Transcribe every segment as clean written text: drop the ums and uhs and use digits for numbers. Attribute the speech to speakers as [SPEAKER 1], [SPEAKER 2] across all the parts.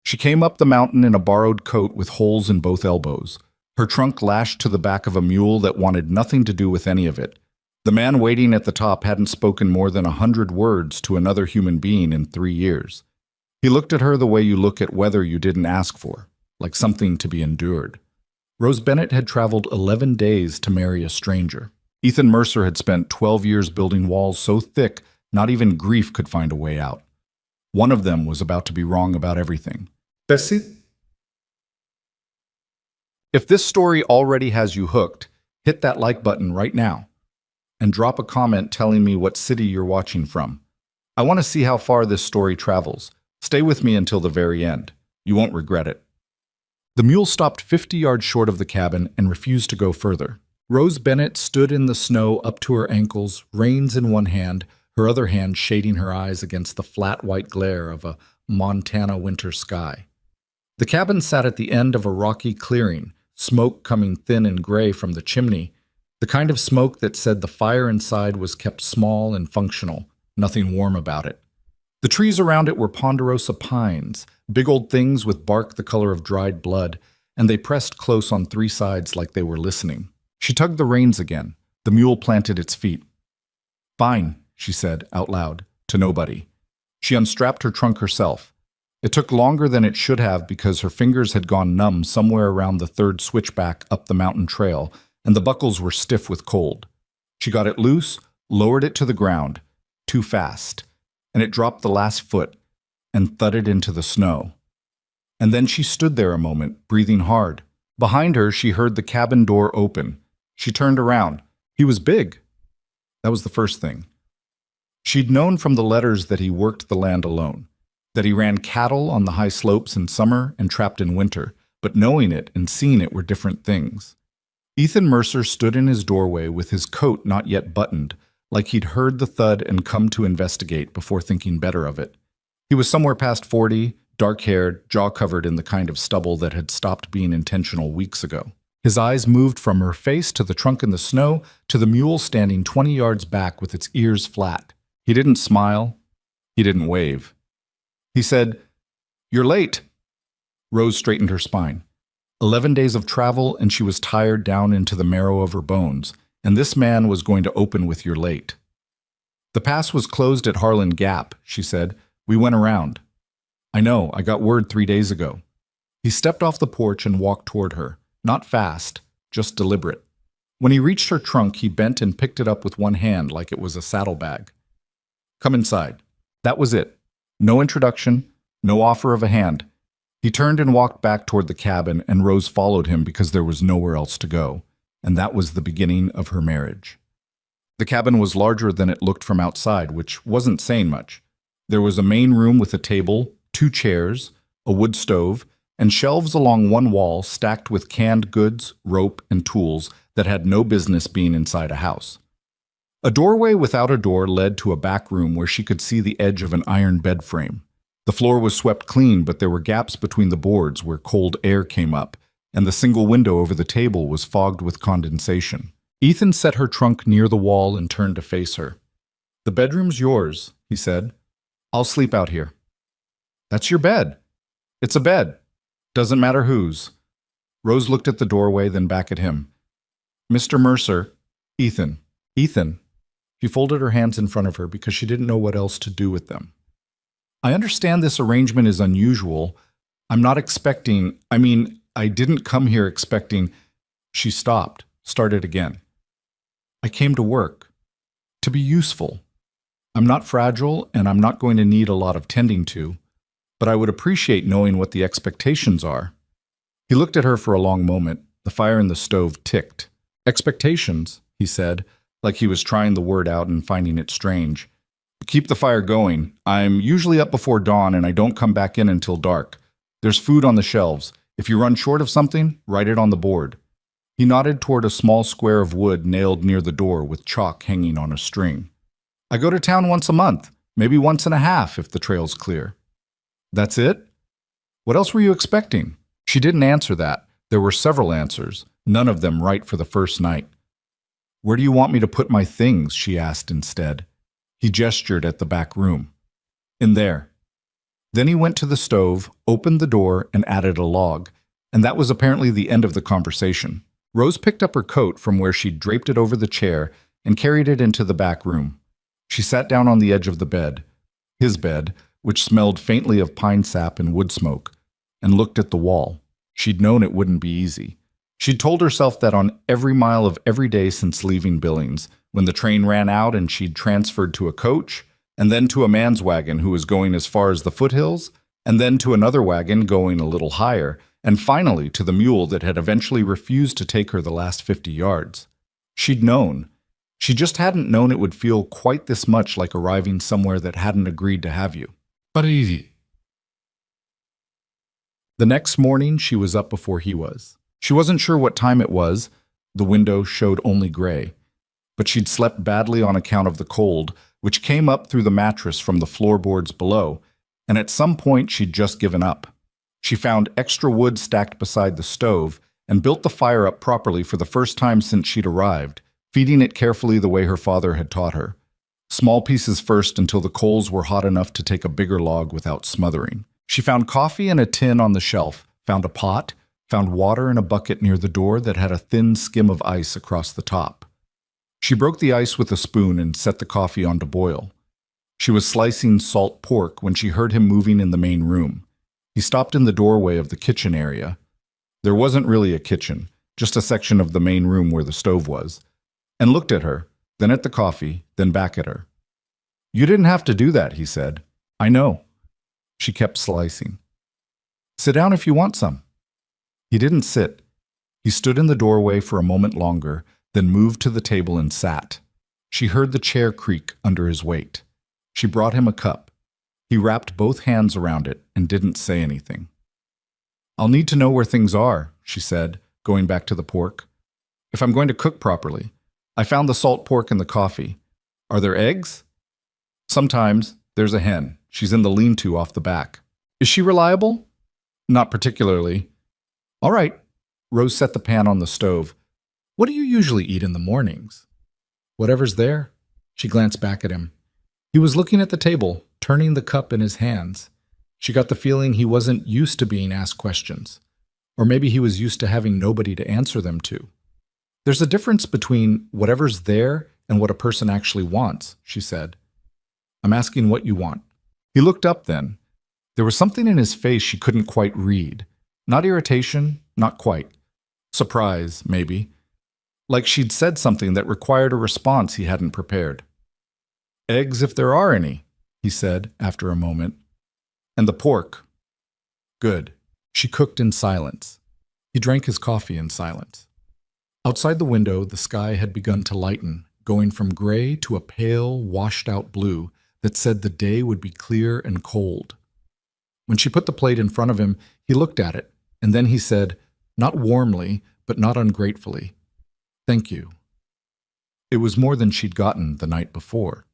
[SPEAKER 1] She came up the mountain in a borrowed coat with holes in both elbows, her trunk lashed to the back of a mule that wanted nothing to do with any of it. The man waiting at the top hadn't spoken more than 100 words to another human being in 3 years. He looked at her the way you look at weather you didn't ask for, like something to be endured. Rose Bennett had traveled 11 days to marry a stranger. Ethan Mercer had spent 12 years building walls so thick not even grief could find a way out. One of them was about to be wrong about everything. Bessie? If this story already has you hooked, hit that like button right now and drop a comment telling me what city you're watching from. I want to see how far this story travels. Stay with me until the very end. You won't regret it. The mule stopped 50 yards short of the cabin and refused to go further. Rose Bennett stood in the snow up to her ankles, reins in one hand, her other hand shading her eyes against the flat white glare of a Montana winter sky. The cabin sat at the end of a rocky clearing, smoke coming thin and gray from the chimney, the kind of smoke that said the fire inside was kept small and functional, nothing warm about it. The trees around it were ponderosa pines, big old things with bark the color of dried blood, and they pressed close on 3 sides like they were listening. She tugged the reins again. The mule planted its feet. "Fine," she said, out loud, to nobody. She unstrapped her trunk herself. It took longer than it should have because her fingers had gone numb somewhere around the 3rd switchback up the mountain trail, and the buckles were stiff with cold. She got it loose, lowered it to the ground, too fast, and it dropped the last foot and thudded into the snow. And then she stood there a moment, breathing hard. Behind her, she heard the cabin door open. She turned around. He was big. That was the first thing. She'd known from the letters that he worked the land alone, that he ran cattle on the high slopes in summer and trapped in winter, but knowing it and seeing it were different things. Ethan Mercer stood in his doorway with his coat not yet buttoned, like he'd heard the thud and come to investigate before thinking better of it. He was somewhere past 40, dark-haired, jaw-covered in the kind of stubble that had stopped being intentional weeks ago. His eyes moved from her face to the trunk in the snow to the mule standing 20 yards back with its ears flat. He didn't smile. He didn't wave. He said, "You're late." Rose straightened her spine. 11 days of travel, and she was tired down into the marrow of her bones, and this man was going to open with "You're late." "The pass was closed at Harlan Gap," she said. "We went around." "I know, I got word 3 days ago." He stepped off the porch and walked toward her, not fast, just deliberate. When he reached her trunk, he bent and picked it up with one hand like it was a saddlebag. "Come inside." That was it. No introduction, no offer of a hand. He turned and walked back toward the cabin, and Rose followed him because there was nowhere else to go, and that was the beginning of her marriage. The cabin was larger than it looked from outside, which wasn't saying much. There was a main room with a table, 2 chairs, a wood stove, and shelves along one wall stacked with canned goods, rope, and tools that had no business being inside a house. A doorway without a door led to a back room where she could see the edge of an iron bed frame. The floor was swept clean, but there were gaps between the boards where cold air came up, and the single window over the table was fogged with condensation. Ethan set her trunk near the wall and turned to face her. "The bedroom's yours," he said. "I'll sleep out here." "That's your bed." "It's a bed. Doesn't matter whose." Rose looked at the doorway, then back at him. "Mr. Mercer." "Ethan." "Ethan." She folded her hands in front of her because she didn't know what else to do with them. "I understand this arrangement is unusual. I'm not expecting, I didn't come here expecting—" She stopped, started again. "I came to work, to be useful. I'm not fragile, and I'm not going to need a lot of tending to, but I would appreciate knowing what the expectations are." He looked at her for a long moment. The fire in the stove ticked. "Expectations," he said, like he was trying the word out and finding it strange. "Keep the fire going. I'm usually up before dawn, and I don't come back in until dark. There's food on the shelves. If you run short of something, write it on the board." He nodded toward a small square of wood nailed near the door with chalk hanging on a string. "I go to town once a month, maybe once and a half if the trail's clear." "That's it? What else were you expecting?" She didn't answer that. There were several answers, none of them right for the first night. "Where do you want me to put my things?" she asked instead. He gestured at the back room. "In there." Then he went to the stove, opened the door, and added a log. And that was apparently the end of the conversation. Rose picked up her coat from where she'd draped it over the chair and carried it into the back room. She sat down on the edge of the bed, his bed, which smelled faintly of pine sap and wood smoke, and looked at the wall. She'd known it wouldn't be easy. She'd told herself that on every mile of every day since leaving Billings, when the train ran out and she'd transferred to a coach, and then to a man's wagon who was going as far as the foothills, and then to another wagon going a little higher, and finally to the mule that had eventually refused to take her the last 50 yards. She'd known. She just hadn't known it would feel quite this much like arriving somewhere that hadn't agreed to have you. But easy. The next morning, she was up before he was. She wasn't sure what time it was. The window showed only gray. But she'd slept badly on account of the cold, which came up through the mattress from the floorboards below, and at some point she'd just given up. She found extra wood stacked beside the stove and built the fire up properly for the first time since she'd arrived, feeding it carefully the way her father had taught her. Small pieces first until the coals were hot enough to take a bigger log without smothering. She found coffee in a tin on the shelf, found a pot, found water in a bucket near the door that had a thin skim of ice across the top. She broke the ice with a spoon and set the coffee on to boil. She was slicing salt pork when she heard him moving in the main room. He stopped in the doorway of the kitchen area. There wasn't really a kitchen, just a section of the main room where the stove was, and looked at her, then at the coffee, then back at her. "You didn't have to do that," he said. "I know." She kept slicing. "Sit down if you want some." He didn't sit. He stood in the doorway for a moment longer, then moved to the table and sat. She heard the chair creak under his weight. She brought him a cup. He wrapped both hands around it and didn't say anything. "I'll need to know where things are," she said, going back to the pork. "If I'm going to cook properly. I found the salt pork in the coffee. Are there eggs?" "Sometimes. There's a hen. She's in the lean-to off the back." "Is she reliable?" "Not particularly." "All right." Rose set the pan on the stove. "What do you usually eat in the mornings?" "Whatever's there." She glanced back at him. He was looking at the table, turning the cup in his hands. She got the feeling he wasn't used to being asked questions. Or maybe he was used to having nobody to answer them to. "There's a difference between whatever's there and what a person actually wants," she said. "I'm asking what you want." He looked up then. There was something in his face she couldn't quite read. Not irritation, not quite. Surprise, maybe. Like she'd said something that required a response he hadn't prepared. "Eggs if there are any," he said after a moment. "And the pork." "Good." She cooked in silence. He drank his coffee in silence. Outside the window, the sky had begun to lighten, going from gray to a pale, washed-out blue that said the day would be clear and cold. When she put the plate in front of him, he looked at it, and then he said, not warmly, but not ungratefully, "Thank you." It was more than she'd gotten the night before.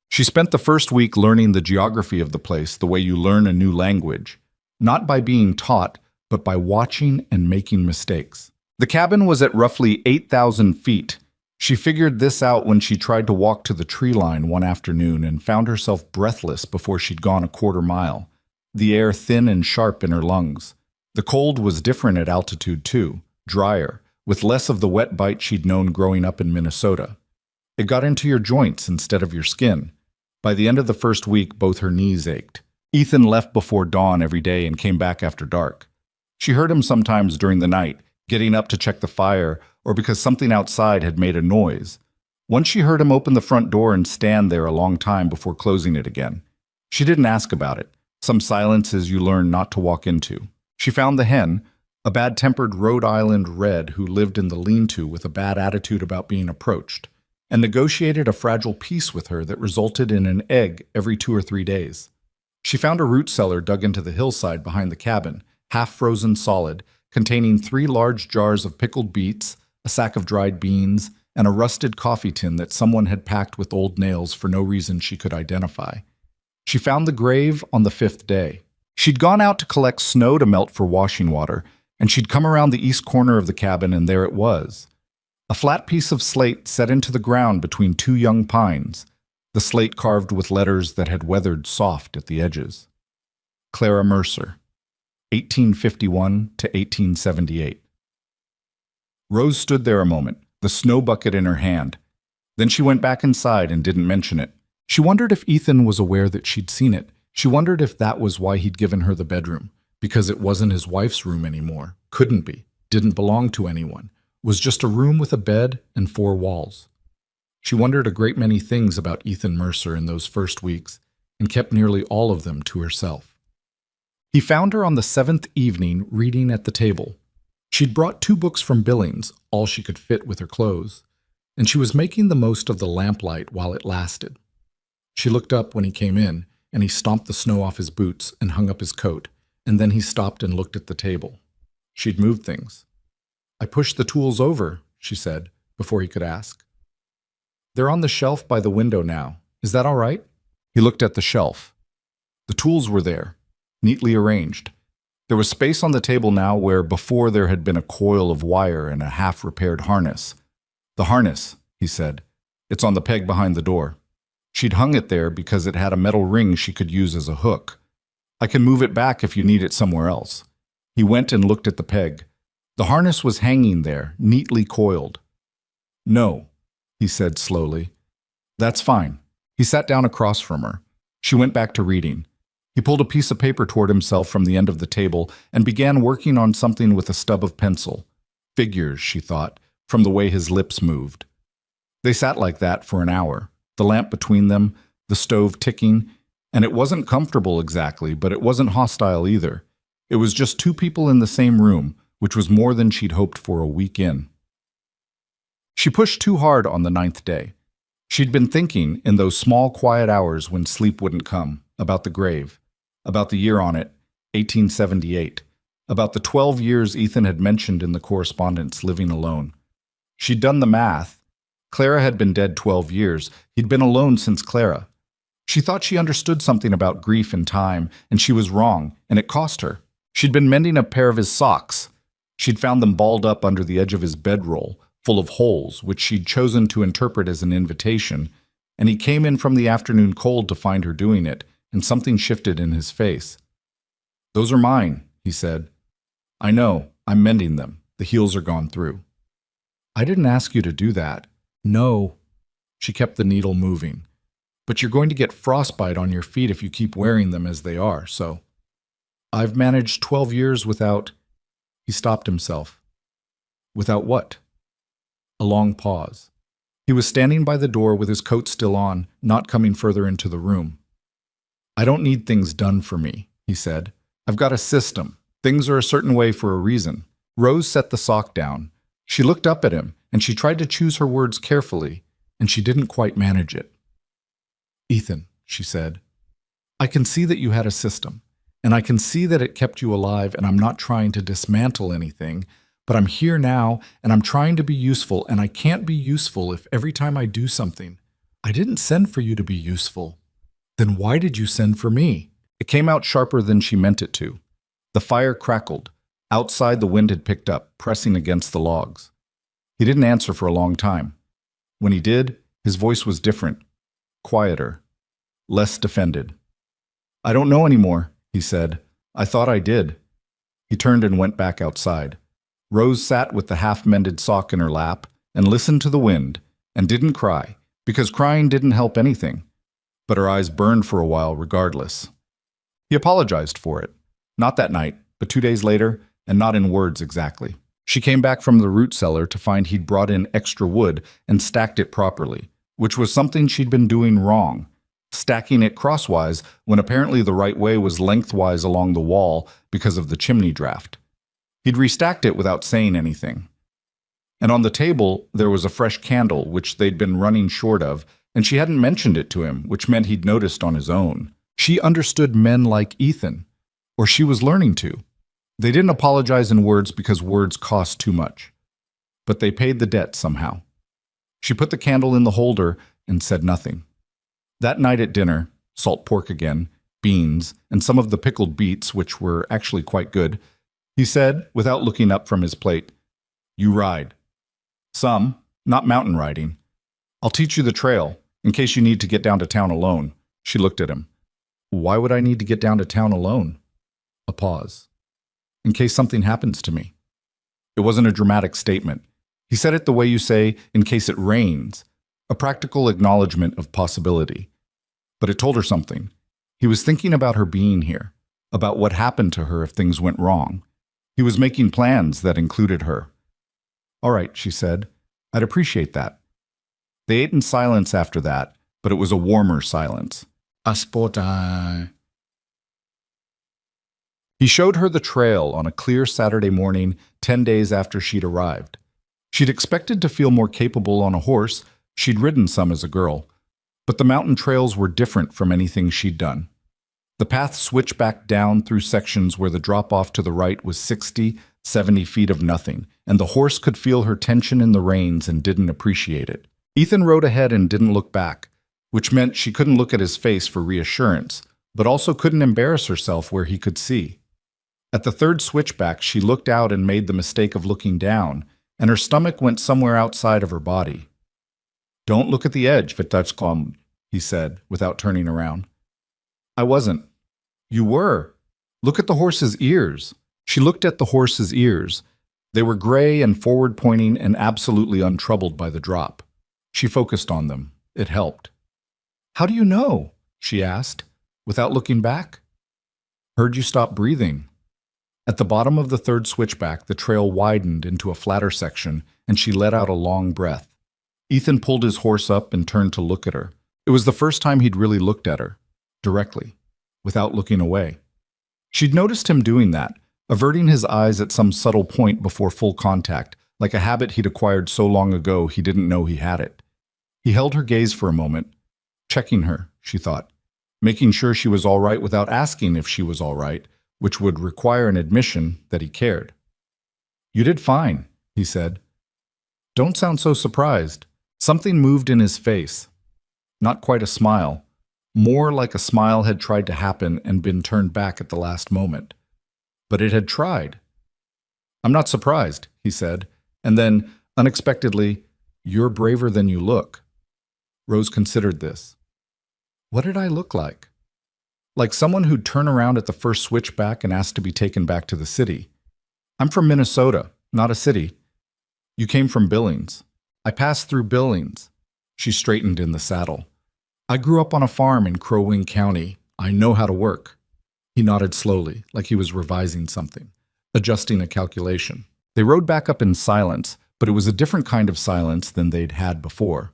[SPEAKER 1] She spent the first week learning the geography of the place the way you learn a new language, not by being taught, but by watching and making mistakes. The cabin was at roughly 8,000 feet. She figured this out when she tried to walk to the tree line one afternoon and found herself breathless before she'd gone a quarter mile, the air thin and sharp in her lungs. The cold was different at altitude too, drier, with less of the wet bite she'd known growing up in Minnesota. It got into your joints instead of your skin. By the end of the first week, both her knees ached. Ethan left before dawn every day and came back after dark. She heard him sometimes during the night, getting up to check the fire, or because something outside had made a noise. Once she heard him open the front door and stand there a long time before closing it again. She didn't ask about it. Some silences you learn not to walk into. She found the hen, a bad-tempered Rhode Island red who lived in the lean-to with a bad attitude about being approached, and negotiated a fragile peace with her that resulted in an egg every 2 or 3 days. She found a root cellar dug into the hillside behind the cabin, half-frozen solid, containing 3 large jars of pickled beets, a sack of dried beans, and a rusted coffee tin that someone had packed with old nails for no reason she could identify. She found the grave on the 5th day. She'd gone out to collect snow to melt for washing water, and she'd come around the east corner of the cabin, and there it was. A flat piece of slate set into the ground between 2 young pines. the slate carved with letters that had weathered soft at the edges. Clara Mercer, 1851 to 1878. Rose stood there a moment, the snow bucket in her hand. Then she went back inside and didn't mention it. She wondered if Ethan was aware that she'd seen it. She wondered if that was why he'd given her the bedroom, because it wasn't his wife's room anymore. Couldn't be. Didn't belong to anyone. Was just a room with a bed and 4 walls. She wondered a great many things about Ethan Mercer in those first weeks, and kept nearly all of them to herself. He found her on the 7th evening reading at the table. She'd brought 2 books from Billings, all she could fit with her clothes, and she was making the most of the lamplight while it lasted. She looked up when he came in, and he stomped the snow off his boots and hung up his coat, and then he stopped and looked at the table. She'd moved things. "I pushed the tools over," she said, before he could ask. "They're on the shelf by the window now. Is that all right?" He looked at the shelf. The tools were there, neatly arranged. There was space on the table now where before there had been a coil of wire and a half-repaired harness. "The harness," he said. "It's on the peg behind the door." She'd hung it there because it had a metal ring she could use as a hook. "I can move it back if you need it somewhere else." He went and looked at the peg. The harness was hanging there, neatly coiled. "No," he said slowly. "That's fine." He sat down across from her. She went back to reading. He pulled a piece of paper toward himself from the end of the table and began working on something with a stub of pencil. Figures, she thought, from the way his lips moved. They sat like that for an hour, the lamp between them, the stove ticking, and it wasn't comfortable exactly, but it wasn't hostile either. It was just 2 people in the same room, which was more than she'd hoped for a week in. She pushed too hard on the 9th day. She'd been thinking, in those small, quiet hours when sleep wouldn't come, about the grave, about the year on it, 1878, about the 12 years Ethan had mentioned in the correspondence living alone. She'd done the math. Clara had been dead 12 years. He'd been alone since Clara. She thought she understood something about grief and time, and she was wrong, and it cost her. She'd been mending a pair of his socks. She'd found them balled up under the edge of his bedroll, full of holes, which she'd chosen to interpret as an invitation, and he came in from the afternoon cold to find her doing it, and something shifted in his face. "Those are mine," he said. "I know, I'm mending them. The heels are gone through." "I didn't ask you to do that." "No." She kept the needle moving. "But you're going to get frostbite on your feet if you keep wearing them as they are, so." "I've managed 12 years without—" He stopped himself. "Without what?" A long pause. He was standing by the door with his coat still on, not coming further into the room. "I don't need things done for me," he said. "I've got a system. Things are a certain way for a reason." Rose set the sock down. She looked up at him, and she tried to choose her words carefully, and she didn't quite manage it. "Ethan," she said, "I can see that you had a system, and I can see that it kept you alive, and I'm not trying to dismantle anything, but I'm here now, and I'm trying to be useful, and I can't be useful if every time I do something, I didn't send for you to be useful. Then why did you send for me?" It came out sharper than she meant it to. The fire crackled. Outside, the wind had picked up, pressing against the logs. He didn't answer for a long time. When he did, his voice was different, quieter, less defended. "I don't know anymore," he said. "I thought I did." He turned and went back outside. Rose sat with the half-mended sock in her lap and listened to the wind and didn't cry, because crying didn't help anything. But her eyes burned for a while regardless. He apologized for it. Not that night, but 2 days later, and not in words exactly. She came back from the root cellar to find he'd brought in extra wood and stacked it properly, which was something she'd been doing wrong, stacking it crosswise when apparently the right way was lengthwise along the wall because of the chimney draft. He'd restacked it without saying anything. And on the table, there was a fresh candle, which they'd been running short of, and she hadn't mentioned it to him, which meant he'd noticed on his own. She understood men like Ethan, or she was learning to. They didn't apologize in words because words cost too much. But they paid the debt somehow. She put the candle in the holder and said nothing. That night at dinner, salt pork again, beans, and some of the pickled beets, which were actually quite good, he said, without looking up from his plate, "You ride." "Some, not mountain riding. I'll teach you the trail. In case you need to get down to town alone. She looked at him. Why would I need to get down to town alone? A pause. In case something happens to me. It wasn't a dramatic statement. He said it the way you say, in case it rains, a practical acknowledgement of possibility. But it told her something. He was thinking about her being here, about what happened to her if things went wrong. He was making plans that included her. All right, she said. I'd appreciate that. They ate in silence after that, but it was a warmer silence. Ascolta. He showed her the trail on a clear Saturday morning, 10 days after she'd arrived. She'd expected to feel more capable on a horse. She'd ridden some as a girl. But the mountain trails were different from anything she'd done. The path switched back down through sections where the drop-off to the right was 60, 70 feet of nothing, and the horse could feel her tension in the reins and didn't appreciate it. Ethan rode ahead and didn't look back, which meant she couldn't look at his face for reassurance, but also couldn't embarrass herself where he could see. At the third switchback, she looked out and made the mistake of looking down, and her stomach went somewhere outside of her body. Don't look at the edge, Vitachkom, he said, without turning around. I wasn't. You were. Look at the horse's ears. She looked at the horse's ears. They were gray and forward-pointing and absolutely untroubled by the drop. She focused on them. It helped. How do you know? She asked, without looking back. Heard you stop breathing. At the bottom of the third switchback, the trail widened into a flatter section, and she let out a long breath. Ethan pulled his horse up and turned to look at her. It was the first time he'd really looked at her, directly, without looking away. She'd noticed him doing that, averting his eyes at some subtle point before full contact, like a habit he'd acquired so long ago he didn't know he had it. He held her gaze for a moment, checking her, she thought, making sure she was all right without asking if she was all right, which would require an admission that he cared. You did fine, he said. Don't sound so surprised. Something moved in his face. Not quite a smile. More like a smile had tried to happen and been turned back at the last moment. But it had tried. I'm not surprised, he said, and then, unexpectedly, you're braver than you look. Rose considered this. What did I look like? Like someone who'd turn around at the first switchback and ask to be taken back to the city. I'm from Minnesota, not a city. You came from Billings. I passed through Billings. She straightened in the saddle. I grew up on a farm in Crow Wing County. I know how to work. He nodded slowly, like he was revising something, adjusting a calculation. They rode back up in silence, but it was a different kind of silence than they'd had before.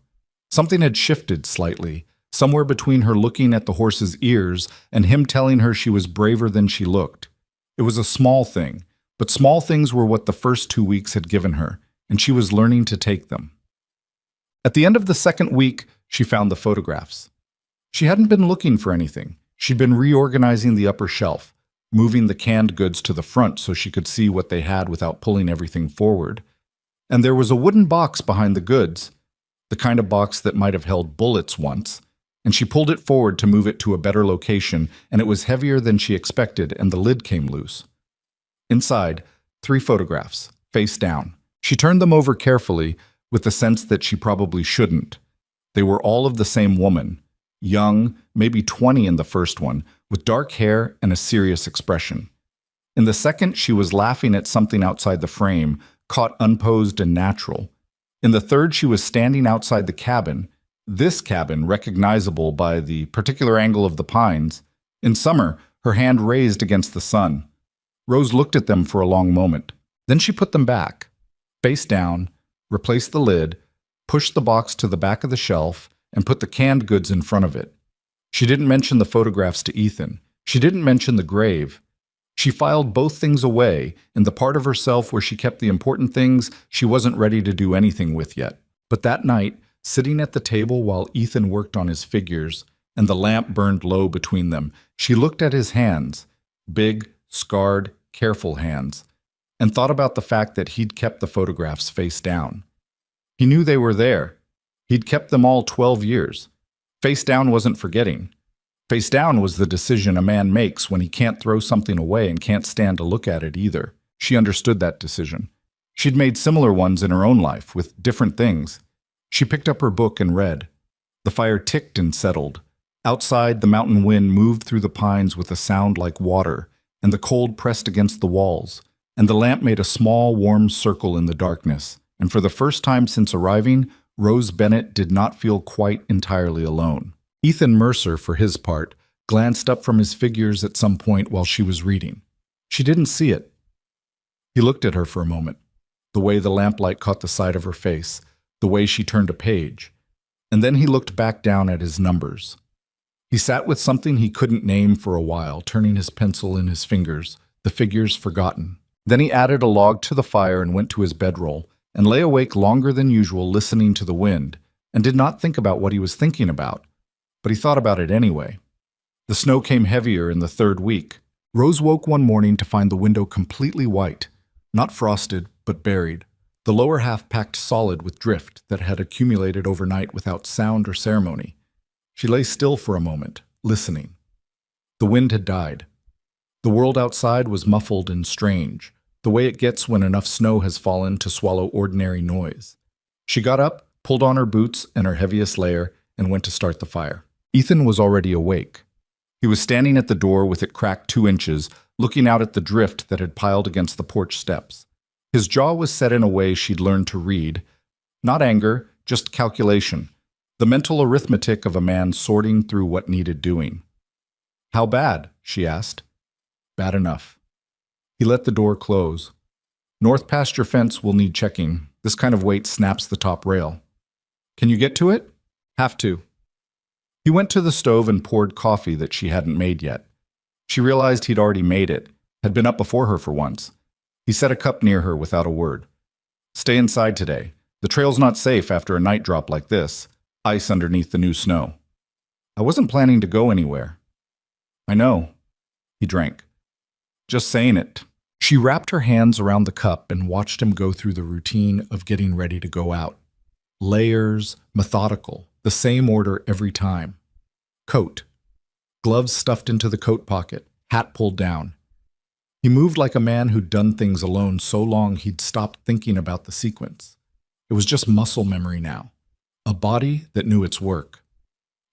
[SPEAKER 1] Something had shifted slightly, somewhere between her looking at the horse's ears and him telling her she was braver than she looked. It was a small thing, but small things were what the first 2 weeks had given her, and she was learning to take them. At the end of the second week, she found the photographs. She hadn't been looking for anything. She'd been reorganizing the upper shelf, moving the canned goods to the front so she could see what they had without pulling everything forward. And there was a wooden box behind the goods, the kind of box that might have held bullets once, and she pulled it forward to move it to a better location, and it was heavier than she expected, and the lid came loose. Inside, 3 photographs, face down. She turned them over carefully, with the sense that she probably shouldn't. They were all of the same woman, young, maybe 20 in the first one, with dark hair and a serious expression. In the second, she was laughing at something outside the frame, caught unposed and natural. In the third, she was standing outside the cabin, this cabin recognizable by the particular angle of the pines. In summer, her hand raised against the sun. Rose looked at them for a long moment. Then she put them back, face down, replaced the lid, pushed the box to the back of the shelf, and put the canned goods in front of it. She didn't mention the photographs to Ethan. She didn't mention the grave. She filed both things away in the part of herself where she kept the important things she wasn't ready to do anything with yet. But that night, sitting at the table while Ethan worked on his figures, and the lamp burned low between them, she looked at his hands, big, scarred, careful hands, and thought about the fact that he'd kept the photographs face down. He knew they were there. He'd kept them all 12 years. Face down wasn't forgetting. Face down was the decision a man makes when he can't throw something away and can't stand to look at it either. She understood that decision. She'd made similar ones in her own life, with different things. She picked up her book and read. The fire ticked and settled. Outside, the mountain wind moved through the pines with a sound like water, and the cold pressed against the walls, and the lamp made a small, warm circle in the darkness. And for the first time since arriving, Rose Bennett did not feel quite entirely alone. Ethan Mercer, for his part, glanced up from his figures at some point while she was reading. She didn't see it. He looked at her for a moment, the way the lamplight caught the side of her face, the way she turned a page, and then he looked back down at his numbers. He sat with something he couldn't name for a while, turning his pencil in his fingers, the figures forgotten. Then he added a log to the fire and went to his bedroll, and lay awake longer than usual listening to the wind, and did not think about what he was thinking about, but he thought about it anyway. The snow came heavier in the third week. Rose woke one morning to find the window completely white, not frosted, but buried, the lower half packed solid with drift that had accumulated overnight without sound or ceremony. She lay still for a moment, listening. The wind had died. The world outside was muffled and strange, the way it gets when enough snow has fallen to swallow ordinary noise. She got up, pulled on her boots and her heaviest layer, and went to start the fire. Ethan was already awake. He was standing at the door with it cracked 2 inches, looking out at the drift that had piled against the porch steps. His jaw was set in a way she'd learned to read. Not anger, just calculation. The mental arithmetic of a man sorting through what needed doing. "How bad?" she asked. "Bad enough." He let the door close. "North past your fence will need checking. This kind of weight snaps the top rail." "Can you get to it?" "Have to." He went to the stove and poured coffee that she hadn't made yet. She realized he'd already made it, had been up before her for once. He set a cup near her without a word. "Stay inside today. The trail's not safe after a night drop like this. Ice underneath the new snow." "I wasn't planning to go anywhere." "I know." He drank. "Just saying it." She wrapped her hands around the cup and watched him go through the routine of getting ready to go out. Layers, methodical, the same order every time. Coat. Gloves stuffed into the coat pocket, hat pulled down. He moved like a man who'd done things alone so long he'd stopped thinking about the sequence. It was just muscle memory now. A body that knew its work.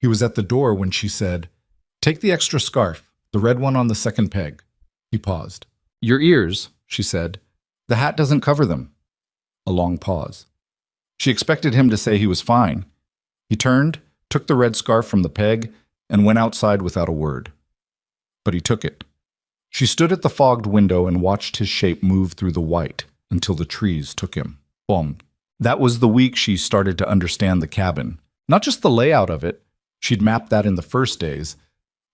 [SPEAKER 1] He was at the door when she said, "Take the extra scarf, the red one on the second peg." He paused. "Your ears," she said. "The hat doesn't cover them." A long pause. She expected him to say he was fine. He turned, took the red scarf from the peg, and went outside without a word. But he took it. She stood at the fogged window and watched his shape move through the white until the trees took him. Boom. That was the week she started to understand the cabin. Not just the layout of it, she'd mapped that in the first days,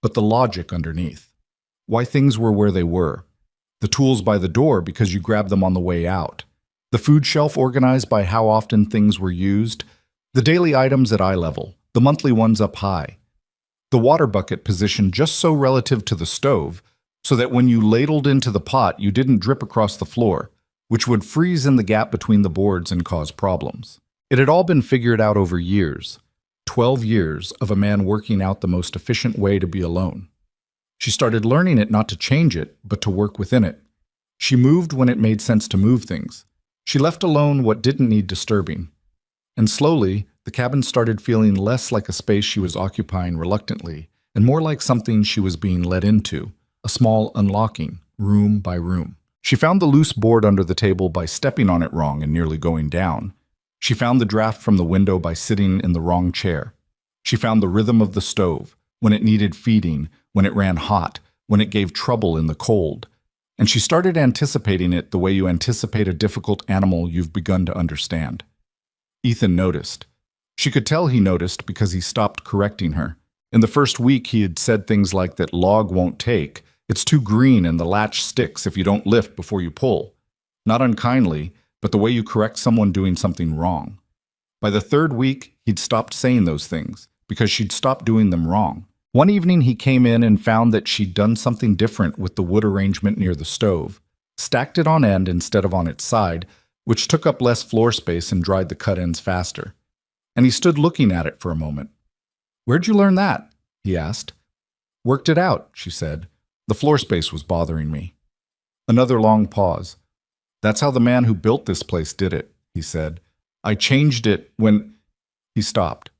[SPEAKER 1] but the logic underneath. Why things were where they were. The tools by the door because you grabbed them on the way out. The food shelf organized by how often things were used. The daily items at eye level, the monthly ones up high. The water bucket positioned just so relative to the stove, so that when you ladled into the pot, you didn't drip across the floor, which would freeze in the gap between the boards and cause problems. It had all been figured out over years. 12 years of a man working out the most efficient way to be alone. She started learning it not to change it, but to work within it. She moved when it made sense to move things. She left alone what didn't need disturbing. And slowly, the cabin started feeling less like a space she was occupying reluctantly, and more like something she was being let into, a small unlocking, room by room. She found the loose board under the table by stepping on it wrong and nearly going down. She found the draft from the window by sitting in the wrong chair. She found the rhythm of the stove, when it needed feeding, when it ran hot, when it gave trouble in the cold. And she started anticipating it the way you anticipate a difficult animal you've begun to understand. Ethan noticed. She could tell he noticed because he stopped correcting her. In the first week, he had said things like that log won't take, it's too green and the latch sticks if you don't lift before you pull. Not unkindly, but the way you correct someone doing something wrong. By the third week, he'd stopped saying those things because she'd stopped doing them wrong. One evening, he came in and found that she'd done something different with the wood arrangement near the stove, stacked it on end instead of on its side, which took up less floor space and dried the cut ends faster. And he stood looking at it for a moment. "Where'd you learn that?" he asked. "Worked it out," she said. "The floor space was bothering me." Another long pause. "That's how the man who built this place did it," he said. "I changed it when—" He stopped.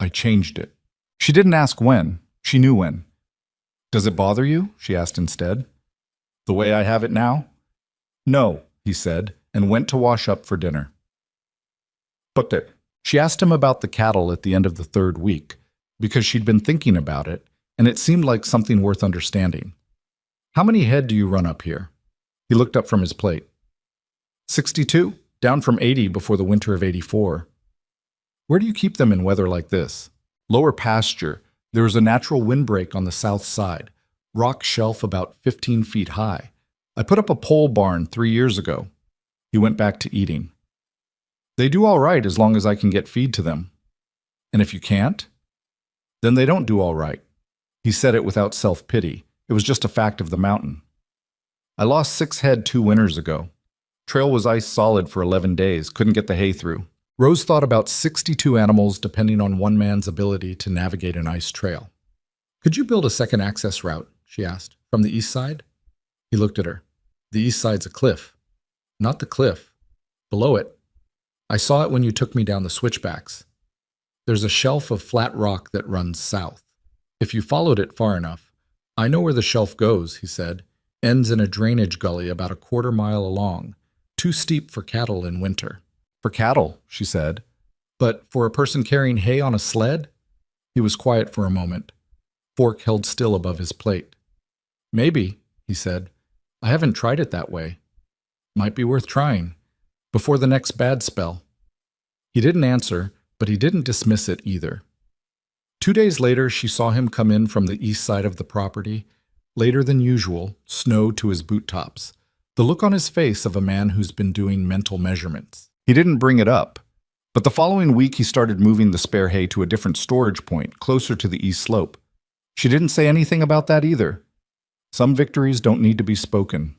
[SPEAKER 1] I changed it. She didn't ask when. She knew when. Does it bother you? She asked instead. The way I have it now? No, he said, and went to wash up for dinner. But she asked him about the cattle at the end of the third week, because she'd been thinking about it, and it seemed like something worth understanding. How many head do you run up here? He looked up from his plate. 62, down from 80 before the winter of 84. Where do you keep them in weather like this? Lower pasture. There is a natural windbreak on the south side, rock shelf about 15 feet high. I put up a pole barn 3 years ago. He went back to eating. They do all right as long as I can get feed to them. And if you can't? Then they don't do all right. He said it without self-pity. It was just a fact of the mountain. I lost 6 head 2 winters ago. Trail was ice solid for 11 days, couldn't get the hay through. Rose thought about 62 animals depending on one man's ability to navigate an ice trail. Could you build a second access route? She asked. From the east side? He looked at her. The east side's a cliff. Not the cliff. Below it. I saw it when you took me down the switchbacks. There's a shelf of flat rock that runs south. If you followed it far enough, I know where the shelf goes, he said. Ends in a drainage gully about a 1/4 mile along, too steep for cattle in winter. For cattle, she said. But for a person carrying hay on a sled? He was quiet for a moment, fork held still above his plate. Maybe, he said. I haven't tried it that way. Might be worth trying. Before the next bad spell. He didn't answer, but he didn't dismiss it either. 2 days later, she saw him come in from the east side of the property, later than usual, snow to his boot tops, the look on his face of a man who's been doing mental measurements. He didn't bring it up, but the following week he started moving the spare hay to a different storage point, closer to the east slope. She didn't say anything about that either. Some victories don't need to be spoken.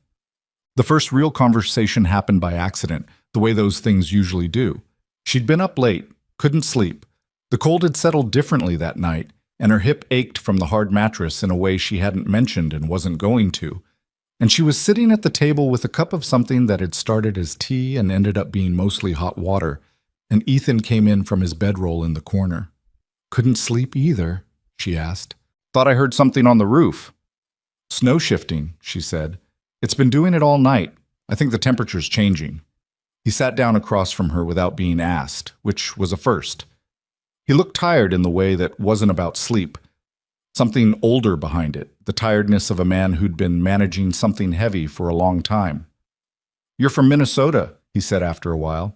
[SPEAKER 1] The first real conversation happened by accident, the way those things usually do. She'd been up late, couldn't sleep. The cold had settled differently that night, and her hip ached from the hard mattress in a way she hadn't mentioned and wasn't going to. And she was sitting at the table with a cup of something that had started as tea and ended up being mostly hot water, and Ethan came in from his bedroll in the corner. Couldn't sleep either, she asked. Thought I heard something on the roof. Snow shifting, she said. It's been doing it all night. I think the temperature's changing. He sat down across from her without being asked, which was a first. He looked tired in the way that wasn't about sleep. Something older behind it, the tiredness of a man who'd been managing something heavy for a long time. You're from Minnesota, he said after a while.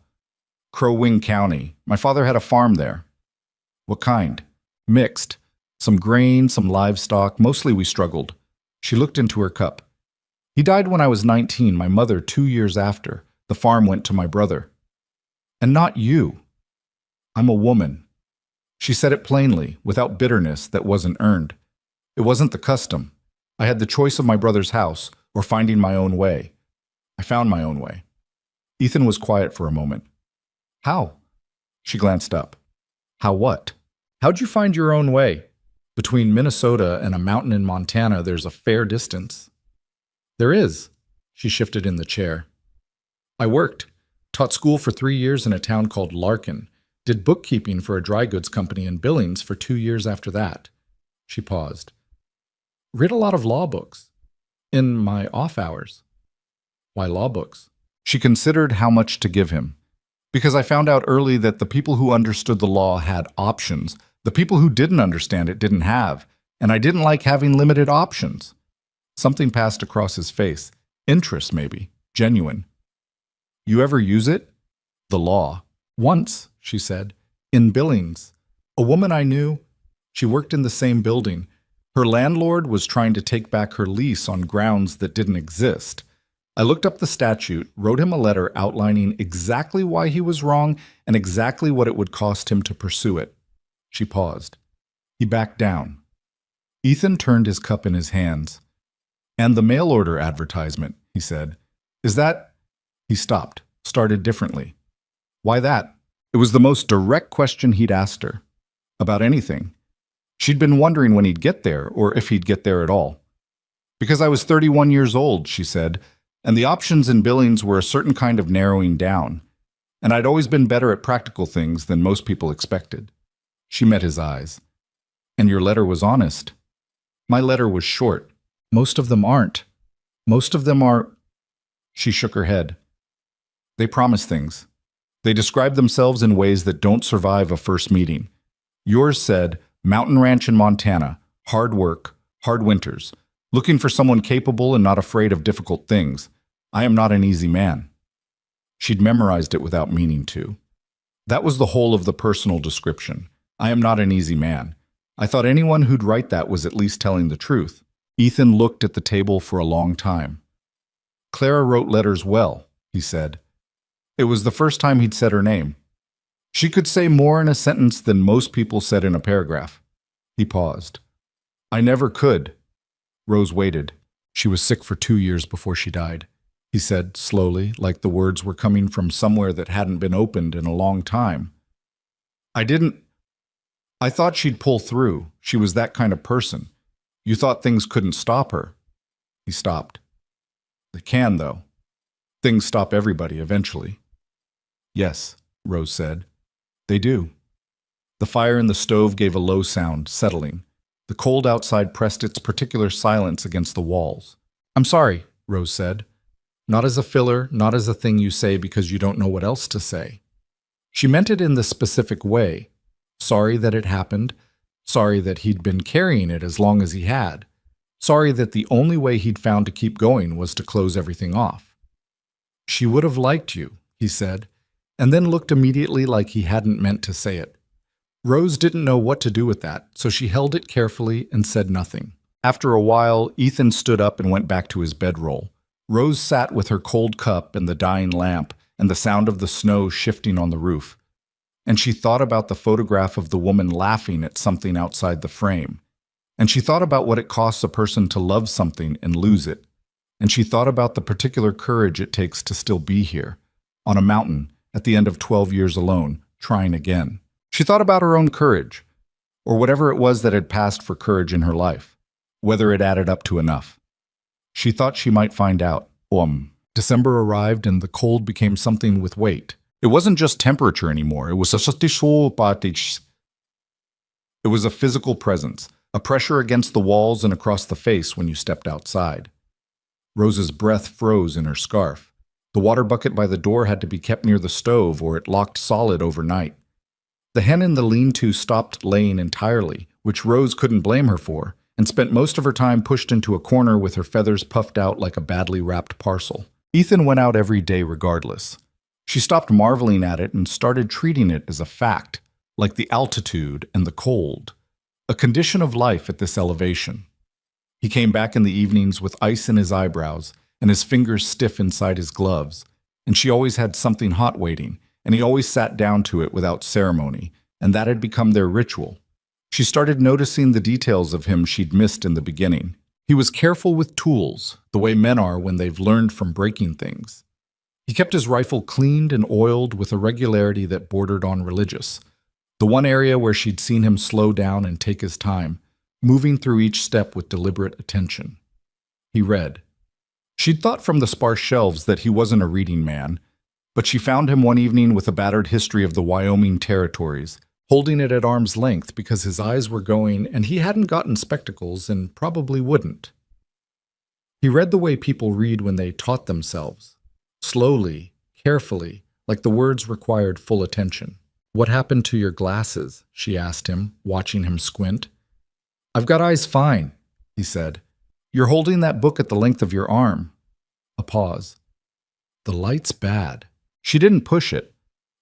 [SPEAKER 1] Crow Wing County. My father had a farm there. What kind? Mixed. Some grain, some livestock. Mostly we struggled. She looked into her cup. He died when I was 19, my mother 2 years after. The farm went to my brother. And not you. I'm a woman. She said it plainly, without bitterness that wasn't earned. It wasn't the custom. I had the choice of my brother's house or finding my own way. I found my own way. Ethan was quiet for a moment. How? She glanced up. How what? How'd you find your own way? Between Minnesota and a mountain in Montana, there's a fair distance. There is. She shifted in the chair. I worked. Taught school for 3 years in a town called Larkin. Did bookkeeping for a dry goods company in Billings for 2 years after that. She paused. Read a lot of law books. In my off hours. Why law books? She considered how much to give him. Because I found out early that the people who understood the law had options. The people who didn't understand it didn't have. And I didn't like having limited options. Something passed across his face. Interest, maybe. Genuine. You ever use it? The law. Once, she said. In Billings. A woman I knew. She worked in the same building. Her landlord was trying to take back her lease on grounds that didn't exist. I looked up the statute, wrote him a letter outlining exactly why he was wrong and exactly what it would cost him to pursue it. She paused. He backed down. Ethan turned his cup in his hands. And the mail order advertisement, he said. Is that... He stopped, started differently. Why that? It was the most direct question he'd asked her. About anything. She'd been wondering when he'd get there, or if he'd get there at all. Because I was 31 years old, she said, and the options in Billings were a certain kind of narrowing down. And I'd always been better at practical things than most people expected. She met his eyes. And your letter was honest. My letter was short. Most of them aren't. Most of them are. She shook her head. They promise things. They describe themselves in ways that don't survive a first meeting. Yours said, mountain ranch in Montana, hard work, hard winters, looking for someone capable and not afraid of difficult things. I am not an easy man. She'd memorized it without meaning to. That was the whole of the personal description. I am not an easy man. I thought anyone who'd write that was at least telling the truth. Ethan looked at the table for a long time. Clara wrote letters well, he said. It was the first time he'd said her name. She could say more in a sentence than most people said in a paragraph. He paused. I never could. Rose waited. She was sick for 2 years before she died, he said slowly, like the words were coming from somewhere that hadn't been opened in a long time. I thought she'd pull through. She was that kind of person. You thought things couldn't stop her. He stopped. They can, though. Things stop everybody eventually. Yes, Rose said. They do. The fire in the stove gave a low sound, settling. The cold outside pressed its particular silence against the walls. I'm sorry, Rose said. Not as a filler, not as a thing you say because you don't know what else to say. She meant it in the specific way. Sorry that it happened. Sorry that he'd been carrying it as long as he had. Sorry that the only way he'd found to keep going was to close everything off. She would have liked you, he said, and then looked immediately like he hadn't meant to say it. Rose didn't know what to do with that, so she held it carefully and said nothing. After a while, Ethan stood up and went back to his bedroll. Rose sat with her cold cup and the dying lamp and the sound of the snow shifting on the roof. And she thought about the photograph of the woman laughing at something outside the frame. And she thought about what it costs a person to love something and lose it. And she thought about the particular courage it takes to still be here, on a mountain, at the end of 12 years alone, trying again. She thought about her own courage, or whatever it was that had passed for courage in her life, whether it added up to enough. She thought she might find out. December arrived and the cold became something with weight. It wasn't just temperature anymore. It was a physical presence, a pressure against the walls and across the face when you stepped outside. Rose's breath froze in her scarf. The water bucket by the door had to be kept near the stove or it locked solid overnight. The hen in the lean-to stopped laying entirely, which Rose couldn't blame her for, and spent most of her time pushed into a corner with her feathers puffed out like a badly wrapped parcel. Ethan went out every day regardless. She stopped marveling at it and started treating it as a fact, like the altitude and the cold, a condition of life at this elevation. He came back in the evenings with ice in his eyebrows and his fingers stiff inside his gloves, and she always had something hot waiting, and he always sat down to it without ceremony, and that had become their ritual. She started noticing the details of him she'd missed in the beginning. He was careful with tools, the way men are when they've learned from breaking things. He kept his rifle cleaned and oiled with a regularity that bordered on religious, the one area where she'd seen him slow down and take his time, moving through each step with deliberate attention. He read. She'd thought from the sparse shelves that he wasn't a reading man, but she found him one evening with a battered history of the Wyoming territories, holding it at arm's length because his eyes were going and he hadn't gotten spectacles and probably wouldn't. He read the way people read when they taught themselves, slowly, carefully, like the words required full attention. What happened to your glasses? She asked him, watching him squint. I've got eyes fine, he said. You're holding that book at the length of your arm. A pause. The light's bad. She didn't push it,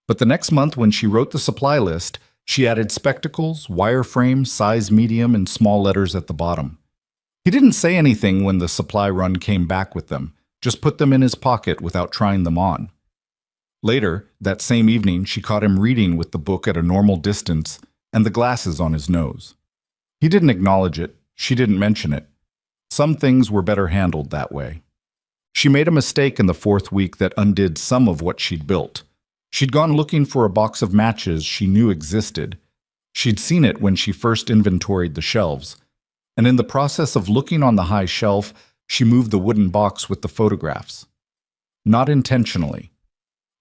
[SPEAKER 1] but the next month when she wrote the supply list, she added spectacles, wireframe, size medium, and small letters at the bottom. He didn't say anything when the supply run came back with them, just put them in his pocket without trying them on. Later, that same evening, she caught him reading with the book at a normal distance and the glasses on his nose. He didn't acknowledge it. She didn't mention it. Some things were better handled that way. She made a mistake in the 4th week that undid some of what she'd built. She'd gone looking for a box of matches she knew existed. She'd seen it when she first inventoried the shelves. And in the process of looking on the high shelf, she moved the wooden box with the photographs. Not intentionally.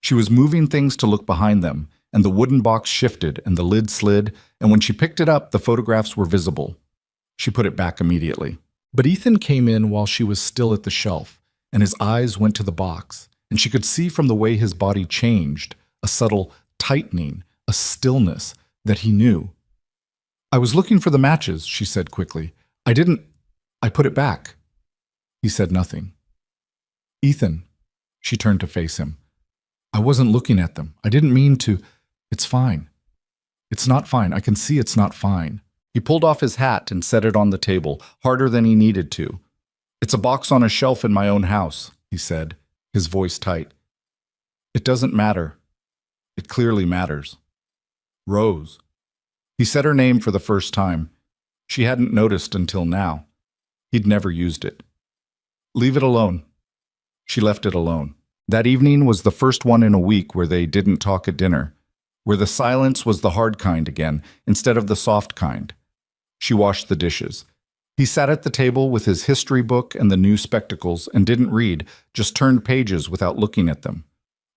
[SPEAKER 1] She was moving things to look behind them, and the wooden box shifted and the lid slid, and when she picked it up, the photographs were visible. She put it back immediately. But Ethan came in while she was still at the shelf, and his eyes went to the box, and she could see from the way his body changed, a subtle tightening, a stillness that he knew. "I was looking for the matches," she said quickly. I put it back." He said nothing. "Ethan," she turned to face him. "I wasn't looking at them. I didn't mean to. It's fine. It's not fine. I can see it's not fine." He pulled off his hat and set it on the table, harder than he needed to. "It's a box on a shelf in my own house," he said, his voice tight. "It doesn't matter. It clearly matters. Rose." He said her name for the first time. She hadn't noticed until now. He'd never used it. "Leave it alone." She left it alone. That evening was the first one in a week where they didn't talk at dinner, where the silence was the hard kind again, instead of the soft kind. She washed the dishes. He sat at the table with his history book and the new spectacles and didn't read, just turned pages without looking at them.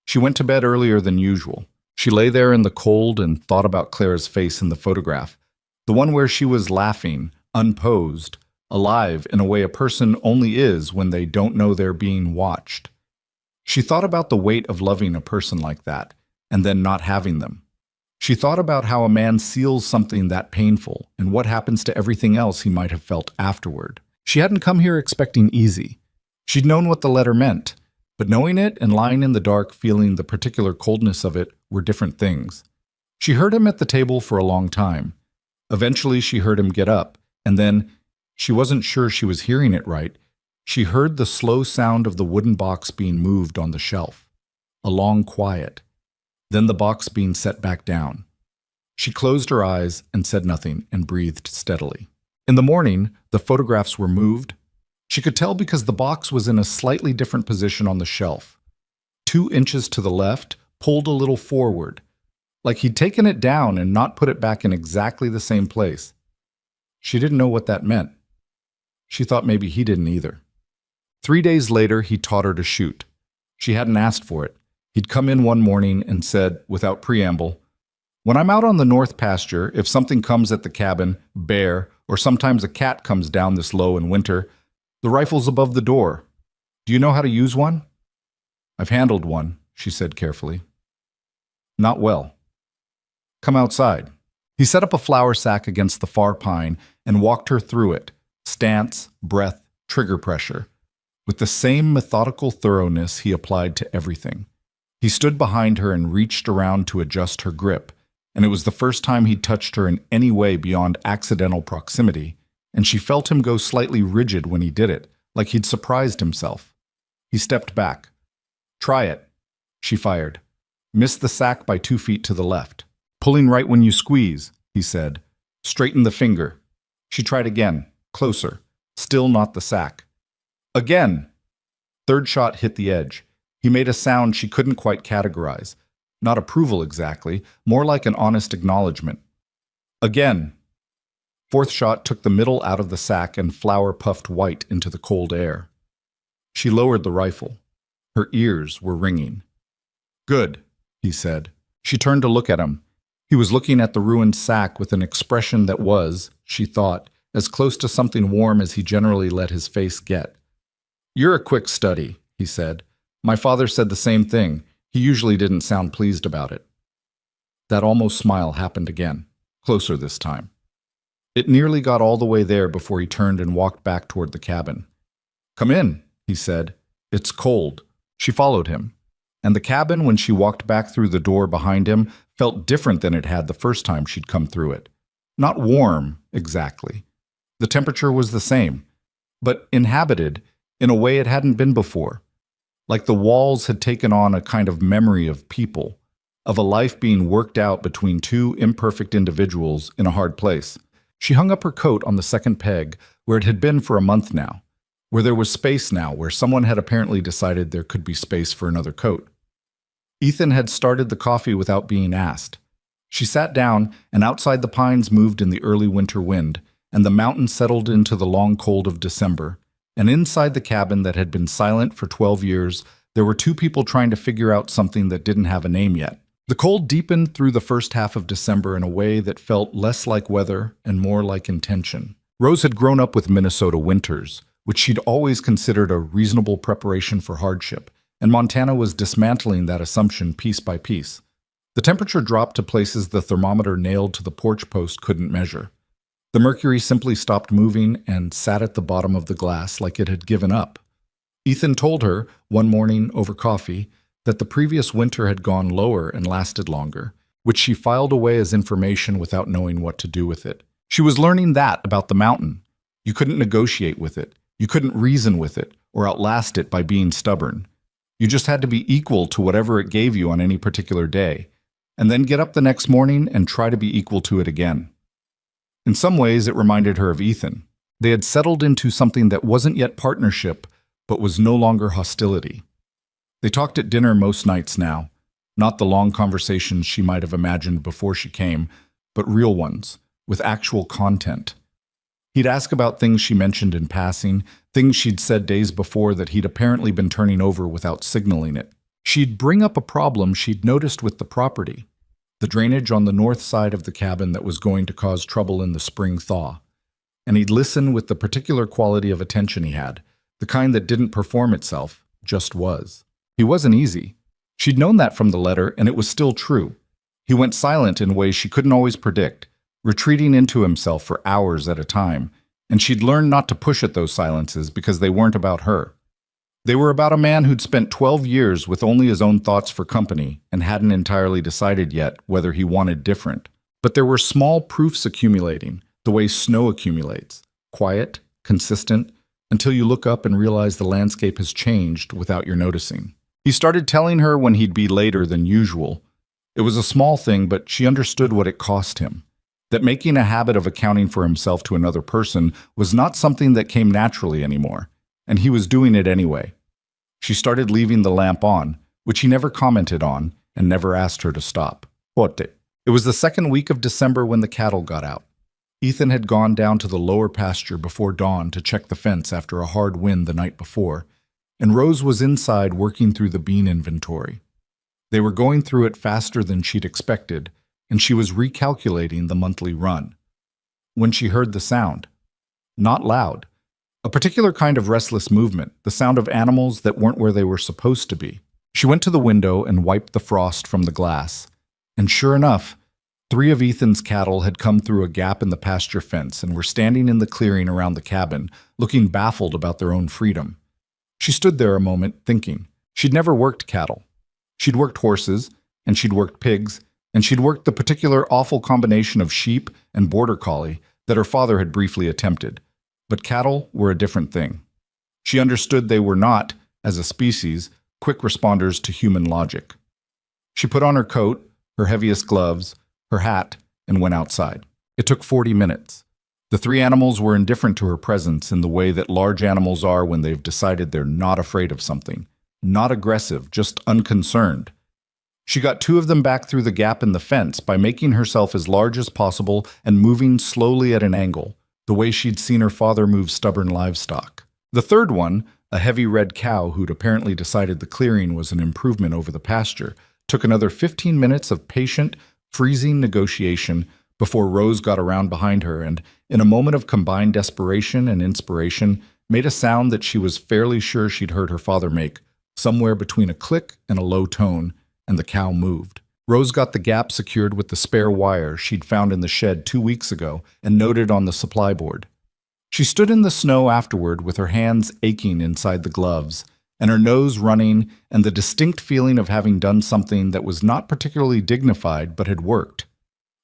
[SPEAKER 1] She went to bed earlier than usual. She lay there in the cold and thought about Clara's face in the photograph, the one where she was laughing, unposed, alive in a way a person only is when they don't know they're being watched. She thought about the weight of loving a person like that, and then not having them. She thought about how a man seals something that painful, and what happens to everything else he might have felt afterward. She hadn't come here expecting easy. She'd known what the letter meant, but knowing it and lying in the dark feeling the particular coldness of it were different things. She heard him at the table for a long time. Eventually she heard him get up, and then, she wasn't sure she was hearing it right, she heard the slow sound of the wooden box being moved on the shelf. A long quiet. Then the box being set back down. She closed her eyes and said nothing and breathed steadily. In the morning, the photographs were moved. She could tell because the box was in a slightly different position on the shelf. 2 inches to the left, pulled a little forward, like he'd taken it down and not put it back in exactly the same place. She didn't know what that meant. She thought maybe he didn't either. 3 days later, he taught her to shoot. She hadn't asked for it. He'd come in one morning and said, without preamble, "When I'm out on the north pasture, if something comes at the cabin, bear, or sometimes a cat comes down this low in winter, the rifle's above the door. Do you know how to use one?" "I've handled one," she said carefully. "Not well." "Come outside." He set up a flour sack against the far pine and walked her through it, stance, breath, trigger pressure, with the same methodical thoroughness he applied to everything. He stood behind her and reached around to adjust her grip, and it was the first time he'd touched her in any way beyond accidental proximity, and she felt him go slightly rigid when he did it, like he'd surprised himself. He stepped back. "Try it." She fired. Missed the sack by 2 feet to the left. "Pulling right when you squeeze," he said. "Straighten the finger." She tried again, closer. Still not the sack. Again! 3rd shot hit the edge. He made a sound she couldn't quite categorize. Not approval exactly, more like an honest acknowledgement. Again! 4th shot took the middle out of the sack and flour puffed white into the cold air. She lowered the rifle. Her ears were ringing. "Good," he said. She turned to look at him. He was looking at the ruined sack with an expression that was, she thought, as close to something warm as he generally let his face get. "You're a quick study," he said. "My father said the same thing. He usually didn't sound pleased about it." That almost smile happened again, closer this time. It nearly got all the way there before he turned and walked back toward the cabin. "Come in," he said. "It's cold." She followed him, and the cabin, when she walked back through the door behind him, felt different than it had the first time she'd come through it. Not warm, exactly. The temperature was the same, but inhabited in a way it hadn't been before. Like the walls had taken on a kind of memory of people, of a life being worked out between 2 imperfect individuals in a hard place. She hung up her coat on the second peg, where it had been for a month now, where there was space now, where someone had apparently decided there could be space for another coat. Ethan had started the coffee without being asked. She sat down, and outside the pines moved in the early winter wind, and the mountain settled into the long cold of December. And inside the cabin that had been silent for 12 years, there were 2 people trying to figure out something that didn't have a name yet. The cold deepened through the first half of December in a way that felt less like weather and more like intention. Rose had grown up with Minnesota winters, which she'd always considered a reasonable preparation for hardship, and Montana was dismantling that assumption piece by piece. The temperature dropped to places the thermometer nailed to the porch post couldn't measure. The mercury simply stopped moving and sat at the bottom of the glass like it had given up. Ethan told her, one morning over coffee, that the previous winter had gone lower and lasted longer, which she filed away as information without knowing what to do with it. She was learning that about the mountain. You couldn't negotiate with it. You couldn't reason with it or outlast it by being stubborn. You just had to be equal to whatever it gave you on any particular day, and then get up the next morning and try to be equal to it again. In some ways, it reminded her of Ethan. They had settled into something that wasn't yet partnership, but was no longer hostility. They talked at dinner most nights now, not the long conversations she might have imagined before she came, but real ones, with actual content. He'd ask about things she mentioned in passing, things she'd said days before that he'd apparently been turning over without signaling it. She'd bring up a problem she'd noticed with the property, the drainage on the north side of the cabin that was going to cause trouble in the spring thaw. And he'd listen with the particular quality of attention he had, the kind that didn't perform itself, just was. He wasn't easy. She'd known that from the letter, and it was still true. He went silent in ways she couldn't always predict, retreating into himself for hours at a time, and she'd learned not to push at those silences because they weren't about her. They were about a man who'd spent 12 years with only his own thoughts for company and hadn't entirely decided yet whether he wanted different. But there were small proofs accumulating, the way snow accumulates, quiet, consistent, until you look up and realize the landscape has changed without your noticing. He started telling her when he'd be later than usual. It was a small thing, but she understood what it cost him. That making a habit of accounting for himself to another person was not something that came naturally anymore, and he was doing it anyway. She started leaving the lamp on, which he never commented on and never asked her to stop. It was the second week of December when the cattle got out. Ethan had gone down to the lower pasture before dawn to check the fence after a hard wind the night before, and Rose was inside working through the bean inventory. They were going through it faster than she'd expected, and she was recalculating the monthly run. When she heard the sound, not loud, a particular kind of restless movement, the sound of animals that weren't where they were supposed to be. She went to the window and wiped the frost from the glass, and sure enough, 3 of Ethan's cattle had come through a gap in the pasture fence and were standing in the clearing around the cabin, looking baffled about their own freedom. She stood there a moment, thinking. She'd never worked cattle. She'd worked horses, and she'd worked pigs, and she'd worked the particular awful combination of sheep and border collie that her father had briefly attempted. But cattle were a different thing. She understood they were not, as a species, quick responders to human logic. She put on her coat, her heaviest gloves, her hat, and went outside. It took 40 minutes. The 3 animals were indifferent to her presence in the way that large animals are when they've decided they're not afraid of something. Not aggressive, just unconcerned. She got 2 of them back through the gap in the fence by making herself as large as possible and moving slowly at an angle, the way she'd seen her father move stubborn livestock. The 3rd one, a heavy red cow who'd apparently decided the clearing was an improvement over the pasture, took another 15 minutes of patient, freezing negotiation before Rose got around behind her and, in a moment of combined desperation and inspiration, made a sound that she was fairly sure she'd heard her father make, somewhere between a click and a low tone, and the cow moved. Rose got the gap secured with the spare wire she'd found in the shed 2 weeks ago and noted on the supply board. She stood in the snow afterward with her hands aching inside the gloves, and her nose running, and the distinct feeling of having done something that was not particularly dignified but had worked.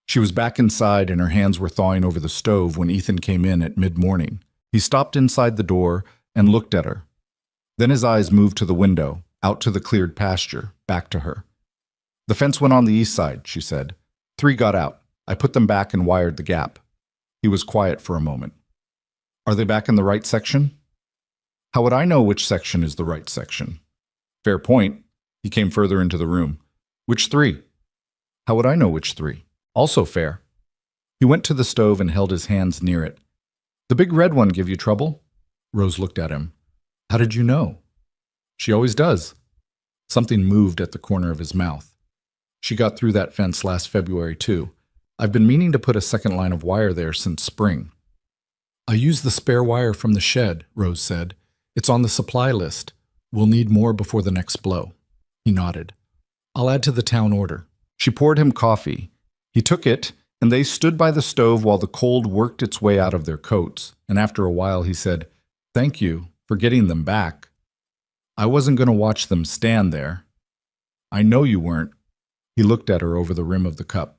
[SPEAKER 1] She was back inside and her hands were thawing over the stove when Ethan came in at mid-morning. He stopped inside the door and looked at her. Then his eyes moved to the window, out to the cleared pasture, back to her. "The fence went on the east side," she said. 3 got out. I put them back and wired the gap. He was quiet for a moment. "Are they back in the right section?" "How would I know which section is the right section?" "Fair point." He came further into the room. "Which 3?" "How would I know which 3?" "Also fair." He went to the stove and held his hands near it. "The big red one give you trouble?" Rose looked at him. "How did you know?" "She always does." Something moved at the corner of his mouth. She got through that fence last February, too. I've been meaning to put a second line of wire there since spring. I used the spare wire from the shed, Rose said. It's on the supply list. We'll need more before the next blow. He nodded. I'll add to the town order. She poured him coffee. He took it, and they stood by the stove while the cold worked its way out of their coats, and after a while he said, "Thank you for getting them back. I wasn't going to watch them stand there." "I know you weren't." He looked at her over the rim of the cup.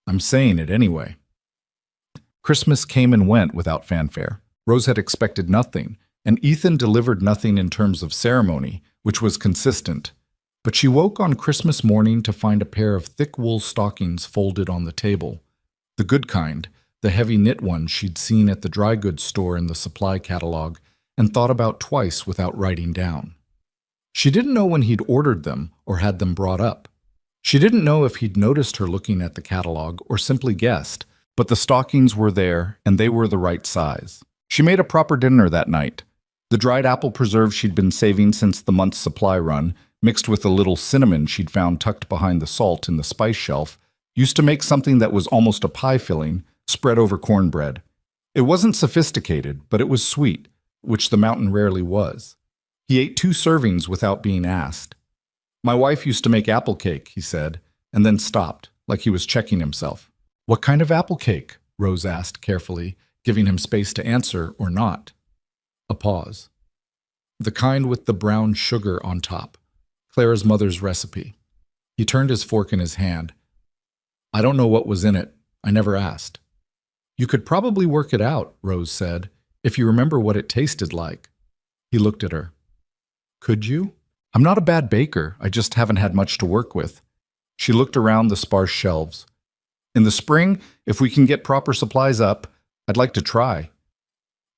[SPEAKER 1] "I'm saying it anyway." Christmas came and went without fanfare. Rose had expected nothing, and Ethan delivered nothing in terms of ceremony, which was consistent. But she woke on Christmas morning to find a pair of thick wool stockings folded on the table. The good kind, the heavy knit ones she'd seen at the dry goods store in the supply catalog and thought about twice without writing down. She didn't know when he'd ordered them or had them brought up. She didn't know if he'd noticed her looking at the catalog or simply guessed, but the stockings were there and they were the right size. She made a proper dinner that night. The dried apple preserve she'd been saving since the month's supply run, mixed with a little cinnamon she'd found tucked behind the salt in the spice shelf, used to make something that was almost a pie filling, spread over cornbread. It wasn't sophisticated, but it was sweet, which the mountain rarely was. He ate 2 servings without being asked. "My wife used to make apple cake," he said, and then stopped, like he was checking himself. "What kind of apple cake?" Rose asked carefully, giving him space to answer or not. A pause. "The kind with the brown sugar on top. Clara's mother's recipe." He turned his fork in his hand. "I don't know what was in it. I never asked." "You could probably work it out," Rose said, "if you remember what it tasted like." He looked at her. "Could you?" "I'm not a bad baker. I just haven't had much to work with." She looked around the sparse shelves. "In the spring, if we can get proper supplies up, I'd like to try."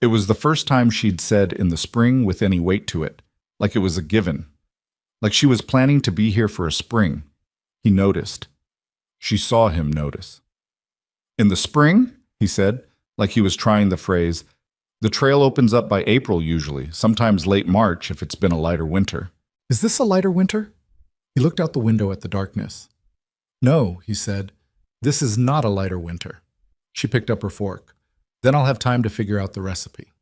[SPEAKER 1] It was the first time she'd said "in the spring" with any weight to it, like it was a given. Like she was planning to be here for a spring. He noticed. She saw him notice. "In the spring," he said, like he was trying the phrase. "The trail opens up by April usually, sometimes late March if it's been a lighter winter." "Is this a lighter winter?" He looked out the window at the darkness. "No," he said, "this is not a lighter winter." She picked up her fork. "Then I'll have time to figure out the recipe."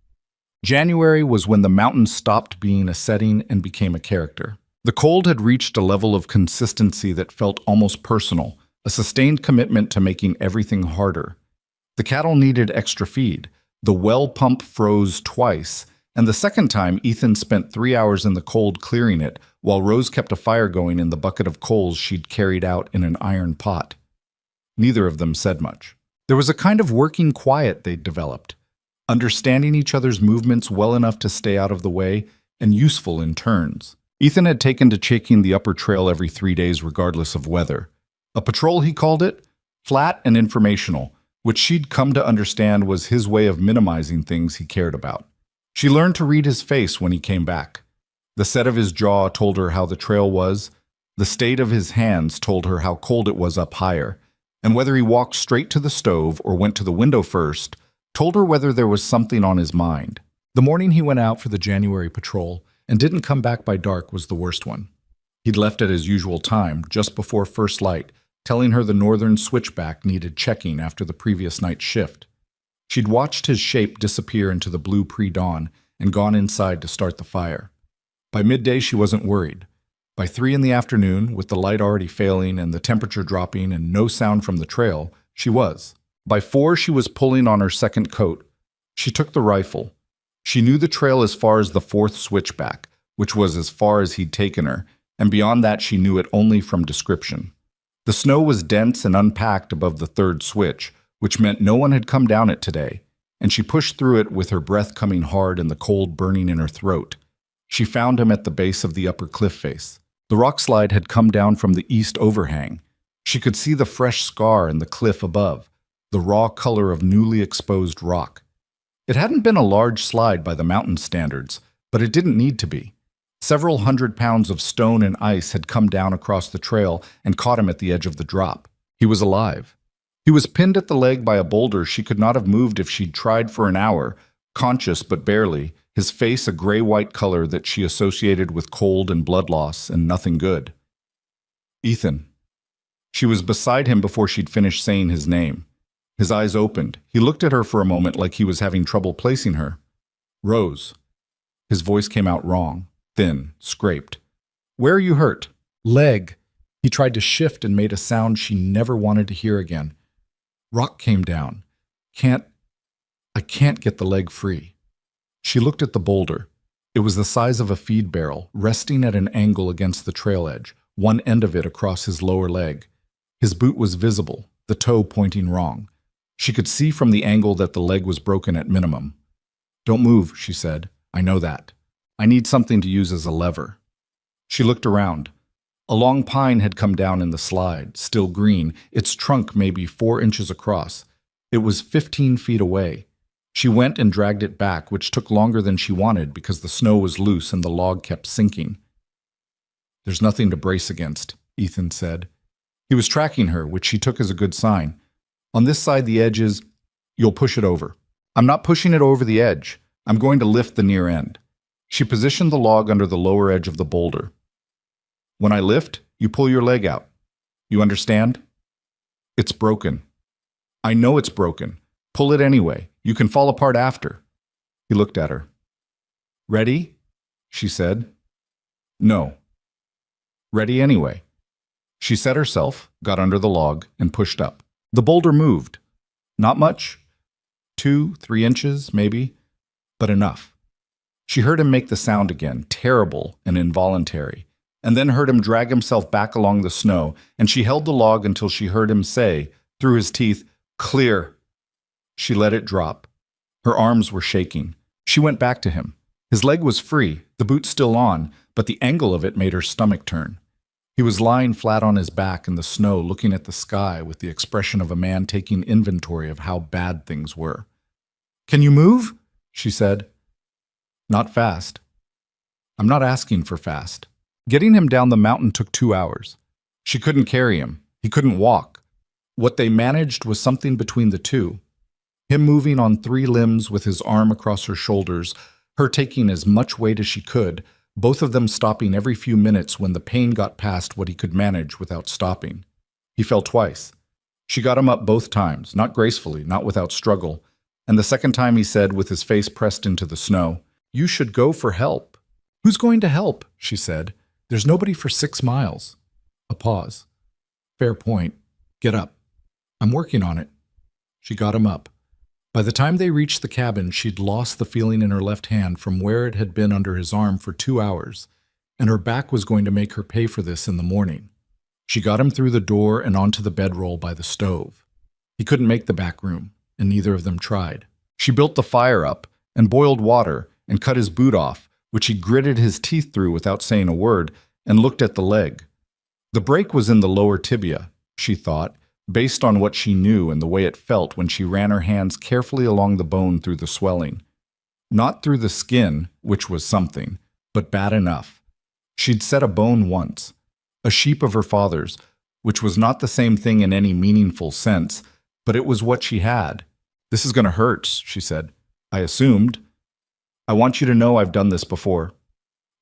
[SPEAKER 1] January was when the mountain stopped being a setting and became a character. The cold had reached a level of consistency that felt almost personal, a sustained commitment to making everything harder. The cattle needed extra feed. The well pump froze twice, and the second time Ethan spent 3 hours in the cold clearing it, while Rose kept a fire going in the bucket of coals she'd carried out in an iron pot. Neither of them said much. There was a kind of working quiet they'd developed, understanding each other's movements well enough to stay out of the way and useful in turns. Ethan had taken to checking the upper trail every 3 days regardless of weather. A patrol, he called it, flat and informational, which she'd come to understand was his way of minimizing things he cared about. She learned to read his face when he came back. The set of his jaw told her how the trail was, the state of his hands told her how cold it was up higher, and whether he walked straight to the stove or went to the window first told her whether there was something on his mind. The morning he went out for the January patrol and didn't come back by dark was the worst one. He'd left at his usual time, just before first light, telling her the northern switchback needed checking after the previous night's shift. She'd watched his shape disappear into the blue pre-dawn and gone inside to start the fire. By midday, she wasn't worried. By 3 in the afternoon, with the light already failing and the temperature dropping and no sound from the trail, she was. By 4, she was pulling on her second coat. She took the rifle. She knew the trail as far as the 4th switchback, which was as far as he'd taken her, and beyond that she knew it only from description. The snow was dense and unpacked above the 3rd switch, which meant no one had come down it today, and she pushed through it with her breath coming hard and the cold burning in her throat. She found him at the base of the upper cliff face. The rock slide had come down from the east overhang. She could see the fresh scar in the cliff above, the raw color of newly exposed rock. It hadn't been a large slide by the mountain standards, but it didn't need to be. Several 100 pounds of stone and ice had come down across the trail and caught him at the edge of the drop. He was alive. He was pinned at the leg by a boulder she could not have moved if she'd tried for an hour, conscious but barely, his face a gray-white color that she associated with cold and blood loss and nothing good. "Ethan." She was beside him before she'd finished saying his name. His eyes opened. He looked at her for a moment like he was having trouble placing her. Rose. His voice came out wrong, thin, scraped. Where are you hurt? Leg. He tried to shift and made a sound she never wanted to hear again. Rock came down. I can't get the leg free. She looked at the boulder. It was the size of a feed barrel, resting at an angle against the trail edge, one end of it across his lower leg. His boot was visible, the toe pointing wrong. She could see from the angle that the leg was broken at minimum. Don't move, she said. I know that. I need something to use as a lever. She looked around. A long pine had come down in the slide, still green, its trunk maybe 4 inches across. It was 15 feet away. She went and dragged it back, which took longer than she wanted because the snow was loose and the log kept sinking. There's nothing to brace against, Ethan said. He was tracking her, which she took as a good sign. On this side, the edge is... You'll push it over. I'm not pushing it over the edge. I'm going to lift the near end. She positioned the log under the lower edge of the boulder. When I lift, you pull your leg out. You understand? It's broken. I know it's broken. Pull it anyway. You can fall apart after. He looked at her. Ready? She said. No. Ready anyway. She set herself, got under the log, and pushed up. The boulder moved. Not much. 2-3 inches, maybe, but enough. She heard him make the sound again, terrible and involuntary, and then heard him drag himself back along the snow, and she held the log until she heard him say, through his teeth, "Clear." She let it drop. Her arms were shaking. She went back to him. His leg was free, the boot still on, but the angle of it made her stomach turn. He was lying flat on his back in the snow, looking at the sky with the expression of a man taking inventory of how bad things were. "Can you move?" she said. "Not fast." "I'm not asking for fast." Getting him down the mountain took 2 hours. She couldn't carry him. He couldn't walk. What they managed was something between the two. Him moving on 3 limbs with his arm across her shoulders, her taking as much weight as she could, both of them stopping every few minutes when the pain got past what he could manage without stopping. He fell twice. She got him up both times, not gracefully, not without struggle, and the second time he said, with his face pressed into the snow, "You should go for help." "Who's going to help?" she said. "There's nobody for 6 miles. A pause. "Fair point. Get up." "I'm working on it." She got him up. By the time they reached the cabin, she'd lost the feeling in her left hand from where it had been under his arm for 2 hours, and her back was going to make her pay for this in the morning. She got him through the door and onto the bedroll by the stove. He couldn't make the back room, and neither of them tried. She built the fire up and boiled water and cut his boot off, which he gritted his teeth through without saying a word, and looked at the leg. The break was in the lower tibia, she thought, based on what she knew and the way it felt when she ran her hands carefully along the bone through the swelling. Not through the skin, which was something, but bad enough. She'd set a bone once, a sheep of her father's, which was not the same thing in any meaningful sense, but it was what she had. "This is going to hurt," she said. "I assumed. I want you to know I've done this before."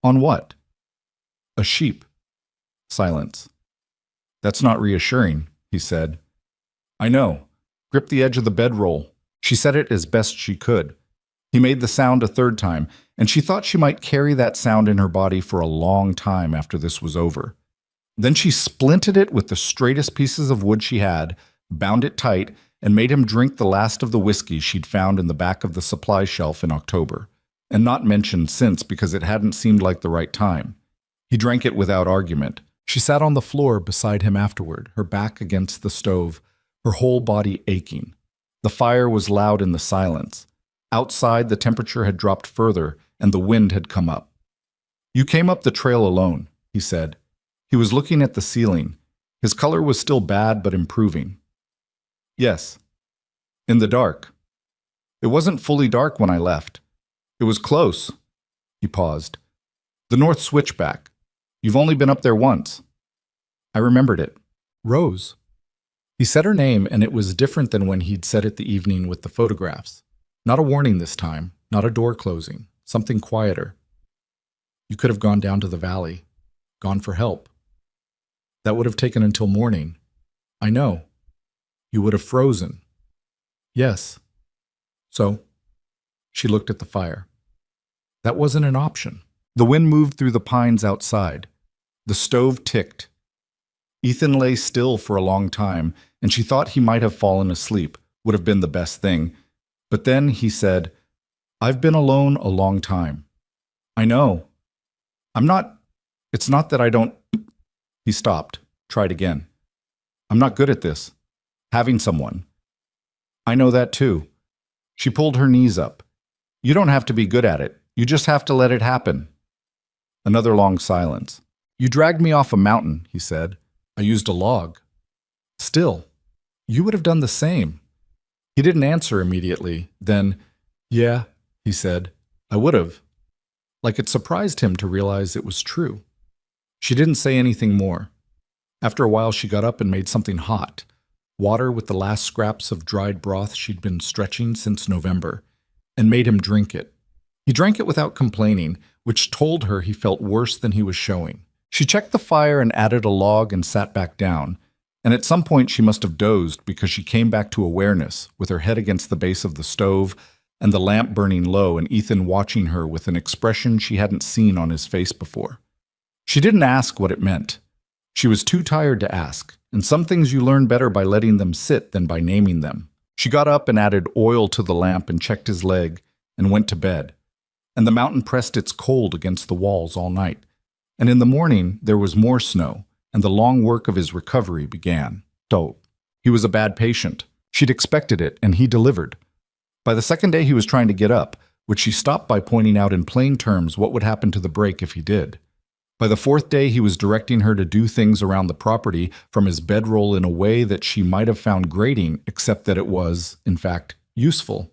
[SPEAKER 1] "On what?" "A sheep." Silence. "That's not reassuring," he said. "I know. Grip the edge of the bedroll." She said it as best she could. He made the sound a 3rd time, and she thought she might carry that sound in her body for a long time after this was over. Then she splinted it with the straightest pieces of wood she had, bound it tight, and made him drink the last of the whiskey she'd found in the back of the supply shelf in October, and not mentioned since because it hadn't seemed like the right time. He drank it without argument. She sat on the floor beside him afterward, her back against the stove, her whole body aching. The fire was loud in the silence. Outside, the temperature had dropped further, and the wind had come up. "You came up the trail alone," he said. He was looking at the ceiling. His color was still bad, but improving. "Yes. In the dark. It wasn't fully dark when I left. It was close." He paused. "The North Switchback. You've only been up there once." I remembered it. "Rose." He said her name, and it was different than when he'd said it the evening with the photographs. Not a warning this time, not a door closing, something quieter. "You could have gone down to the valley, gone for help. That would have taken until morning. I know. You would have frozen. Yes. So, she looked at the fire. That wasn't an option. The wind moved through the pines outside. The stove ticked. Ethan lay still for a long time, and she thought he might have fallen asleep, would have been the best thing. But then he said, I've been alone a long time. I know. It's not that I don't. He stopped, tried again. I'm not good at this. Having someone. I know that too. She pulled her knees up. You don't have to be good at it. You just have to let it happen. Another long silence. You dragged me off a mountain, he said. I used a log. Still, you would have done the same. He didn't answer immediately. Then, yeah, he said, I would have. Like it surprised him to realize it was true. She didn't say anything more. After a while, she got up and made something hot. Water with the last scraps of dried broth she'd been stretching since November, and made him drink it. He drank it without complaining, which told her he felt worse than he was showing. She checked the fire and added a log and sat back down, and at some point she must have dozed because she came back to awareness with her head against the base of the stove and the lamp burning low and Ethan watching her with an expression she hadn't seen on his face before. She didn't ask what it meant. She was too tired to ask, and some things you learn better by letting them sit than by naming them. She got up and added oil to the lamp and checked his leg and went to bed. And the mountain pressed its cold against the walls all night. And in the morning, there was more snow, and the long work of his recovery began. So, he was a bad patient. She'd expected it, and he delivered. By the second day, he was trying to get up, which she stopped by pointing out in plain terms what would happen to the brake if he did. By the fourth day, he was directing her to do things around the property from his bedroll in a way that she might have found grating, except that it was, in fact, useful.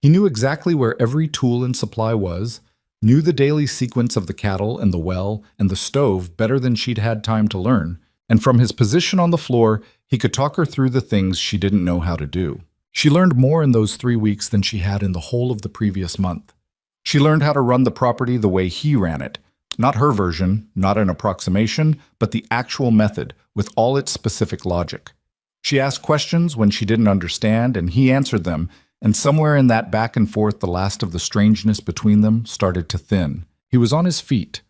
[SPEAKER 1] He knew exactly where every tool and supply was, knew the daily sequence of the cattle and the well and the stove better than she'd had time to learn, and from his position on the floor, he could talk her through the things she didn't know how to do. She learned more in those 3 weeks than she had in the whole of the previous month. She learned how to run the property the way he ran it. Not her version, not an approximation, but the actual method, with all its specific logic. She asked questions when she didn't understand, and he answered them, and somewhere in that back and forth the last of the strangeness between them started to thin. He was on his feet,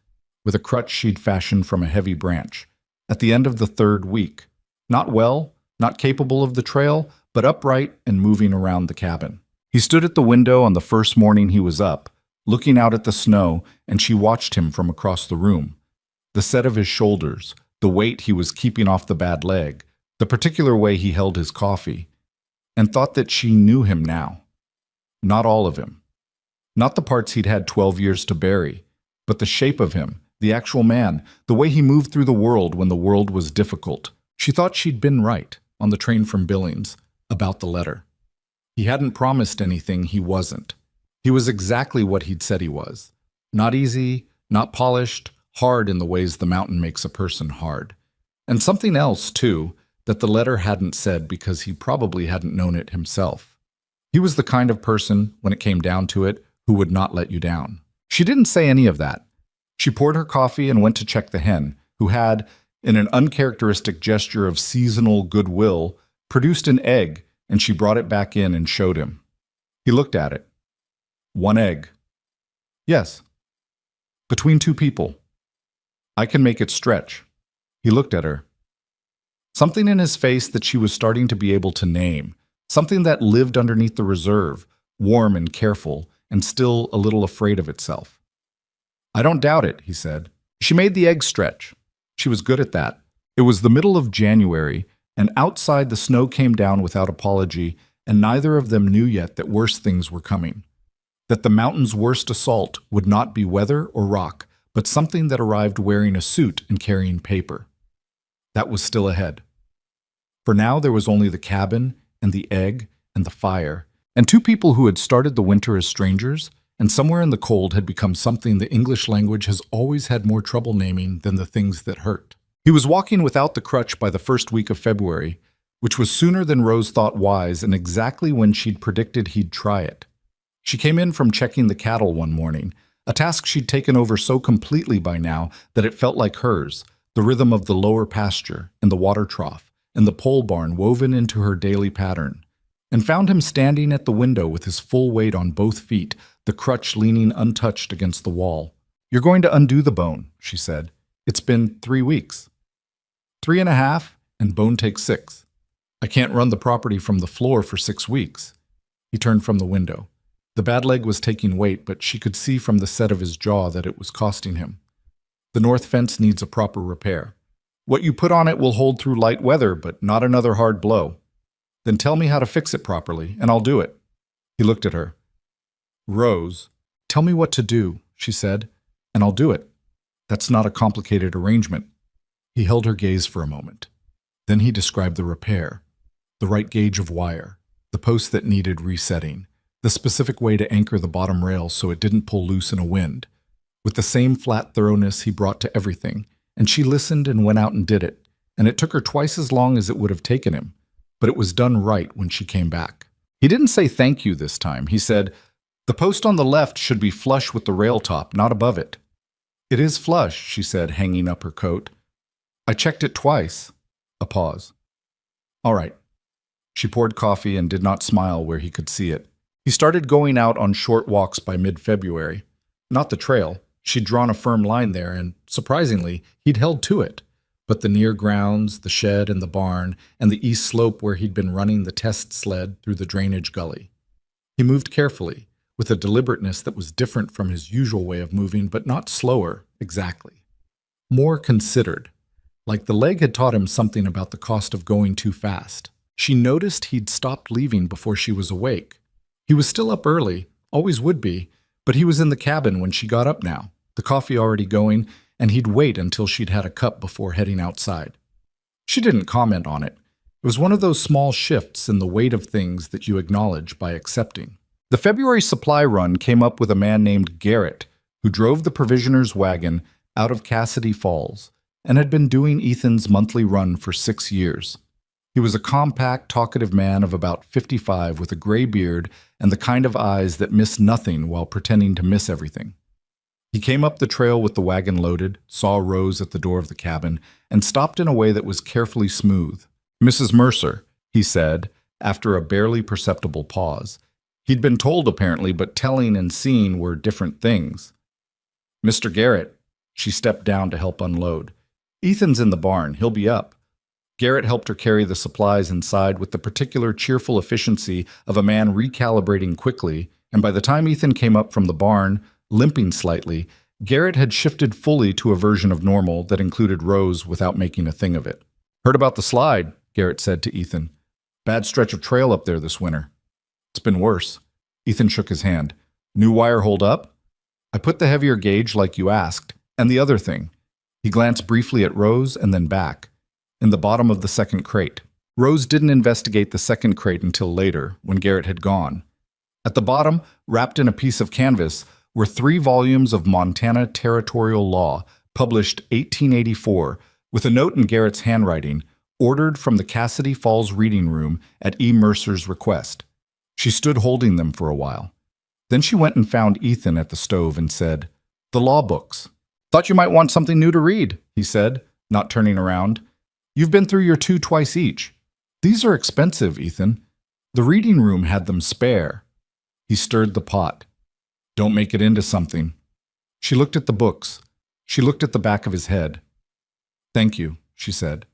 [SPEAKER 1] with a crutch she'd fashioned from a heavy branch, at the end of the 3rd week. Not well, not capable of the trail, but upright and moving around the cabin. He stood at the window on the first morning he was up, looking out at the snow, and she watched him from across the room. The set of his shoulders, the weight he was keeping off the bad leg, the particular way he held his coffee, and thought that she knew him now. Not all of him. Not the parts he'd had 12 years to bury, but the shape of him, the actual man, the way he moved through the world when the world was difficult. She thought she'd been right, on the train from Billings, about the letter. He hadn't promised anything he wasn't. He was exactly what he'd said he was. Not easy, not polished, hard in the ways the mountain makes a person hard. And something else, too, that the letter hadn't said because he probably hadn't known it himself. He was the kind of person, when it came down to it, who would not let you down. She didn't say any of that. She poured her coffee and went to check the hen, who had, in an uncharacteristic gesture of seasonal goodwill, produced an egg, and she brought it back in and showed him. He looked at it. 1 egg. Yes. Between 2 people. I can make it stretch. He looked at her. Something in his face that she was starting to be able to name. Something that lived underneath the reserve, warm and careful, and still a little afraid of itself. I don't doubt it, he said. She made the egg stretch. She was good at that. It was the middle of January, and outside the snow came down without apology, and neither of them knew yet that worse things were coming. That the mountain's worst assault would not be weather or rock, but something that arrived wearing a suit and carrying paper. That was still ahead. For now there was only the cabin and the egg and the fire, and 2 people who had started the winter as strangers, and somewhere in the cold had become something the English language has always had more trouble naming than the things that hurt. He was walking without the crutch by the 1st week of February, which was sooner than Rose thought wise and exactly when she'd predicted he'd try it. She came in from checking the cattle one morning, a task she'd taken over so completely by now that it felt like hers, the rhythm of the lower pasture and the water trough, and the pole barn woven into her daily pattern, and found him standing at the window with his full weight on both feet, the crutch leaning untouched against the wall. "You're going to undo the bone," she said. "It's been 3 weeks. 3.5, and bone takes 6. I can't run the property from the floor for 6 weeks." He turned from the window. The bad leg was taking weight, but she could see from the set of his jaw that it was costing him. "The north fence needs a proper repair. What you put on it will hold through light weather, but not another hard blow. Then tell me how to fix it properly, and I'll do it." He looked at her. "Rose, tell me what to do," she said, "and I'll do it. That's not a complicated arrangement." He held her gaze for a moment. Then he described the repair, the right gauge of wire, the post that needed resetting, the specific way to anchor the bottom rail so it didn't pull loose in a wind, with the same flat thoroughness he brought to everything, and she listened and went out and did it, and it took her twice as long as it would have taken him, but it was done right when she came back. He didn't say thank you this time. He said, "The post on the left should be flush with the rail top, not above it." "It is flush," she said, hanging up her coat. "I checked it twice." A pause. "All right." She poured coffee and did not smile where he could see it. He started going out on short walks by mid-February. Not the trail. She'd drawn a firm line there, and, surprisingly, he'd held to it. But the near grounds, the shed and the barn, and the east slope where he'd been running the test sled through the drainage gully. He moved carefully, with a deliberateness that was different from his usual way of moving, but not slower, exactly. More considered, like the leg had taught him something about the cost of going too fast. She noticed he'd stopped leaving before she was awake. He was still up early, always would be, but he was in the cabin when she got up now, the coffee already going, and he'd wait until she'd had a cup before heading outside. She didn't comment on it. It was one of those small shifts in the weight of things that you acknowledge by accepting. The February supply run came up with a man named Garrett, who drove the provisioner's wagon out of Cassidy Falls and had been doing Ethan's monthly run for 6 years. He was a compact, talkative man of about 55 with a gray beard and the kind of eyes that miss nothing while pretending to miss everything. He came up the trail with the wagon loaded, saw Rose at the door of the cabin, and stopped in a way that was carefully smooth. "Mrs. Mercer," he said, after a barely perceptible pause. He'd been told, apparently, but telling and seeing were different things. "Mr. Garrett." She stepped down to help unload. "Ethan's in the barn. He'll be up." Garrett helped her carry the supplies inside with the particular cheerful efficiency of a man recalibrating quickly, and by the time Ethan came up from the barn, limping slightly, Garrett had shifted fully to a version of normal that included Rose without making a thing of it. "Heard about the slide," Garrett said to Ethan. "Bad stretch of trail up there this winter." "It's been worse." Ethan shook his hand. "New wire hold up?" "I put the heavier gauge like you asked. And the other thing." He glanced briefly at Rose and then back. "In the bottom of the second crate." Rose didn't investigate the second crate until later, when Garrett had gone. At the bottom, wrapped in a piece of canvas, were 3 volumes of Montana territorial law, published 1884, with a note in Garrett's handwriting, ordered from the Cassidy Falls reading room at E. Mercer's request. She stood holding them for a while. Then she went and found Ethan at the stove and said, "The law books." "Thought you might want something new to read," he said, not turning around. "You've been through your 2 twice each. These are expensive, Ethan. The reading room had them spare." He stirred the pot. "Don't make it into something." She looked at the books. She looked at the back of his head. "Thank you," she said.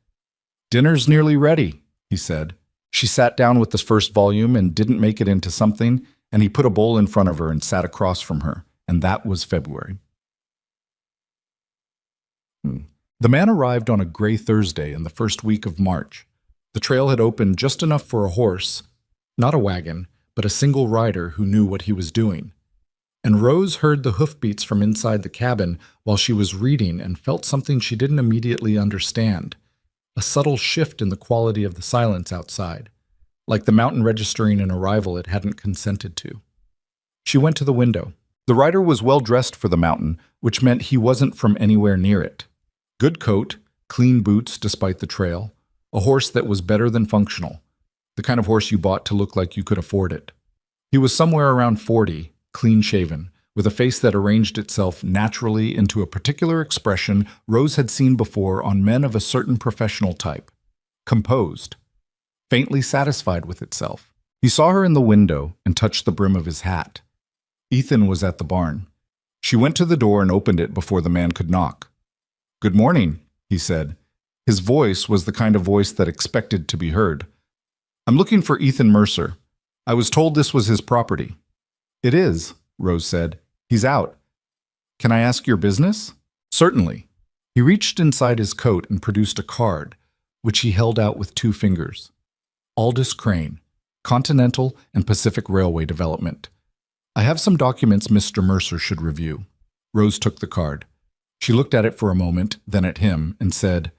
[SPEAKER 1] "Dinner's nearly ready," he said. She sat down with the first volume and didn't make it into something, and he put a bowl in front of her and sat across from her, and that was February. The man arrived on a gray Thursday in the first week of March. The trail had opened just enough for a horse, not a wagon, but a single rider who knew what he was doing. And Rose heard the hoofbeats from inside the cabin while she was reading and felt something she didn't immediately understand, a subtle shift in the quality of the silence outside, like the mountain registering an arrival it hadn't consented to. She went to the window. The rider was well dressed for the mountain, which meant he wasn't from anywhere near it. Good coat, clean boots despite the trail, a horse that was better than functional, the kind of horse you bought to look like you could afford it. He was somewhere around 40, clean-shaven, with a face that arranged itself naturally into a particular expression Rose had seen before on men of a certain professional type. composed, faintly satisfied with itself. He saw her in the window and touched the brim of his hat. Ethan was at the barn. She went to the door and opened it before the man could knock. "Good morning," he said. His voice was the kind of voice that expected to be heard. "I'm looking for Ethan Mercer. I was told this was his property." "It is," Rose said. "He's out. Can I ask your business?" "Certainly." He reached inside his coat and produced a card, which he held out with 2 fingers. Aldous Crane, Continental and Pacific Railway Development. "I have some documents Mr. Mercer should review." Rose took the card. She looked at it for a moment, then at him, and said,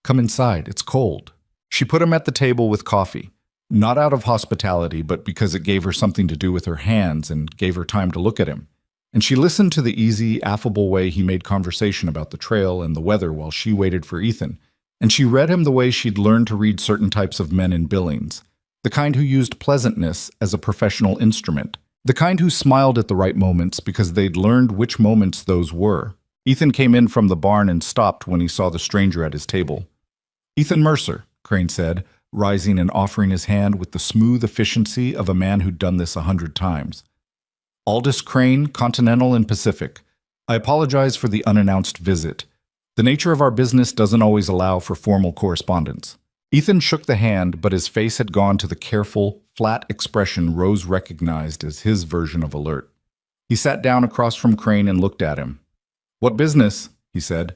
[SPEAKER 1] "Come inside, it's cold." She put him at the table with coffee, not out of hospitality, but because it gave her something to do with her hands and gave her time to look at him. And she listened to the easy, affable way he made conversation about the trail and the weather while she waited for Ethan. And she read him the way she'd learned to read certain types of men in Billings, the kind who used pleasantness as a professional instrument, the kind who smiled at the right moments because they'd learned which moments those were. Ethan came in from the barn and stopped when he saw the stranger at his table. "Ethan Mercer," Crane said, rising and offering his hand with the smooth efficiency of a man who'd done this 100 times. "Aldous Crane, Continental and Pacific. I apologize for the unannounced visit. The nature of our business doesn't always allow for formal correspondence." Ethan shook the hand, but his face had gone to the careful, flat expression Rose recognized as his version of alert. He sat down across from Crane and looked at him. "What business?" he said.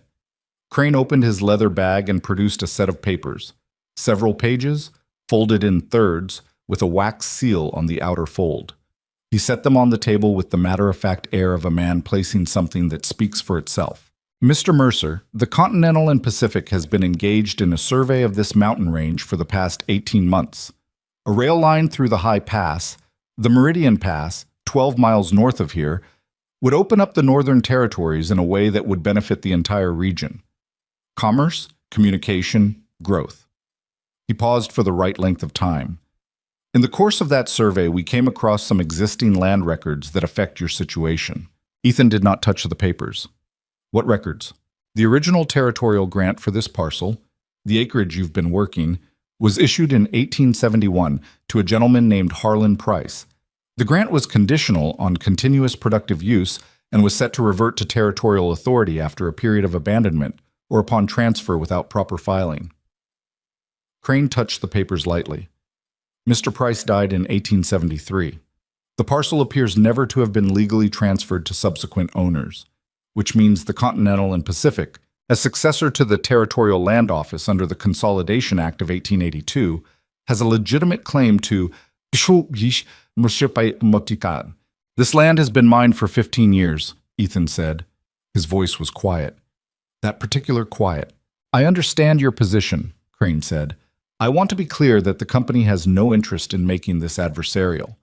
[SPEAKER 1] Crane opened his leather bag and produced a set of papers. Several pages, folded in thirds, with a wax seal on the outer fold. He set them on the table with the matter-of-fact air of a man placing something that speaks for itself. "Mr. Mercer, the Continental and Pacific has been engaged in a survey of this mountain range for the past 18 months. A rail line through the High Pass, the Meridian Pass, 12 miles north of here, would open up the Northern Territories in a way that would benefit the entire region. Commerce, communication, growth." He paused for the right length of time. "In the course of that survey, we came across some existing land records that affect your situation." Ethan did not touch the papers. "What records?" "The original territorial grant for this parcel, the acreage you've been working, was issued in 1871 to a gentleman named Harlan Price. The grant was conditional on continuous productive use and was set to revert to territorial authority after a period of abandonment or upon transfer without proper filing." Crane touched the papers lightly. "Mr. Price died in 1873. The parcel appears never to have been legally transferred to subsequent owners, which means the Continental and Pacific, as successor to the Territorial Land Office under the Consolidation Act of 1882, has a legitimate claim to this land has been mine for 15 years, Ethan said. His voice was quiet. That particular quiet. "I understand your position," Crane said. "I want to be clear that the company has no interest in making this adversarial.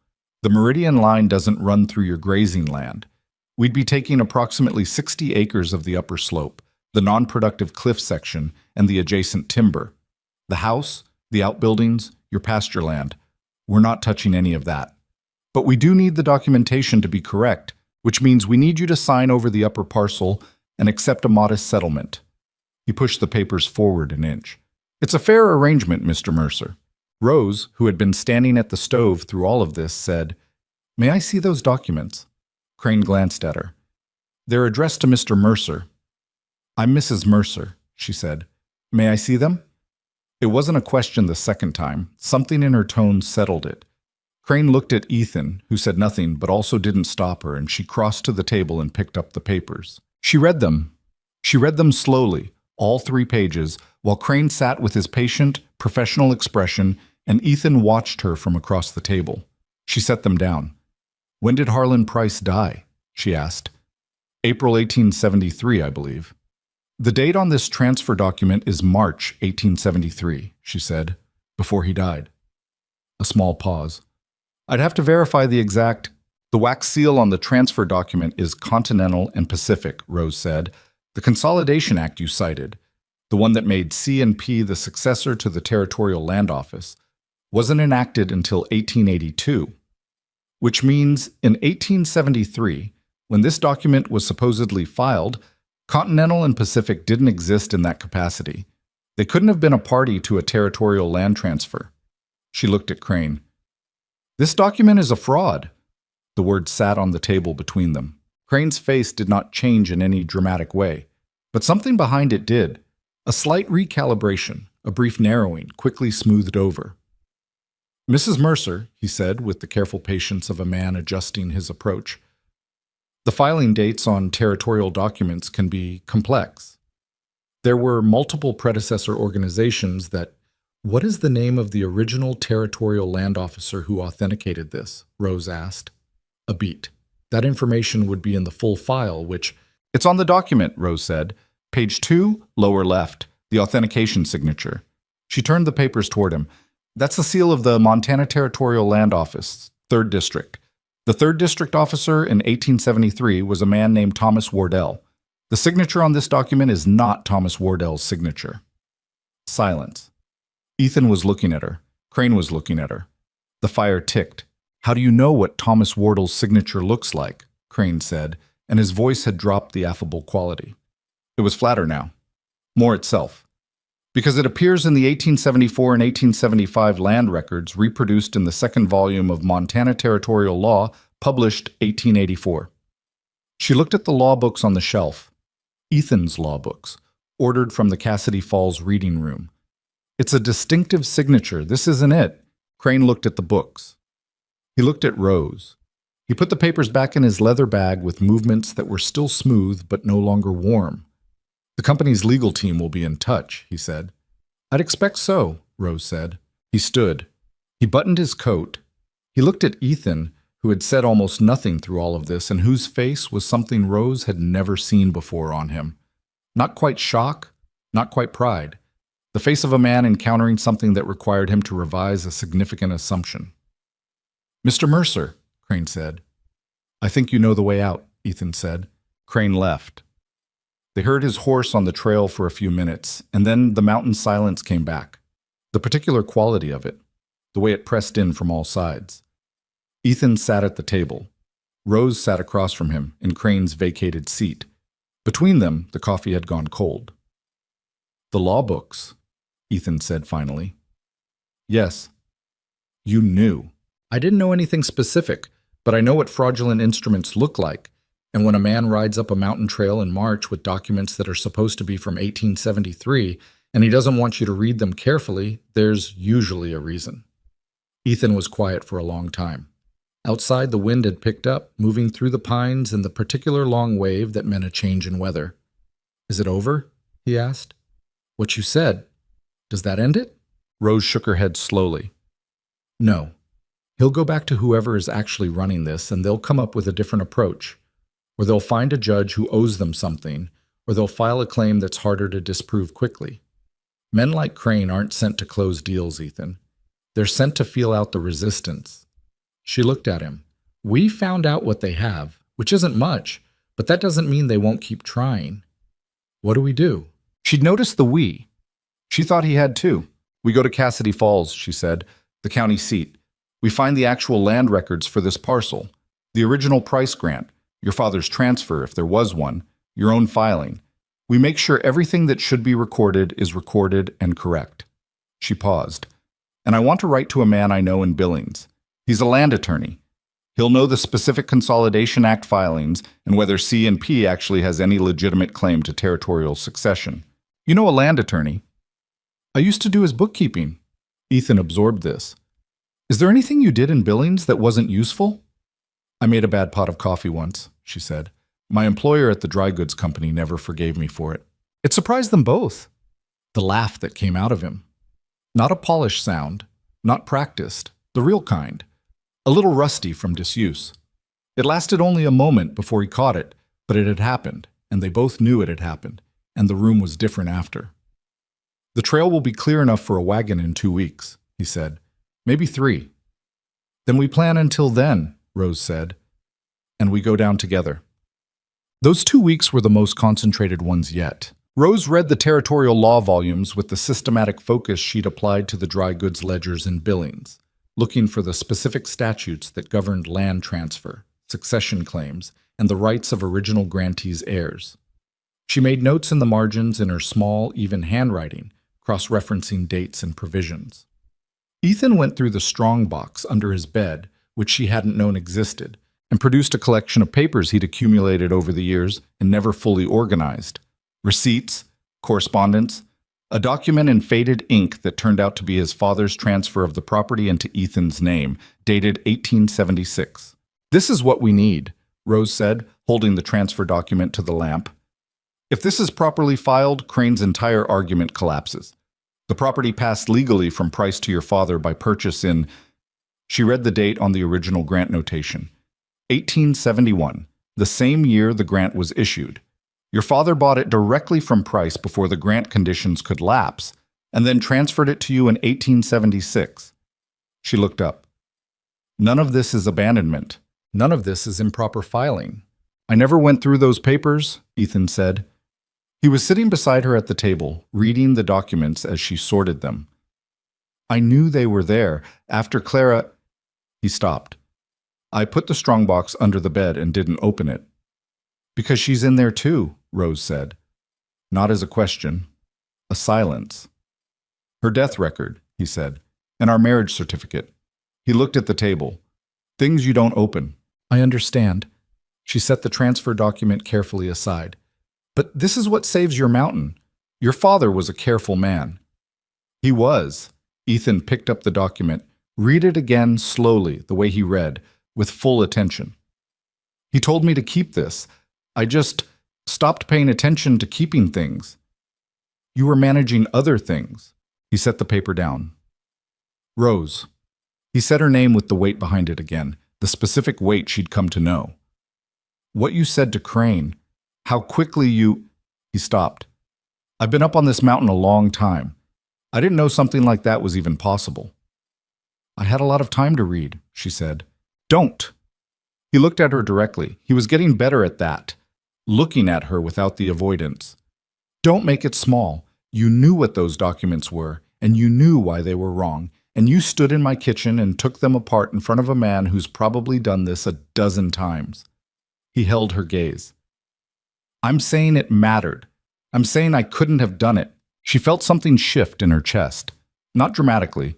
[SPEAKER 1] The Meridian line doesn't run through your grazing land. We'd be taking approximately 60 acres of the upper slope, the non-productive cliff section, and the adjacent timber. The house, the outbuildings, your pasture land. We're not touching any of that. But we do need the documentation to be correct, which means we need you to sign over the upper parcel and accept a modest settlement." He pushed the papers forward an inch. "It's a fair arrangement, Mr. Mercer." Rose, who had been standing at the stove through all of this, said, "May I see those documents?" Crane glanced at her. "They're addressed to Mr. Mercer." "I'm Mrs. Mercer," she said. "May I see them?" It wasn't a question the second time. Something in her tone settled it. Crane looked at Ethan, who said nothing but also didn't stop her, and she crossed to the table and picked up the papers. She read them. She read them slowly, all 3 pages, while Crane sat with his patient, professional expression, and Ethan watched her from across the table. She set them down. "When did Harlan Price die?" she asked. "April 1873, I believe." "The date on this transfer document is March 1873, she said, "before he died." A small pause. "I'd have to verify the exact—" "The wax seal on the transfer document is Continental and Pacific," Rose said. "The Consolidation Act you cited, the one that made C&P the successor to the Territorial Land Office, wasn't enacted until 1882, which means in 1873, when this document was supposedly filed, Continental and Pacific didn't exist in that capacity. They couldn't have been a party to a territorial land transfer. She looked at Crane. This document is a fraud. The word sat on the table between them. Crane's face did not change in any dramatic way, but something behind it did. A slight recalibration, a brief narrowing, quickly smoothed over. Mrs. Mercer, he said, with the careful patience of a man adjusting his approach, the filing dates on territorial documents can be complex. There were multiple predecessor organizations that— What is the name of the original territorial land officer who authenticated this? Rose asked. A beat. That information would be in the full file, which— It's on the document, Rose said. Page 2, lower left, the authentication signature. She turned the papers toward him. That's the seal of the Montana Territorial Land Office, 3rd District. The 3rd District officer in 1873 was a man named Thomas Wardell. The signature on this document is not Thomas Wardell's signature. Silence. Ethan was looking at her. Crane was looking at her. The fire ticked. How do you know what Thomas Wardell's signature looks like? Crane said, and his voice had dropped the affable quality. It was flatter now. More itself. Because it appears in the 1874 and 1875 land records reproduced in the 2nd volume of Montana Territorial Law, published 1884. She looked at the law books on the shelf. Ethan's law books, ordered from the Cassidy Falls reading room. It's a distinctive signature. This isn't it. Crane looked at the books. He looked at Rose. He put the papers back in his leather bag with movements that were still smooth but no longer warm. The company's legal team will be in touch, he said. I'd expect so, Rose said. He stood. He buttoned his coat. He looked at Ethan, who had said almost nothing through all of this and whose face was something Rose had never seen before on him. Not quite shock, not quite pride. The face of a man encountering something that required him to revise a significant assumption. Mr. Mercer, Crane said. I think you know the way out, Ethan said. Crane left. They heard his horse on the trail for a few minutes, and then the mountain silence came back. The particular quality of it, the way it pressed in from all sides. Ethan sat at the table. Rose sat across from him in Crane's vacated seat. Between them, the coffee had gone cold. The law books, Ethan said finally. Yes. You knew. I didn't know anything specific, but I know what fraudulent instruments look like. And when a man rides up a mountain trail in March with documents that are supposed to be from 1873, and he doesn't want you to read them carefully, there's usually a reason. Ethan was quiet for a long time. Outside, the wind had picked up, moving through the pines in the particular long wave that meant a change in weather. Is it over? He asked. What you said. Does that end it? Rose shook her head slowly. No. He'll go back to whoever is actually running this, and they'll come up with a different approach. Or they'll find a judge who owes them something, or they'll file a claim that's harder to disprove quickly. Men like Crane aren't sent to close deals, Ethan. They're sent to feel out the resistance. She looked at him. We found out what they have, which isn't much, but that doesn't mean they won't keep trying. What do we do? She'd noticed the we. She thought he had too. We go to Cassidy Falls, she said, the county seat. We find the actual land records for this parcel, the original price grant, your father's transfer, if there was one, your own filing. We make sure everything that should be recorded is recorded and correct. She paused. And I want to write to a man I know in Billings. He's a land attorney. He'll know the specific Consolidation Act filings and whether C&P actually has any legitimate claim to territorial succession. You know a land attorney. I used to do his bookkeeping. Ethan absorbed this. Is there anything you did in Billings that wasn't useful? I made a bad pot of coffee once, she said. My employer at the dry goods company never forgave me for it. It surprised them both. The laugh that came out of him. Not a polished sound, not practiced, the real kind. A little rusty from disuse. It lasted only a moment before he caught it, but it had happened, and they both knew it had happened, and the room was different after. The trail will be clear enough for a wagon in 2 weeks, he said. Maybe 3. Then we plan until then, Rose said, and we go down together. Those 2 weeks were the most concentrated ones yet. Rose read the territorial law volumes with the systematic focus she'd applied to the dry goods ledgers in Billings, looking for the specific statutes that governed land transfer, succession claims, and the rights of original grantees' heirs. She made notes in the margins in her small, even handwriting, cross-referencing dates and provisions. Ethan went through the strong box under his bed, which she hadn't known existed, and produced a collection of papers he'd accumulated over the years and never fully organized. Receipts, correspondence, a document in faded ink that turned out to be his father's transfer of the property into Ethan's name, dated 1876. "This is what we need," Rose said, holding the transfer document to the lamp. "If this is properly filed, Crane's entire argument collapses. The property passed legally from Price to your father by purchase in..." She read the date on the original grant notation. 1871, the same year the grant was issued. Your father bought it directly from Price before the grant conditions could lapse, and then transferred it to you in 1876. She looked up. "None of this is abandonment. None of this is improper filing." "I never went through those papers," Ethan said. He was sitting beside her at the table, reading the documents as she sorted them. "I knew they were there. After Clara..." He stopped. "I put the strongbox under the bed and didn't open it." "Because she's in there too," Rose said. Not as a question. A silence. "Her death record," he said, "and our marriage certificate." He looked at the table. "Things you don't open." "I understand." She set the transfer document carefully aside. "But this is what saves your mountain. Your father was a careful man." "He was." Ethan picked up the document. "Read it again slowly, the way he read, with full attention." "He told me to keep this. I just stopped paying attention to keeping things." "You were managing other things." He set the paper down. "Rose." He said her name with the weight behind it again, the specific weight she'd come to know. "What you said to Crane, how quickly you..." He stopped. "I've been up on this mountain a long time. I didn't know something like that was even possible." "I had a lot of time to read," she said. "Don't." He looked at her directly. He was getting better at that, looking at her without the avoidance. "Don't make it small. You knew what those documents were, and you knew why they were wrong, and you stood in my kitchen and took them apart in front of a man who's probably done this a dozen times." He held her gaze. "I'm saying it mattered. I'm saying I couldn't have done it." She felt something shift in her chest. Not dramatically,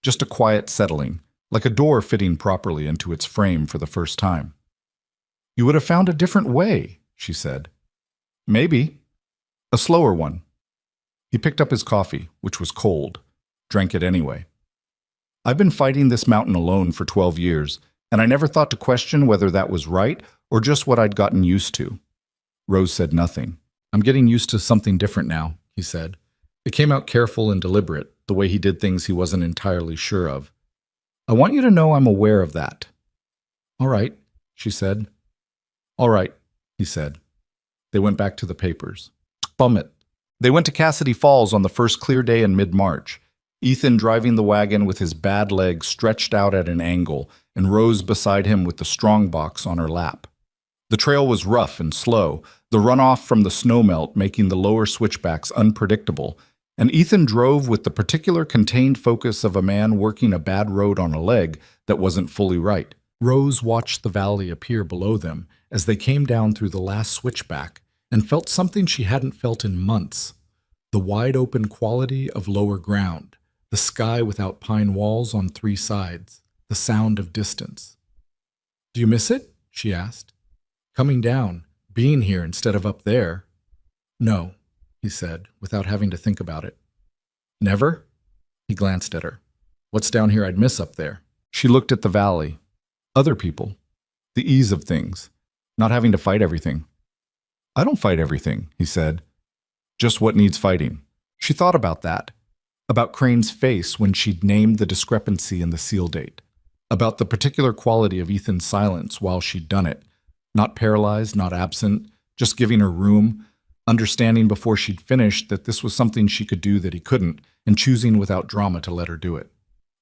[SPEAKER 1] just a quiet settling, like a door fitting properly into its frame for the first time. "You would have found a different way," she said. "Maybe. A slower one." He picked up his coffee, which was cold, drank it anyway. "I've been fighting this mountain alone for 12 years, and I never thought to question whether that was right or just what I'd gotten used to." Rose said nothing. "I'm getting used to something different now," he said. It came out careful and deliberate, the way he did things he wasn't entirely sure of. "I want you to know I'm aware of that." "All right," she said. "All right," he said. They went back to the papers. Bum it. They went to Cassidy Falls on the first clear day in mid-March, Ethan driving the wagon with his bad leg stretched out at an angle, and Rose beside him with the strongbox on her lap. The trail was rough and slow, the runoff from the snowmelt making the lower switchbacks unpredictable, and Ethan drove with the particular contained focus of a man working a bad road on a leg that wasn't fully right. Rose watched the valley appear below them as they came down through the last switchback and felt something she hadn't felt in months, the wide-open quality of lower ground, the sky without pine walls on three sides, the sound of distance. "Do you miss it?" she asked. "Coming down, being here instead of up there?" "No," he said, without having to think about it. "Never?" He glanced at her. "What's down here I'd miss up there?" She looked at the valley. Other people. The ease of things. Not having to fight everything. "I don't fight everything," he said. "Just what needs fighting." She thought about that. About Crane's face when she'd named the discrepancy in the seal date. About the particular quality of Ethan's silence while she'd done it. Not paralyzed, not absent, just giving her room, understanding before she'd finished that this was something she could do that he couldn't, and choosing without drama to let her do it.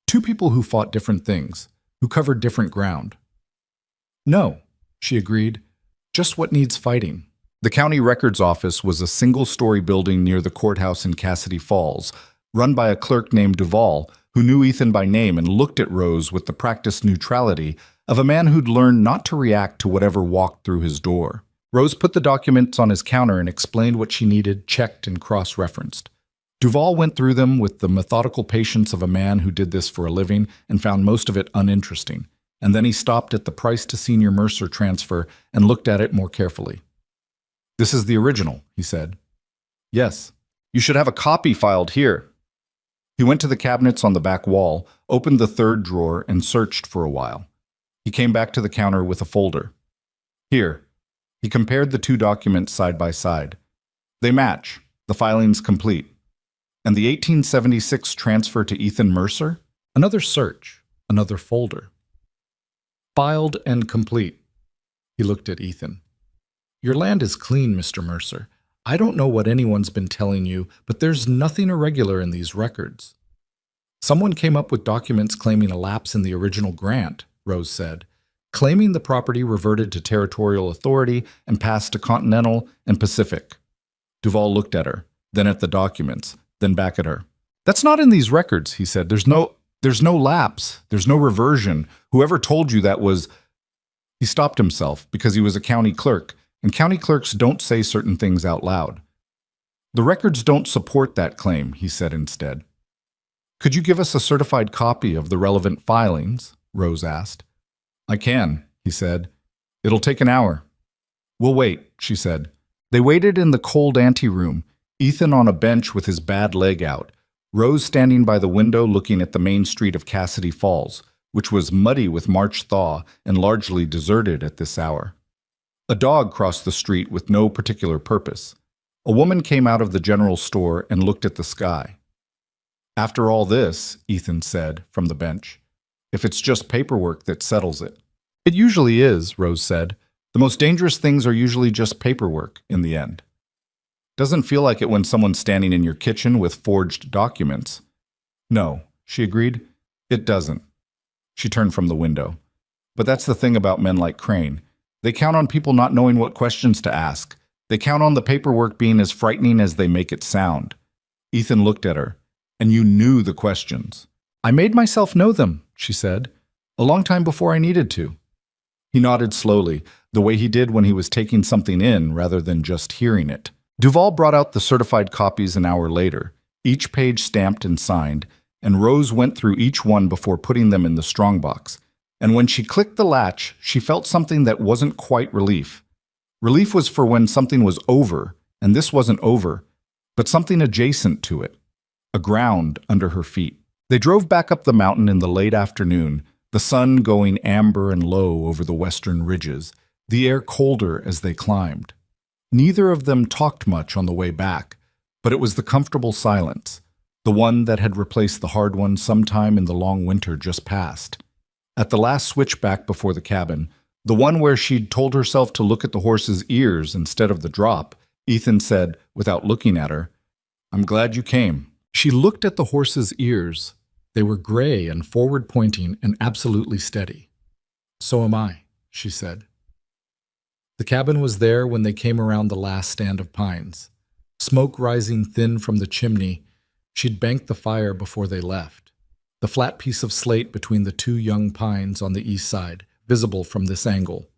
[SPEAKER 1] Two people who fought different things, who covered different ground. "No," she agreed, "just what needs fighting." The county records office was a single-story building near the courthouse in Cassidy Falls, run by a clerk named Duvall, who knew Ethan by name and looked at Rose with the practiced neutrality of a man who'd learned not to react to whatever walked through his door. Rose put the documents on his counter and explained what she needed, checked and cross-referenced. Duval went through them with the methodical patience of a man who did this for a living and found most of it uninteresting. And then he stopped at the price to senior Mercer transfer and looked at it more carefully. "This is the original," he said. "Yes. You should have a copy filed here." He went to the cabinets on the back wall, opened the third drawer, and searched for a while. He came back to the counter with a folder. "Here." He compared the two documents side by side. "They match. The filing's complete." And the 1876 transfer to Ethan Mercer? Another search, another folder. Filed and complete. He looked at Ethan. "Your land is clean, Mr. Mercer. I don't know what anyone's been telling you, but there's nothing irregular in these records." "Someone came up with documents claiming a lapse in the original grant," Rose said, "claiming the property reverted to territorial authority and passed to Continental and Pacific." Duval looked at her, then at the documents, then back at her. "That's not in these records," he said. There's no lapse. There's no reversion. Whoever told you that was..." He stopped himself because he was a county clerk, and county clerks don't say certain things out loud. "The records don't support that claim," he said instead. "Could you give us a certified copy of the relevant filings?" Rose asked. "I can," he said. "It'll take an hour." "We'll wait," she said. They waited in the cold anteroom, Ethan on a bench with his bad leg out, Rose standing by the window looking at the main street of Cassidy Falls, which was muddy with March thaw and largely deserted at this hour. A dog crossed the street with no particular purpose. A woman came out of the general store and looked at the sky. "After all this," Ethan said from the bench, "if it's just paperwork that settles it." "It usually is," Rose said. "The most dangerous things are usually just paperwork in the end." "Doesn't feel like it when someone's standing in your kitchen with forged documents." "No," she agreed. "It doesn't." She turned from the window. "But that's the thing about men like Crane. They count on people not knowing what questions to ask. They count on the paperwork being as frightening as they make it sound." Ethan looked at her. "And you knew the questions." "I made myself know them," she said, "a long time before I needed to." He nodded slowly, the way he did when he was taking something in rather than just hearing it. Duval brought out the certified copies an hour later, each page stamped and signed, and Rose went through each one before putting them in the strongbox. And when she clicked the latch, she felt something that wasn't quite relief. Relief was for when something was over, and this wasn't over, but something adjacent to it. A ground under her feet. They drove back up the mountain in the late afternoon, the sun going amber and low over the western ridges, the air colder as they climbed. Neither of them talked much on the way back, but it was the comfortable silence, the one that had replaced the hard one sometime in the long winter just past. At the last switchback before the cabin, the one where she'd told herself to look at the horse's ears instead of the drop, Ethan said, without looking at her, "I'm glad you came." She looked at the horse's ears. They were gray and forward-pointing and absolutely steady. "So am I," she said. The cabin was there when they came around the last stand of pines. Smoke rising thin from the chimney, she'd banked the fire before they left. The flat piece of slate between the two young pines on the east side, visible from this angle.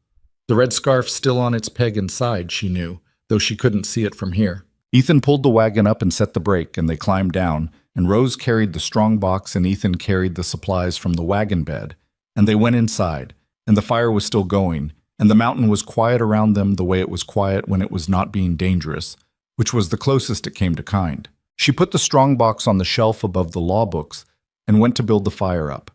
[SPEAKER 1] The red scarf still on its peg inside, she knew, though she couldn't see it from here. Ethan pulled the wagon up and set the brake, and they climbed down, and Rose carried the strong box and Ethan carried the supplies from the wagon bed, and they went inside, and the fire was still going, and the mountain was quiet around them the way it was quiet when it was not being dangerous, which was the closest it came to kind. She put the strong box on the shelf above the law books and went to build the fire up.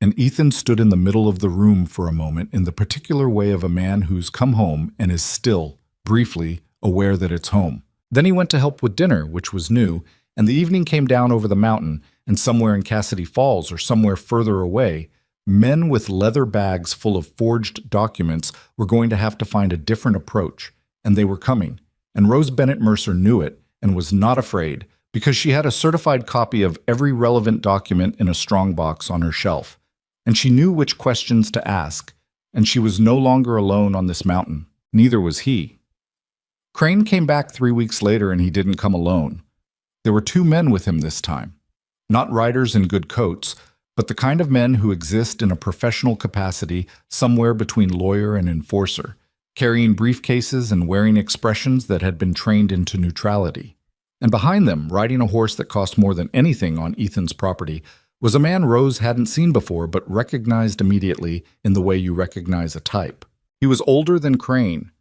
[SPEAKER 1] And Ethan stood in the middle of the room for a moment in the particular way of a man who's come home and is still, briefly, aware that it's home. Then he went to help with dinner, which was new, and the evening came down over the mountain, and somewhere in Cassidy Falls or somewhere further away, men with leather bags full of forged documents were going to have to find a different approach, and they were coming. And Rose Bennett Mercer knew it and was not afraid, because she had a certified copy of every relevant document in a strongbox on her shelf, and she knew which questions to ask, and she was no longer alone on this mountain. Neither was he. Crane came back 3 weeks later, and he didn't come alone. There were 2 men with him this time. Not riders in good coats, but the kind of men who exist in a professional capacity somewhere between lawyer and enforcer, carrying briefcases and wearing expressions that had been trained into neutrality. And behind them, riding a horse that cost more than anything on Ethan's property, was a man Rose hadn't seen before but recognized immediately in the way you recognize a type. He was older than Crane,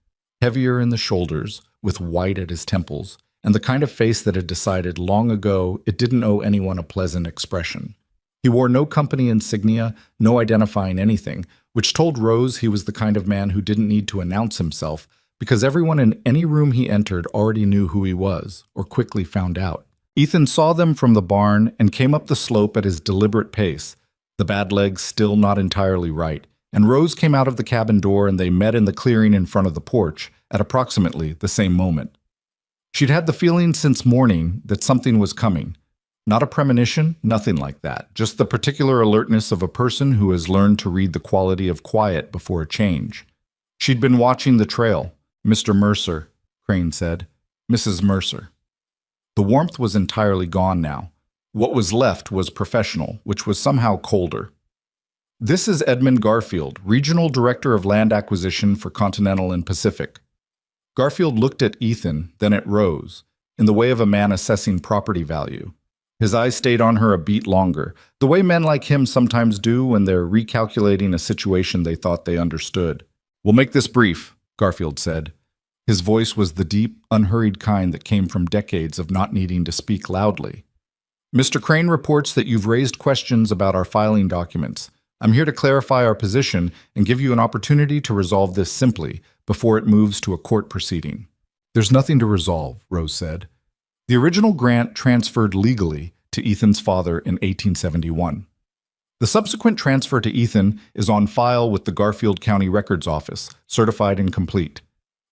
[SPEAKER 1] heavier in the shoulders, with white at his temples, and the kind of face that had decided long ago it didn't owe anyone a pleasant expression. He wore no company insignia, no identifying anything, which told Rose he was the kind of man who didn't need to announce himself, because everyone in any room he entered already knew who he was, or quickly found out. Ethan saw them from the barn and came up the slope at his deliberate pace, the bad legs still not entirely right, and Rose came out of the cabin door and they met in the clearing in front of the porch at approximately the same moment. She'd had the feeling since morning that something was coming. Not a premonition, nothing like that, just the particular alertness of a person who has learned to read the quality of quiet before a change. She'd been watching the trail. "Mr. Mercer," Crane said. "Mrs. Mercer." The warmth was entirely gone now. What was left was professional, which was somehow colder. "This is Edmund Garfield, Regional Director of Land Acquisition for Continental and Pacific." Garfield looked at Ethan, then at Rose, in the way of a man assessing property value. His eyes stayed on her a beat longer, the way men like him sometimes do when they're recalculating a situation they thought they understood. "We'll make this brief," Garfield said. His voice was the deep, unhurried kind that came from decades of not needing to speak loudly. "Mr. Crane reports that you've raised questions about our filing documents. I'm here to clarify our position and give you an opportunity to resolve this simply before it moves to a court proceeding." "There's nothing to resolve," Rose said. The original grant transferred legally to Ethan's father in 1871. The subsequent transfer to Ethan is on file with the Garfield County Records Office, certified and complete.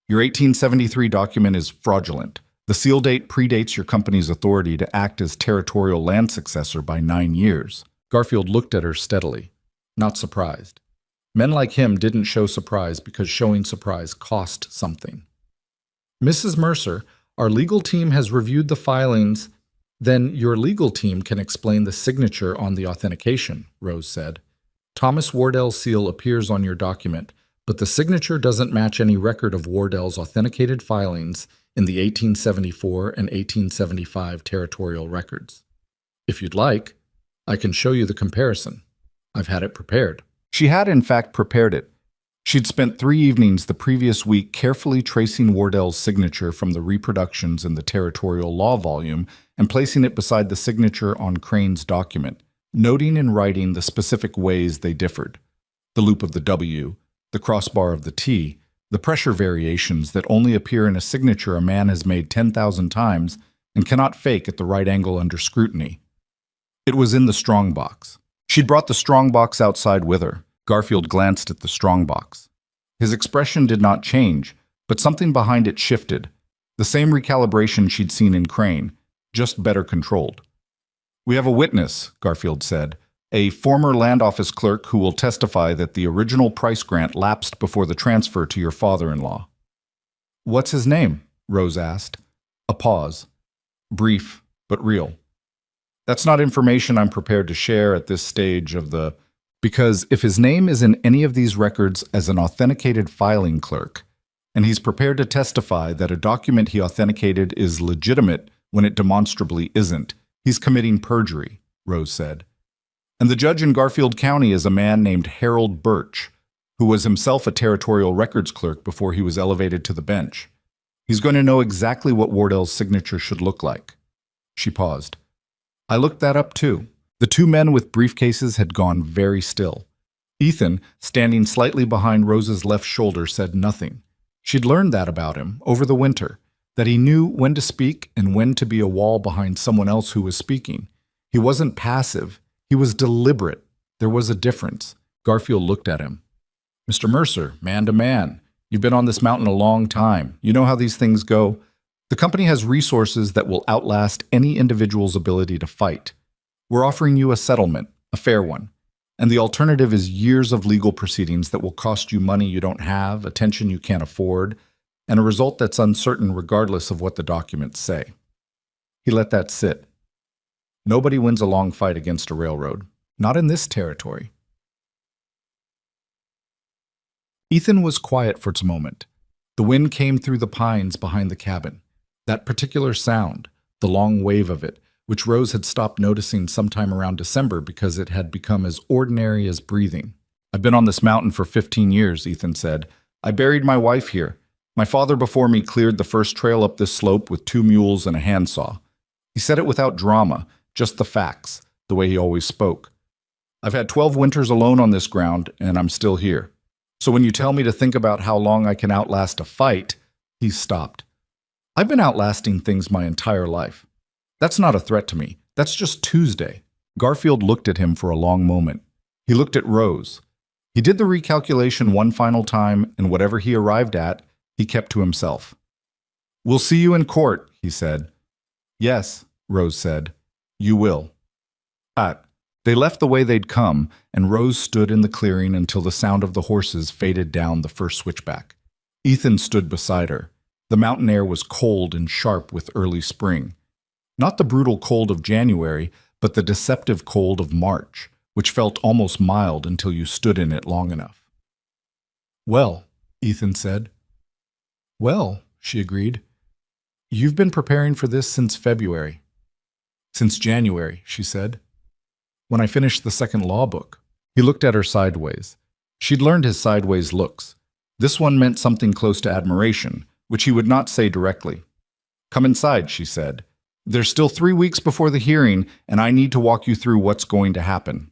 [SPEAKER 1] Your 1873 document is fraudulent. The seal date predates your company's authority to act as territorial land successor by 9 years. Garfield looked at her steadily, not surprised. Men like him didn't show surprise because showing surprise cost something. "Mrs. Mercer, our legal team has reviewed the filings." "Then your legal team can explain the signature on the authentication," Rose said. "Thomas Wardell's seal appears on your document, but the signature doesn't match any record of Wardell's authenticated filings in the 1874 and 1875 territorial records. If you'd like, I can show you the comparison. I've had it prepared." She had, in fact, prepared it. She'd spent 3 evenings the previous week carefully tracing Wardell's signature from the reproductions in the territorial law volume and placing it beside the signature on Crane's document, noting in writing the specific ways they differed. The loop of the W, the crossbar of the T, the pressure variations that only appear in a signature a man has made 10,000 times and cannot fake at the right angle under scrutiny. It was in the strongbox. She'd brought the strongbox outside with her. Garfield glanced at the strongbox. His expression did not change, but something behind it shifted. The same recalibration she'd seen in Crane, just better controlled. "We have a witness," Garfield said, "a former land office clerk who will testify that the original price grant lapsed before the transfer to your father-in-law." "What's his name?" Rose asked. A pause. Brief, but real. "That's not information I'm prepared to share at this stage of the..." Because if his name is in any of these records as an authenticated filing clerk, and he's prepared to testify that a document he authenticated is legitimate when it demonstrably isn't, he's committing perjury, Rose said. And the judge in Garfield County is a man named Harold Birch, who was himself a territorial records clerk before he was elevated to the bench. He's going to know exactly what Wardell's signature should look like. She paused. I looked that up too. The 2 men with briefcases had gone very still. Ethan, standing slightly behind Rose's left shoulder, said nothing. She'd learned that about him over the winter, that he knew when to speak and when to be a wall behind someone else who was speaking. He wasn't passive. He was deliberate. There was a difference. Garfield looked at him. Mr. Mercer, man to man, you've been on this mountain a long time. You know how these things go. The company has resources that will outlast any individual's ability to fight. We're offering you a settlement, a fair one. And the alternative is years of legal proceedings that will cost you money you don't have, attention you can't afford, and a result that's uncertain regardless of what the documents say. He let that sit. Nobody wins a long fight against a railroad. Not in this territory. Ethan was quiet for a moment. The wind came through the pines behind the cabin. That particular sound, the long wave of it, which Rose had stopped noticing sometime around December because it had become as ordinary as breathing. "I've been on this mountain for 15 years, Ethan said. "I buried my wife here. My father before me cleared the first trail up this slope with 2 mules and a handsaw." He said it without drama, just the facts, the way he always spoke. "I've had 12 winters alone on this ground, and I'm still here. So when you tell me to think about how long I can outlast a fight," he stopped. "I've been outlasting things my entire life. That's not a threat to me. That's just Tuesday." Garfield looked at him for a long moment. He looked at Rose. He did the recalculation one final time, and whatever he arrived at, he kept to himself. "We'll see you in court," he said. "Yes," Rose said. "You will." They left the way they'd come, and Rose stood in the clearing until the sound of the horses faded down the first switchback. Ethan stood beside her. The mountain air was cold and sharp with early spring. Not the brutal cold of January, but the deceptive cold of March, which felt almost mild until you stood in it long enough. "Well," Ethan said. "Well," she agreed. "You've been preparing for this since February." "Since January," she said. "When I finished the second law book." He looked at her sideways. She'd learned his sideways looks. This one meant something close to admiration, which he would not say directly. "Come inside," she said. "There's still 3 weeks before the hearing, and I need to walk you through what's going to happen."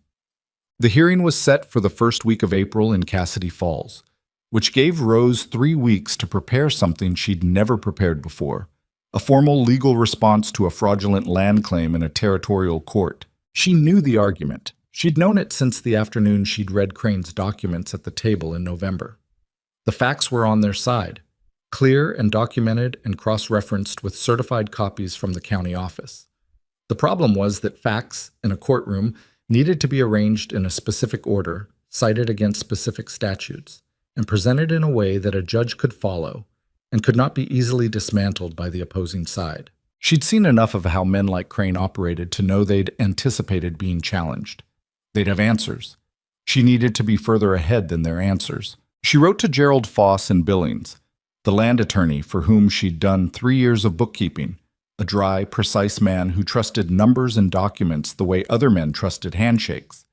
[SPEAKER 1] The hearing was set for the first week of April in Cassidy Falls, which gave Rose 3 weeks to prepare something she'd never prepared before, a formal legal response to a fraudulent land claim in a territorial court. She knew the argument. She'd known it since the afternoon she'd read Crane's documents at the table in November. The facts were on their side, clear and documented and cross-referenced with certified copies from the county office. The problem was that facts in a courtroom needed to be arranged in a specific order, cited against specific statutes, and presented in a way that a judge could follow and could not be easily dismantled by the opposing side. She'd seen enough of how men like Crane operated to know they'd anticipated being challenged. They'd have answers. She needed to be further ahead than their answers. She wrote to Gerald Foss in Billings, the land attorney for whom she'd done 3 years of bookkeeping, a dry, precise man who trusted numbers and documents the way other men trusted handshakes.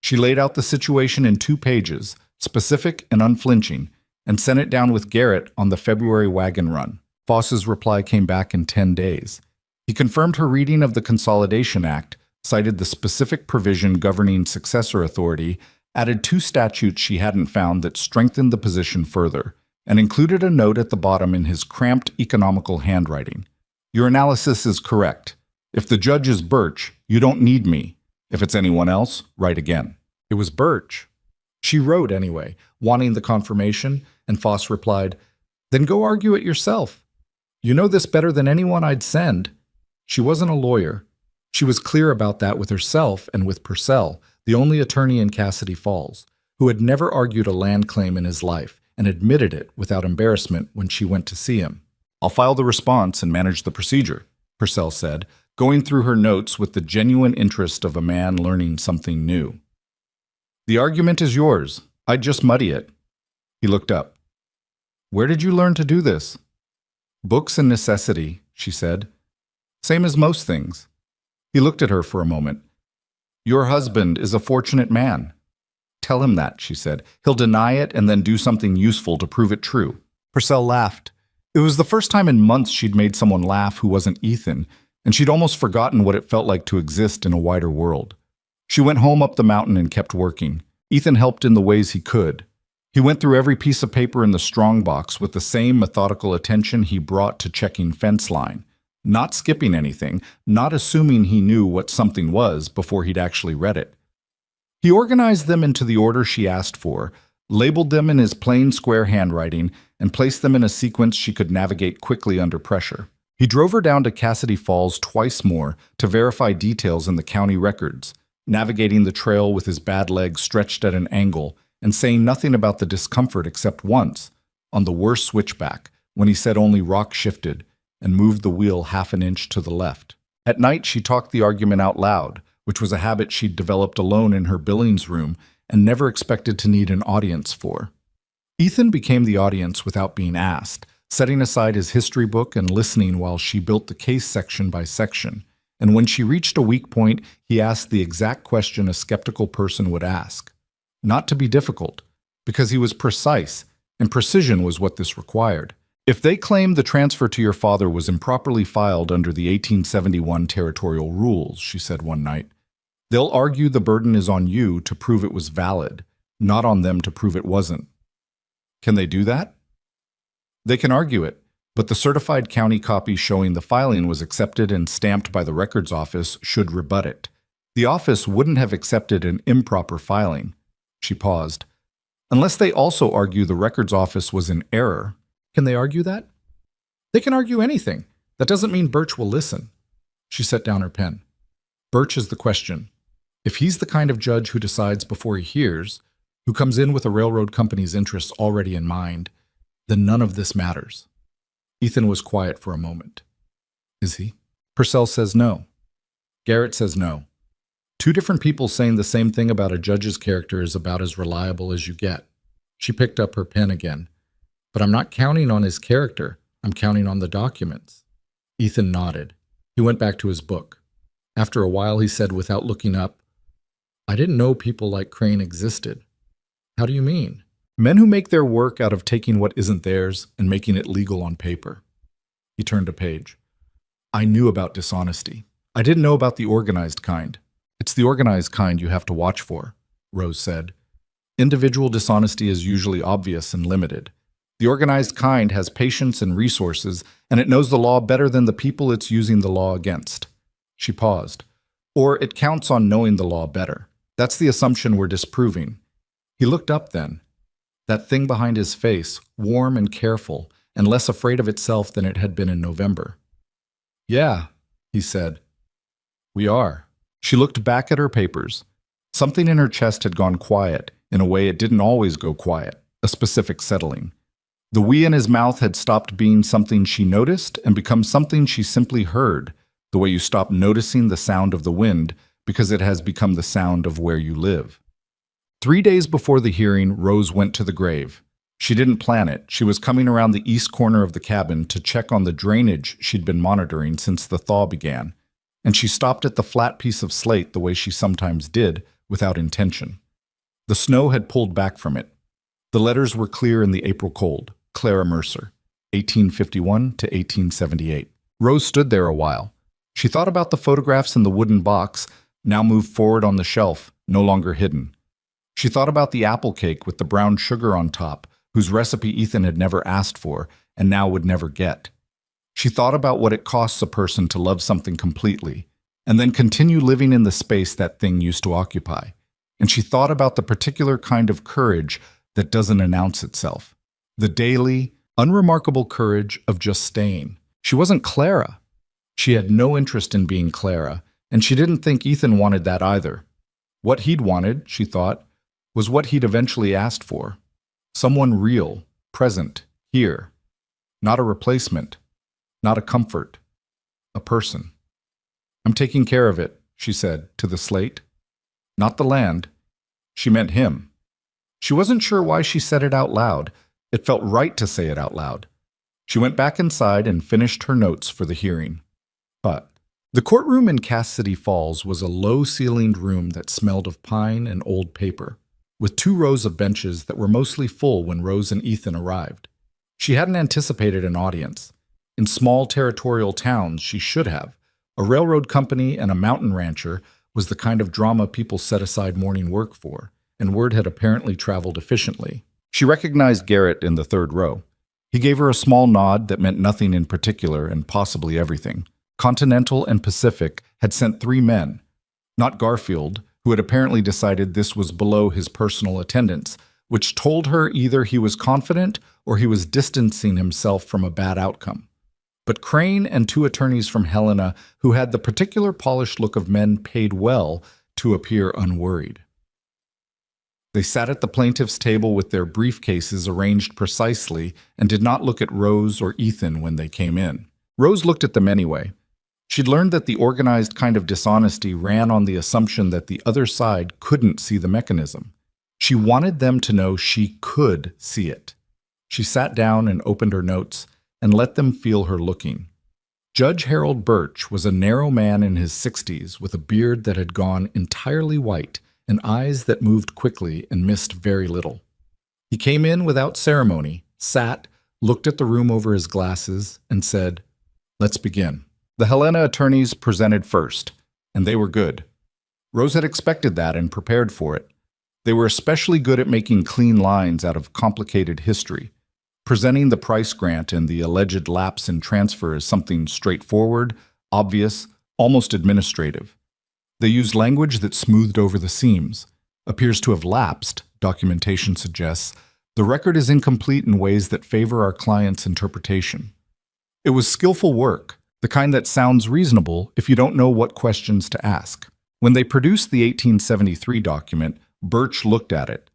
[SPEAKER 1] She laid out the situation in 2 pages, specific and unflinching, and sent it down with Garrett on the February wagon run. Foss's reply came back in 10 days. He confirmed her reading of the Consolidation Act, cited the specific provision governing successor authority, added 2 statutes she hadn't found that strengthened the position further, and included a note at the bottom in his cramped economical handwriting. "Your analysis is correct. If the judge is Birch, you don't need me. If it's anyone else, write again." It was Birch. She wrote anyway, wanting the confirmation, and Foss replied, "Then go argue it yourself. You know this better than anyone I'd send." She wasn't a lawyer. She was clear about that with herself and with Purcell, the only attorney in Cassidy Falls, who had never argued a land claim in his life and admitted it without embarrassment when she went to see him. "I'll file the response and manage the procedure," Purcell said, going through her notes with the genuine interest of a man learning something new. "The argument is yours. I'd just muddy it." He looked up. "Where did you learn to do this?" "Books and necessity," she said. "Same as most things." He looked at her for a moment. "Your husband is a fortunate man." "Tell him that," she said. "He'll deny it and then do something useful to prove it true." Purcell laughed. It was the first time in months she'd made someone laugh who wasn't Ethan, and she'd almost forgotten what it felt like to exist in a wider world. She went home up the mountain and kept working. Ethan helped in the ways he could. He went through every piece of paper in the strongbox with the same methodical attention he brought to checking fence line, not skipping anything, not assuming he knew what something was before he'd actually read it. He organized them into the order she asked for, labeled them in his plain square handwriting, and placed them in a sequence she could navigate quickly under pressure. He drove her down to Cassidy Falls twice more to verify details in the county records, navigating the trail with his bad leg stretched at an angle and saying nothing about the discomfort except once, on the worst switchback, when he said only rock shifted and moved the wheel half an inch to the left. At night, she talked the argument out loud, which was a habit she'd developed alone in her Billings room and never expected to need an audience for. Ethan became the audience without being asked, setting aside his history book and listening while she built the case section by section. And when she reached a weak point, he asked the exact question a skeptical person would ask. Not to be difficult, because he was precise, and precision was what this required. If they claim the transfer to your father was improperly filed under the 1871 territorial rules, she said one night, they'll argue the burden is on you to prove it was valid, not on them to prove it wasn't. Can they do that? They can argue it, but the certified county copy showing the filing was accepted and stamped by the records office should rebut it. The office wouldn't have accepted an improper filing. She paused. Unless they also argue the records office was in error. Can they argue that? They can argue anything. That doesn't mean Birch will listen. She set down her pen. Birch is the question. If he's the kind of judge who decides before he hears, who comes in with a railroad company's interests already in mind, then none of this matters. Ethan was quiet for a moment. Is he? Purcell says no. Garrett says no. Two different people saying the same thing about a judge's character is about as reliable as you get. She picked up her pen again. But I'm not counting on his character. I'm counting on the documents. Ethan nodded. He went back to his book. After a while, he said without looking up, I didn't know people like Crane existed. How do you mean? Men who make their work out of taking what isn't theirs and making it legal on paper. He turned a page. I knew about dishonesty. I didn't know about the organized kind. It's the organized kind you have to watch for, Rose said. Individual dishonesty is usually obvious and limited. The organized kind has patience and resources, and it knows the law better than the people it's using the law against. She paused. Or it counts on knowing the law better. That's the assumption we're disproving. He looked up then. That thing behind his face, warm and careful, and less afraid of itself than it had been in November. Yeah, he said. We are. She looked back at her papers. Something in her chest had gone quiet, in a way it didn't always go quiet, a specific settling. The we in his mouth had stopped being something she noticed and become something she simply heard, the way you stop noticing the sound of the wind because it has become the sound of where you live. 3 days before the hearing, Rose went to the grave. She didn't plan it. She was coming around the east corner of the cabin to check on the drainage she'd been monitoring since the thaw began, and she stopped at the flat piece of slate the way she sometimes did, without intention. The snow had pulled back from it. The letters were clear in the April cold. Clara Mercer, 1851 to 1878. Rose stood there a while. She thought about the photographs in the wooden box, now moved forward on the shelf, no longer hidden. She thought about the apple cake with the brown sugar on top, whose recipe Ethan had never asked for and now would never get. She thought about what it costs a person to love something completely, and then continue living in the space that thing used to occupy. And she thought about the particular kind of courage that doesn't announce itself. The daily, unremarkable courage of just staying. She wasn't Clara. She had no interest in being Clara, and she didn't think Ethan wanted that either. What he'd wanted, she thought, was what he'd eventually asked for. Someone real, present, here. Not a replacement. Not a comfort. A person. I'm taking care of it, she said, to the slate. Not the land. She meant him. She wasn't sure why she said it out loud. It felt right to say it out loud. She went back inside and finished her notes for the hearing. But the courtroom in Cass City Falls was a low-ceilinged room that smelled of pine and old paper, with 2 rows of benches that were mostly full when Rose and Ethan arrived. She hadn't anticipated an audience. In small territorial towns, she should have. A railroad company and a mountain rancher was the kind of drama people set aside morning work for, and word had apparently traveled efficiently. She recognized Garrett in the 3rd row. He gave her a small nod that meant nothing in particular and possibly everything. Continental and Pacific had sent 3 men, not Garfield, who had apparently decided this was below his personal attendance, which told her either he was confident or he was distancing himself from a bad outcome. But Crane and 2 attorneys from Helena, who had the particular polished look of men paid well to appear unworried. They sat at the plaintiff's table with their briefcases arranged precisely and did not look at Rose or Ethan when they came in. Rose looked at them anyway. She'd learned that the organized kind of dishonesty ran on the assumption that the other side couldn't see the mechanism. She wanted them to know she could see it. She sat down and opened her notes, and let them feel her looking. Judge Harold Birch was a narrow man in his 60s with a beard that had gone entirely white and eyes that moved quickly and missed very little. He came in without ceremony, sat, looked at the room over his glasses, and said, "Let's begin." The Helena attorneys presented first, and they were good. Rose had expected that and prepared for it. They were especially good at making clean lines out of complicated history, presenting the price grant and the alleged lapse in transfer as something straightforward, obvious, almost administrative. They used language that smoothed over the seams. Appears to have lapsed, documentation suggests. The record is incomplete in ways that favor our client's interpretation. It was skillful work, the kind that sounds reasonable if you don't know what questions to ask. When they produced the 1873 document, Birch looked at it.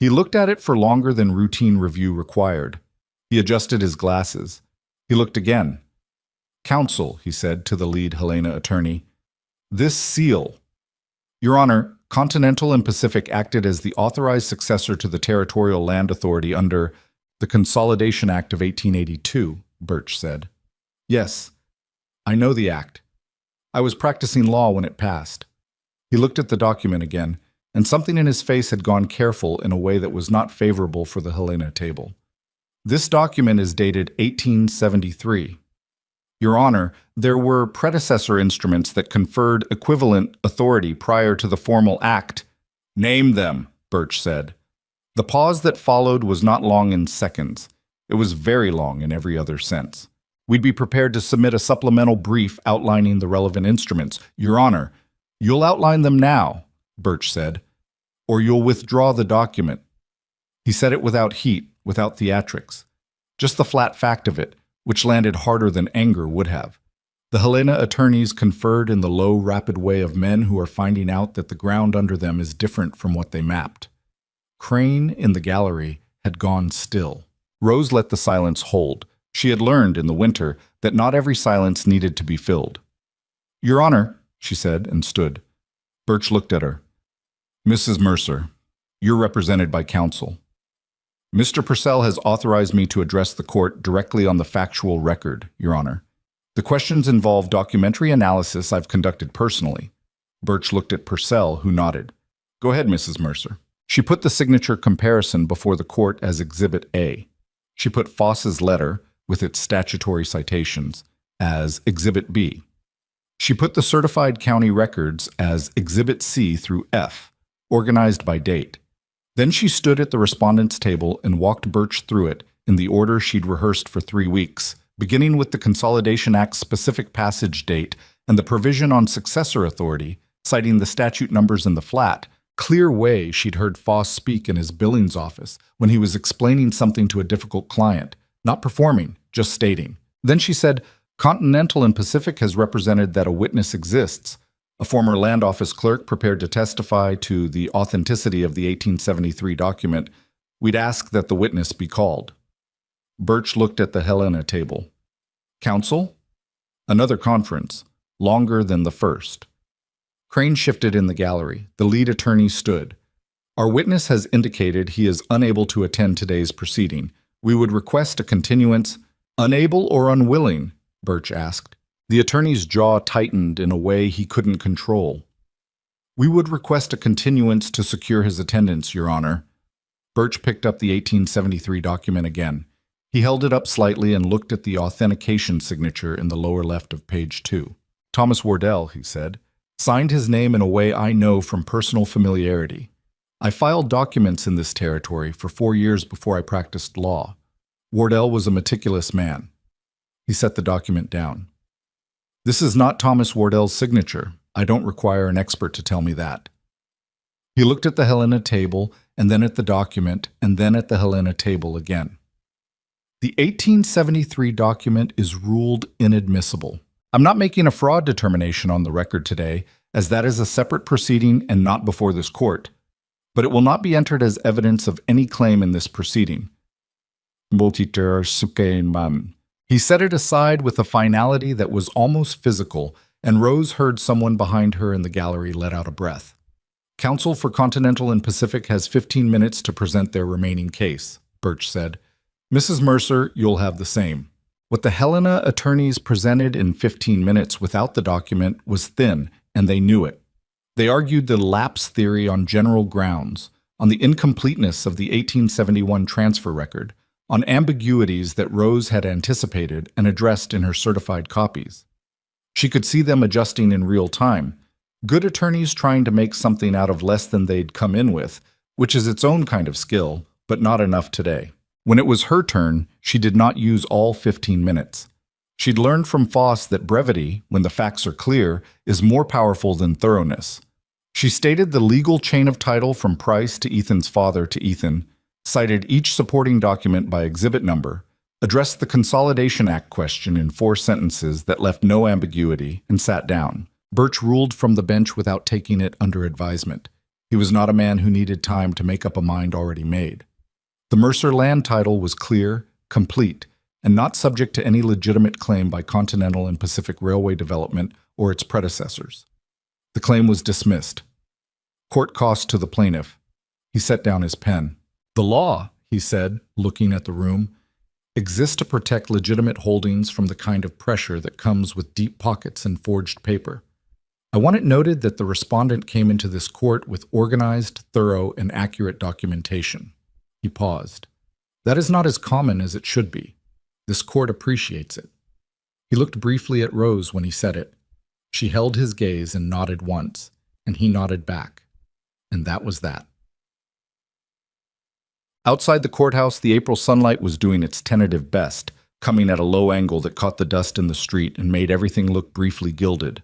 [SPEAKER 1] He looked at it for longer than routine review required. He adjusted his glasses. He looked again. "Counsel," he said to the lead Helena attorney, "this seal." "Your Honor, Continental and Pacific acted as the authorized successor to the Territorial Land Authority under the Consolidation Act of 1882, Birch said. "Yes, I know the act. I was practicing law when it passed." He looked at the document again, and something in his face had gone careful in a way that was not favorable for the Helena table. "This document is dated 1873. Your Honor, there were predecessor instruments that conferred equivalent authority prior to the formal act." "Name them," Birch said. The pause that followed was not long in seconds. It was very long in every other sense. "We'd be prepared to submit a supplemental brief outlining the relevant instruments." "Your Honor, you'll outline them now," Birch said, "or you'll withdraw the document." He said it without heat, without theatrics. Just the flat fact of it, which landed harder than anger would have. The Helena attorneys conferred in the low, rapid way of men who are finding out that the ground under them is different from what they mapped. Crane, in the gallery, had gone still. Rose let the silence hold. She had learned in the winter that not every silence needed to be filled. "Your Honor," she said, and stood. Birch looked at her. "Mrs. Mercer, you're represented by counsel. Mr. Purcell has authorized me to address the court directly on the factual record, Your Honor. The questions involve documentary analysis I've conducted personally." Birch looked at Purcell, who nodded. "Go ahead, Mrs. Mercer." She put the signature comparison before the court as Exhibit A. She put Foss's letter, with its statutory citations, as Exhibit B. She put the certified county records as Exhibit C through F, organized by date. Then she stood at the respondent's table and walked Birch through it in the order she'd rehearsed for 3 weeks, beginning with the Consolidation Act's specific passage date and the provision on successor authority, citing the statute numbers in the flat, clear way she'd heard Foss speak in his billings office when he was explaining something to a difficult client, not performing, just stating. Then she said, "Continental and Pacific has represented that a witness exists, a former land office clerk prepared to testify to the authenticity of the 1873 document. We'd ask that the witness be called." Birch looked at the Helena table. "Counsel?" Another conference, longer than the first. Crane shifted in the gallery. The lead attorney stood. "Our witness has indicated he is unable to attend today's proceeding. We would request a continuance." "Unable or unwilling?" Birch asked. The attorney's jaw tightened in a way he couldn't control. "We would request a continuance to secure his attendance, Your Honor." Birch picked up the 1873 document again. He held it up slightly and looked at the authentication signature in the lower left of page 2. "Thomas Wardell," he said, "signed his name in a way I know from personal familiarity. I filed documents in this territory for 4 years before I practiced law. Wardell was a meticulous man." He set the document down. "This is not Thomas Wardell's signature. I don't require an expert to tell me that." He looked at the Helena table, and then at the document, and then at the Helena table again. "The 1873 document is ruled inadmissible. I'm not making a fraud determination on the record today, as that is a separate proceeding and not before this court. But it will not be entered as evidence of any claim in this proceeding." He set it aside with a finality that was almost physical, and Rose heard someone behind her in the gallery let out a breath. "Counsel for Continental and Pacific has 15 minutes to present their remaining case," Birch said. "Mrs. Mercer, you'll have the same." What the Helena attorneys presented in 15 minutes without the document was thin, and they knew it. They argued the lapse theory on general grounds, on the incompleteness of the 1871 transfer record, on ambiguities that Rose had anticipated and addressed in her certified copies. She could see them adjusting in real time, good attorneys trying to make something out of less than they'd come in with, which is its own kind of skill, but not enough today. When it was her turn, she did not use all 15 minutes. She'd learned from Foss that brevity, when the facts are clear, is more powerful than thoroughness. She stated the legal chain of title from Price to Ethan's father to Ethan, cited each supporting document by exhibit number, addressed the Consolidation Act question in 4 sentences that left no ambiguity, and sat down. Birch ruled from the bench without taking it under advisement. He was not a man who needed time to make up a mind already made. The Mercer land title was clear, complete, and not subject to any legitimate claim by Continental and Pacific Railway Development or its predecessors. The claim was dismissed. Court cost to the plaintiff. He set down his pen. The law, he said, looking at the room, exists to protect legitimate holdings from the kind of pressure that comes with deep pockets and forged paper. I want it noted that the respondent came into this court with organized, thorough, and accurate documentation. He paused. That is not as common as it should be. This court appreciates it. He looked briefly at Rose when he said it. She held his gaze and nodded once, and he nodded back. And that was that. Outside the courthouse, the April sunlight was doing its tentative best, coming at a low angle that caught the dust in the street and made everything look briefly gilded.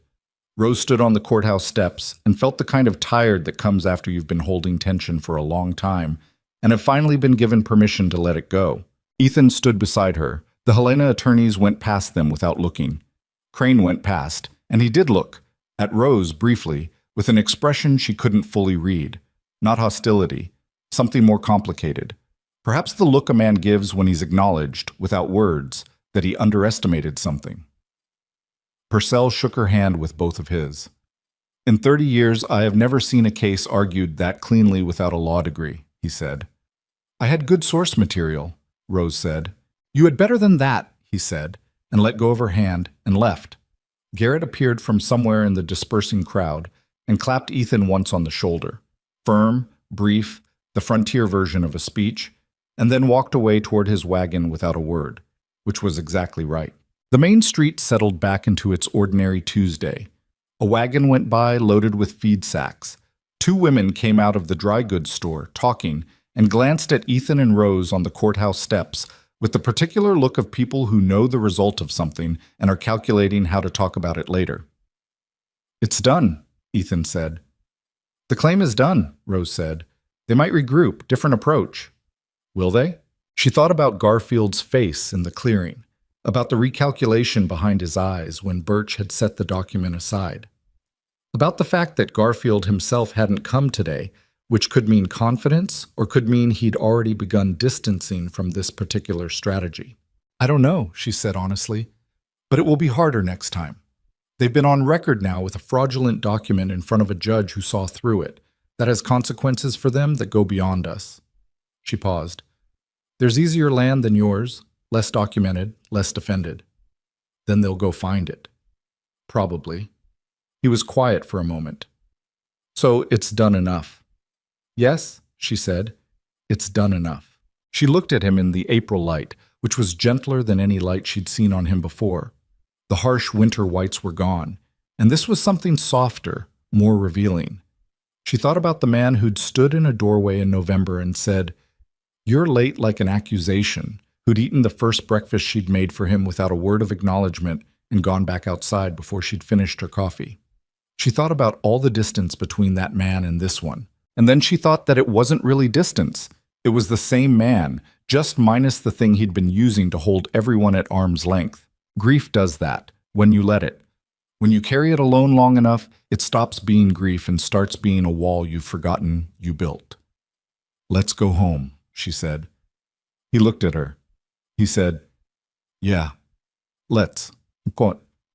[SPEAKER 1] Rose stood on the courthouse steps and felt the kind of tired that comes after you've been holding tension for a long time and have finally been given permission to let it go. Ethan stood beside her. The Helena attorneys went past them without looking. Crane went past, and he did look, at Rose briefly, with an expression she couldn't fully read. Not hostility, something more complicated. Perhaps the look a man gives when he's acknowledged, without words, that he underestimated something. Purcell shook her hand with both of his. In 30 years, I have never seen a case argued that cleanly without a law degree, he said. I had good source material, Rose said. You had better than that, he said, and let go of her hand and left. Garrett appeared from somewhere in the dispersing crowd and clapped Ethan once on the shoulder. Firm, brief, the frontier version of a speech, and then walked away toward his wagon without a word, which was exactly right. The main street settled back into its ordinary Tuesday. A wagon went by loaded with feed sacks. 2 women came out of the dry goods store, talking, and glanced at Ethan and Rose on the courthouse steps with the particular look of people who know the result of something and are calculating how to talk about it later. It's done, Ethan said. The claim is done, Rose said. They might regroup, different approach. Will they? She thought about Garfield's face in the clearing, about the recalculation behind his eyes when Birch had set the document aside, about the fact that Garfield himself hadn't come today, which could mean confidence or could mean he'd already begun distancing from this particular strategy. I don't know, she said honestly, but it will be harder next time. They've been on record now with a fraudulent document in front of a judge who saw through it. That has consequences for them that go beyond us. She paused. There's easier land than yours, less documented, less defended. Then they'll go find it. Probably. He was quiet for a moment. So it's done enough. Yes, she said, it's done enough. She looked at him in the April light, which was gentler than any light she'd seen on him before. The harsh winter whites were gone, and this was something softer, more revealing. She thought about the man who'd stood in a doorway in November and said, "You're late like an accusation," who'd eaten the first breakfast she'd made for him without a word of acknowledgement and gone back outside before she'd finished her coffee. She thought about all the distance between that man and this one. And then she thought that it wasn't really distance. It was the same man, just minus the thing he'd been using to hold everyone at arm's length. Grief does that, when you let it. When you carry it alone long enough, it stops being grief and starts being a wall you've forgotten you built. Let's go home, she said. He looked at her. He said, yeah, let's.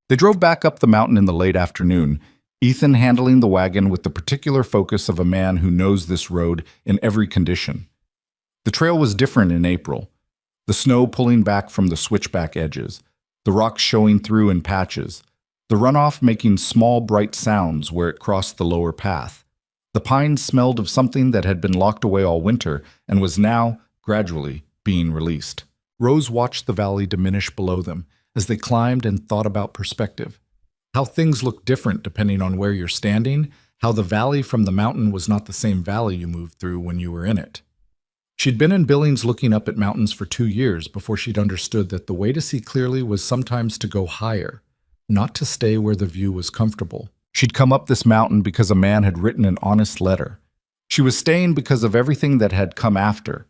[SPEAKER 1] They drove back up the mountain in the late afternoon, Ethan handling the wagon with the particular focus of a man who knows this road in every condition. The trail was different in April. the snow pulling back from the switchback edges, the rocks showing through in patches, the runoff making small bright sounds where it crossed the lower path. The pines smelled of something that had been locked away all winter and was now, gradually, being released. Rose watched the valley diminish below them as they climbed and thought about perspective. How things look different depending on where you're standing, how the valley from the mountain was not the same valley you moved through when you were in it. She'd been in Billings looking up at mountains for 2 years before she'd understood that the way to see clearly was sometimes to go higher, not to stay where the view was comfortable. She'd come up this mountain because a man had written an honest letter. She was staying because of everything that had come after,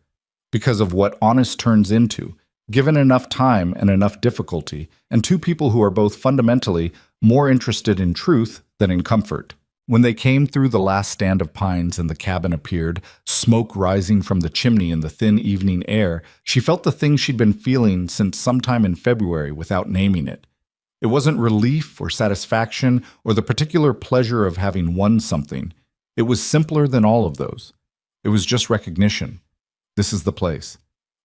[SPEAKER 1] because of what honest turns into, given enough time and enough difficulty, and two people who are both fundamentally more interested in truth than in comfort. When they came through the last stand of pines and the cabin appeared, smoke rising from the chimney in the thin evening air, she felt the thing she'd been feeling since sometime in February without naming it. It wasn't relief or satisfaction or the particular pleasure of having won something. It was simpler than all of those. It was just recognition. This is the place.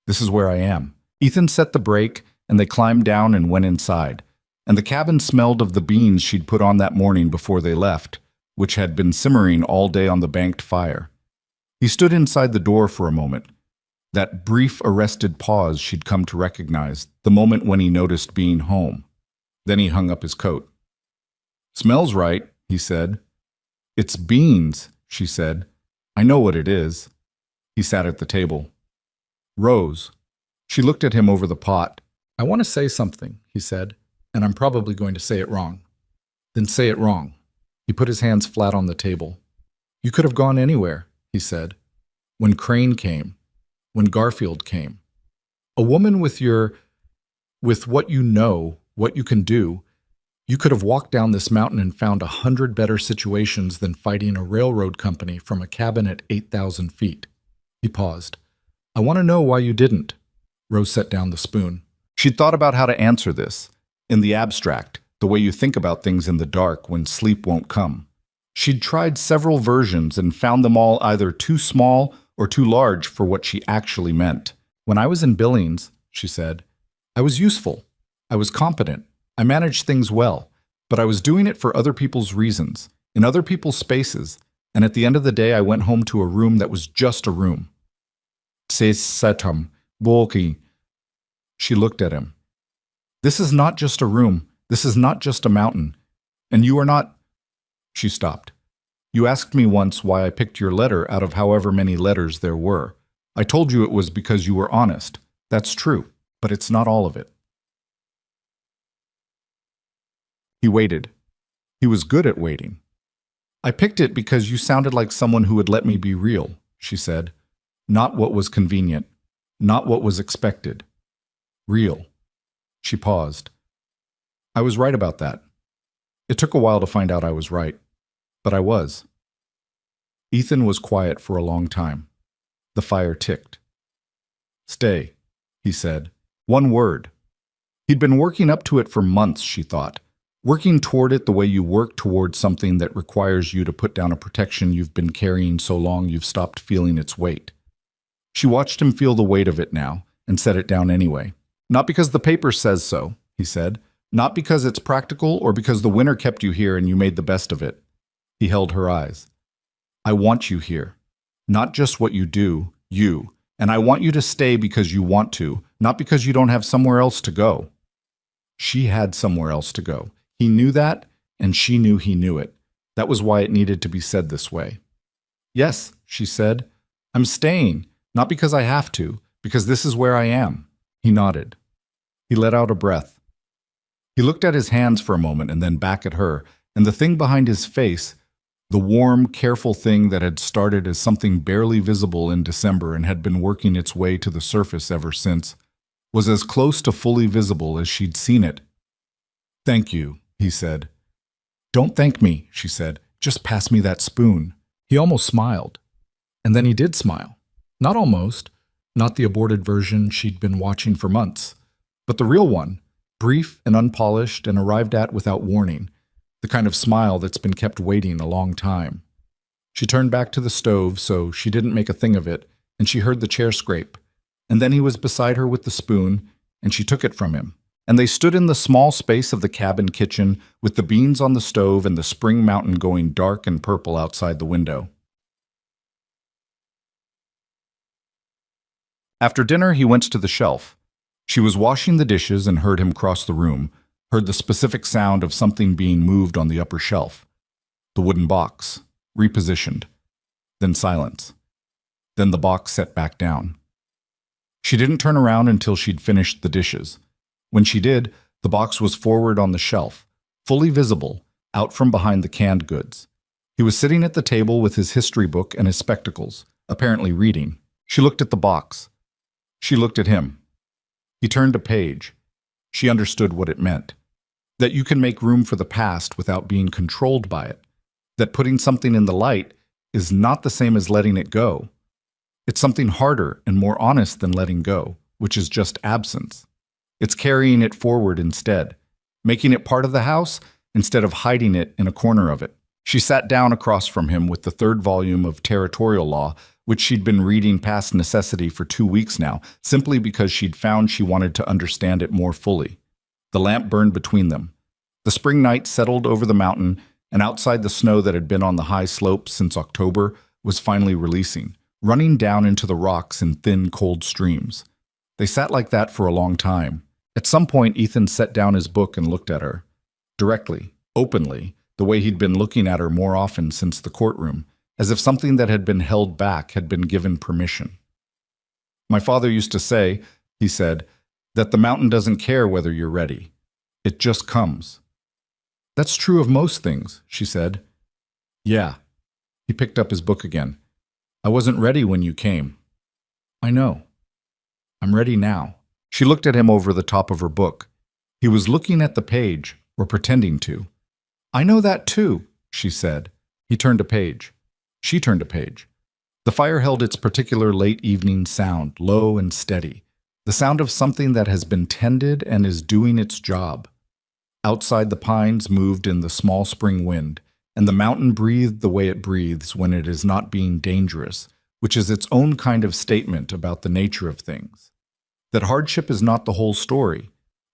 [SPEAKER 1] This is where I am. Ethan set the brake, and they climbed down and went inside. And the cabin smelled of the beans she'd put on that morning before they left, which had been simmering all day on the banked fire. He stood inside the door for a moment. That brief, arrested pause she'd come to recognize, the moment when he noticed being home. Then he hung up his coat. "Smells right," he said. "It's beans," she said. "I know what it is." He sat at the table. "Rose." She looked at him over the pot. "I want to say something," he said, "and I'm probably going to say it wrong." "Then say it wrong." He put his hands flat on the table. "You could have gone anywhere," he said. "When Crane came. When Garfield came. A woman with what you know, what you can do, you could have walked down this mountain and found 100 better situations than fighting a railroad company from a cabin at 8,000 feet. He paused. "I want to know why you didn't." Rose set down the spoon. She'd thought about how to answer this, in the abstract, the way you think about things in the dark when sleep won't come. She'd tried several versions and found them all either too small or too large for what she actually meant. "When I was in Billings," she said, "I was useful. I was competent. I managed things well. But I was doing it for other people's reasons, in other people's spaces, and at the end of the day I went home to a room that was just a room." She looked at him. "This is not just a room. This is not just a mountain. And you are not—" She stopped. "You asked me once why I picked your letter out of however many letters there were. I told you it was because you were honest. That's true, but it's not all of it." He waited. He was good at waiting. "I picked it because you sounded like someone who would let me be real," she said. "Not what was convenient. Not what was expected. Real." She paused. "I was right about that. It took a while to find out I was right, but I was." Ethan was quiet for a long time. The fire ticked. "Stay," he said. One word. He'd been working up to it for months, she thought. Working toward it the way you work toward something that requires you to put down a protection you've been carrying so long you've stopped feeling its weight. She watched him feel the weight of it now, and set it down anyway. "Not because the paper says so," he said. "Not because it's practical or because the winter kept you here and you made the best of it." He held her eyes. "I want you here. Not just what you do, you. And I want you to stay because you want to, not because you don't have somewhere else to go." She had somewhere else to go. He knew that, and she knew he knew it. That was why it needed to be said this way. "Yes," she said. "I'm staying, not because I have to, because this is where I am." He nodded. He let out a breath. He looked at his hands for a moment and then back at her, and the thing behind his face, the warm, careful thing that had started as something barely visible in December and had been working its way to the surface ever since, was as close to fully visible as she'd seen it. "Thank you," he said. "Don't thank me," she said. "Just pass me that spoon." He almost smiled. And then he did smile. Not almost. Not the aborted version she'd been watching for months. But the real one, brief and unpolished and arrived at without warning. The kind of smile that's been kept waiting a long time. She turned back to the stove so she didn't make a thing of it, and she heard the chair scrape. and then he was beside her with the spoon, and she took it from him. And they stood in the small space of the cabin kitchen with the beans on the stove and the spring mountain going dark and purple outside the window. After dinner, he went to the shelf. She was washing the dishes and heard him cross the room, heard the specific sound of something being moved on the upper shelf. The wooden box, repositioned. Then silence. Then the box set back down. She didn't turn around until she'd finished the dishes. When she did, the box was forward on the shelf, fully visible, out from behind the canned goods. He was sitting at the table with his history book and his spectacles, apparently reading. She looked at the box. She looked at him. He turned a page. She understood what it meant. That you can make room for the past without being controlled by it. That putting something in the light is not the same as letting it go. It's something harder and more honest than letting go, which is just absence. It's carrying it forward instead, making it part of the house instead of hiding it in a corner of it. She sat down across from him with the third volume of territorial law, which she'd been reading past necessity for 2 weeks now, simply because she'd found she wanted to understand it more fully. The lamp burned between them. The spring night settled over the mountain, and outside the snow that had been on the high slopes since October was finally releasing, running down into the rocks in thin, cold streams. They sat like that for a long time. At some point, Ethan set down his book and looked at her. Directly, openly, the way he'd been looking at her more often since the courtroom, as if something that had been held back had been given permission. "My father used to say," he said, "that the mountain doesn't care whether you're ready. It just comes." "That's true of most things," she said. "Yeah." He picked up his book again. "I wasn't ready when you came." "I know. I'm ready now." She looked at him over the top of her book. He was looking at the page, or pretending to. "I know that too," she said. He turned a page. She turned a page. The fire held its particular late evening sound, low and steady, the sound of something that has been tended and is doing its job. Outside, the pines moved in the small spring wind, and the mountain breathed the way it breathes when it is not being dangerous, which is its own kind of statement about the nature of things. That hardship is not the whole story,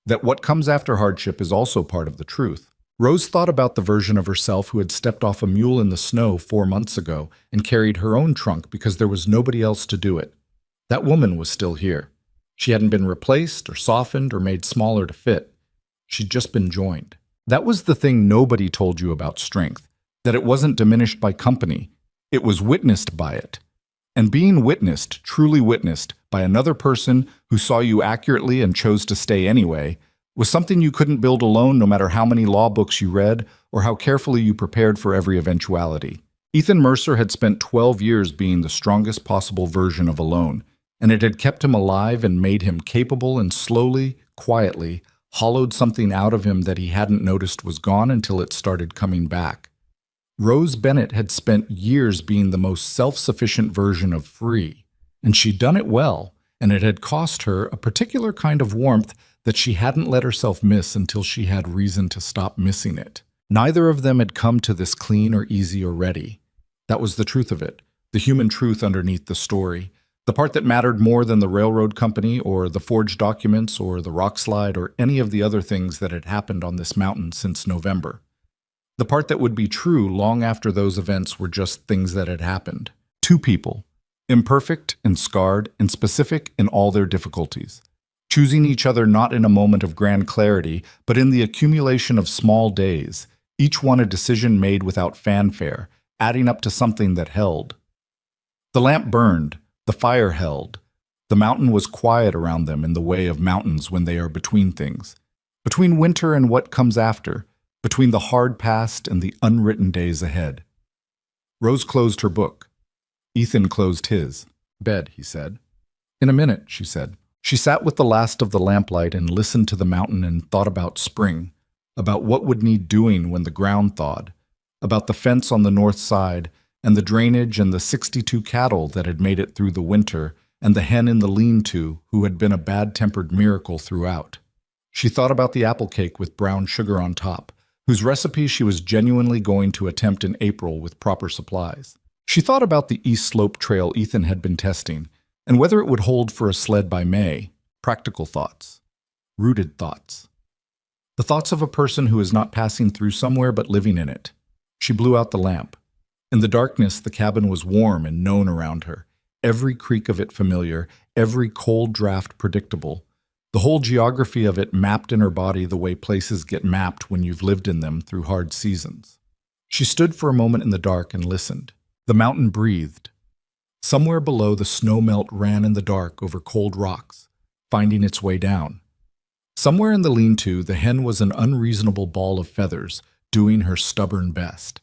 [SPEAKER 1] that what comes after hardship is also part of the truth. Rose thought about the version of herself who had stepped off a mule in the snow 4 months ago and carried her own trunk because there was nobody else to do it. That woman was still here. She hadn't been replaced or softened or made smaller to fit. She'd just been joined. That was the thing nobody told you about strength, that it wasn't diminished by company. It was witnessed by it. And being witnessed, truly witnessed, by another person who saw you accurately and chose to stay anyway, was something you couldn't build alone no matter how many law books you read or how carefully you prepared for every eventuality. Ethan Mercer had spent 12 years being the strongest possible version of alone, and it had kept him alive and made him capable and slowly, quietly, hollowed something out of him that he hadn't noticed was gone until it started coming back. Rose Bennett had spent years being the most self-sufficient version of free, and she'd done it well, and it had cost her a particular kind of warmth that she hadn't let herself miss until she had reason to stop missing it. Neither of them had come to this clean or easy or ready. That was the truth of it, the human truth underneath the story, the part that mattered more than the railroad company or the forged documents or the rock slide or any of the other things that had happened on this mountain since November. The part that would be true long after those events were just things that had happened. Two people, imperfect and scarred and specific in all their difficulties, choosing each other not in a moment of grand clarity, but in the accumulation of small days, each one a decision made without fanfare, adding up to something that held. The lamp burned, the fire held. The mountain was quiet around them in the way of mountains when they are between things, between winter and what comes after, between the hard past and the unwritten days ahead. Rose closed her book. Ethan closed his. "Bed," he said. "In a minute," she said. She sat with the last of the lamplight and listened to the mountain and thought about spring, about what would need doing when the ground thawed, about the fence on the north side and the drainage and the 62 cattle that had made it through the winter and the hen in the lean-to who had been a bad-tempered miracle throughout. She thought about the apple cake with brown sugar on top, whose recipe she was genuinely going to attempt in April with proper supplies. She thought about the East Slope trail Ethan had been testing, and whether it would hold for a sled by May. Practical thoughts. Rooted thoughts. The thoughts of a person who is not passing through somewhere but living in it. She blew out the lamp. In the darkness, the cabin was warm and known around her, every creak of it familiar, every cold draft predictable. The whole geography of it mapped in her body the way places get mapped when you've lived in them through hard seasons. She stood for a moment in the dark and listened. The mountain breathed. Somewhere below, the snow melt ran in the dark over cold rocks, finding its way down. Somewhere in the lean-to, the hen was an unreasonable ball of feathers, doing her stubborn best.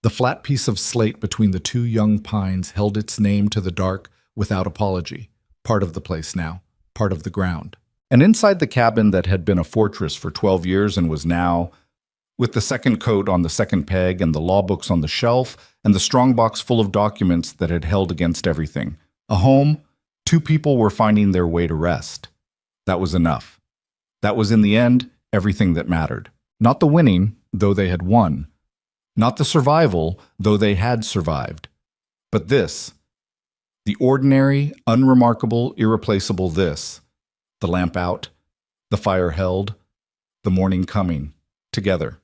[SPEAKER 1] The flat piece of slate between the two young pines held its name to the dark without apology, part of the place now, part of the ground. And inside the cabin that had been a fortress for 12 years and was now, with the second coat on the second peg and the law books on the shelf and the strongbox full of documents that had held against everything, a home, two people were finding their way to rest. That was enough. That was, in the end, everything that mattered. Not the winning, though they had won. Not the survival, though they had survived. But this, the ordinary, unremarkable, irreplaceable this, the lamp out, the fire held, the morning coming, together.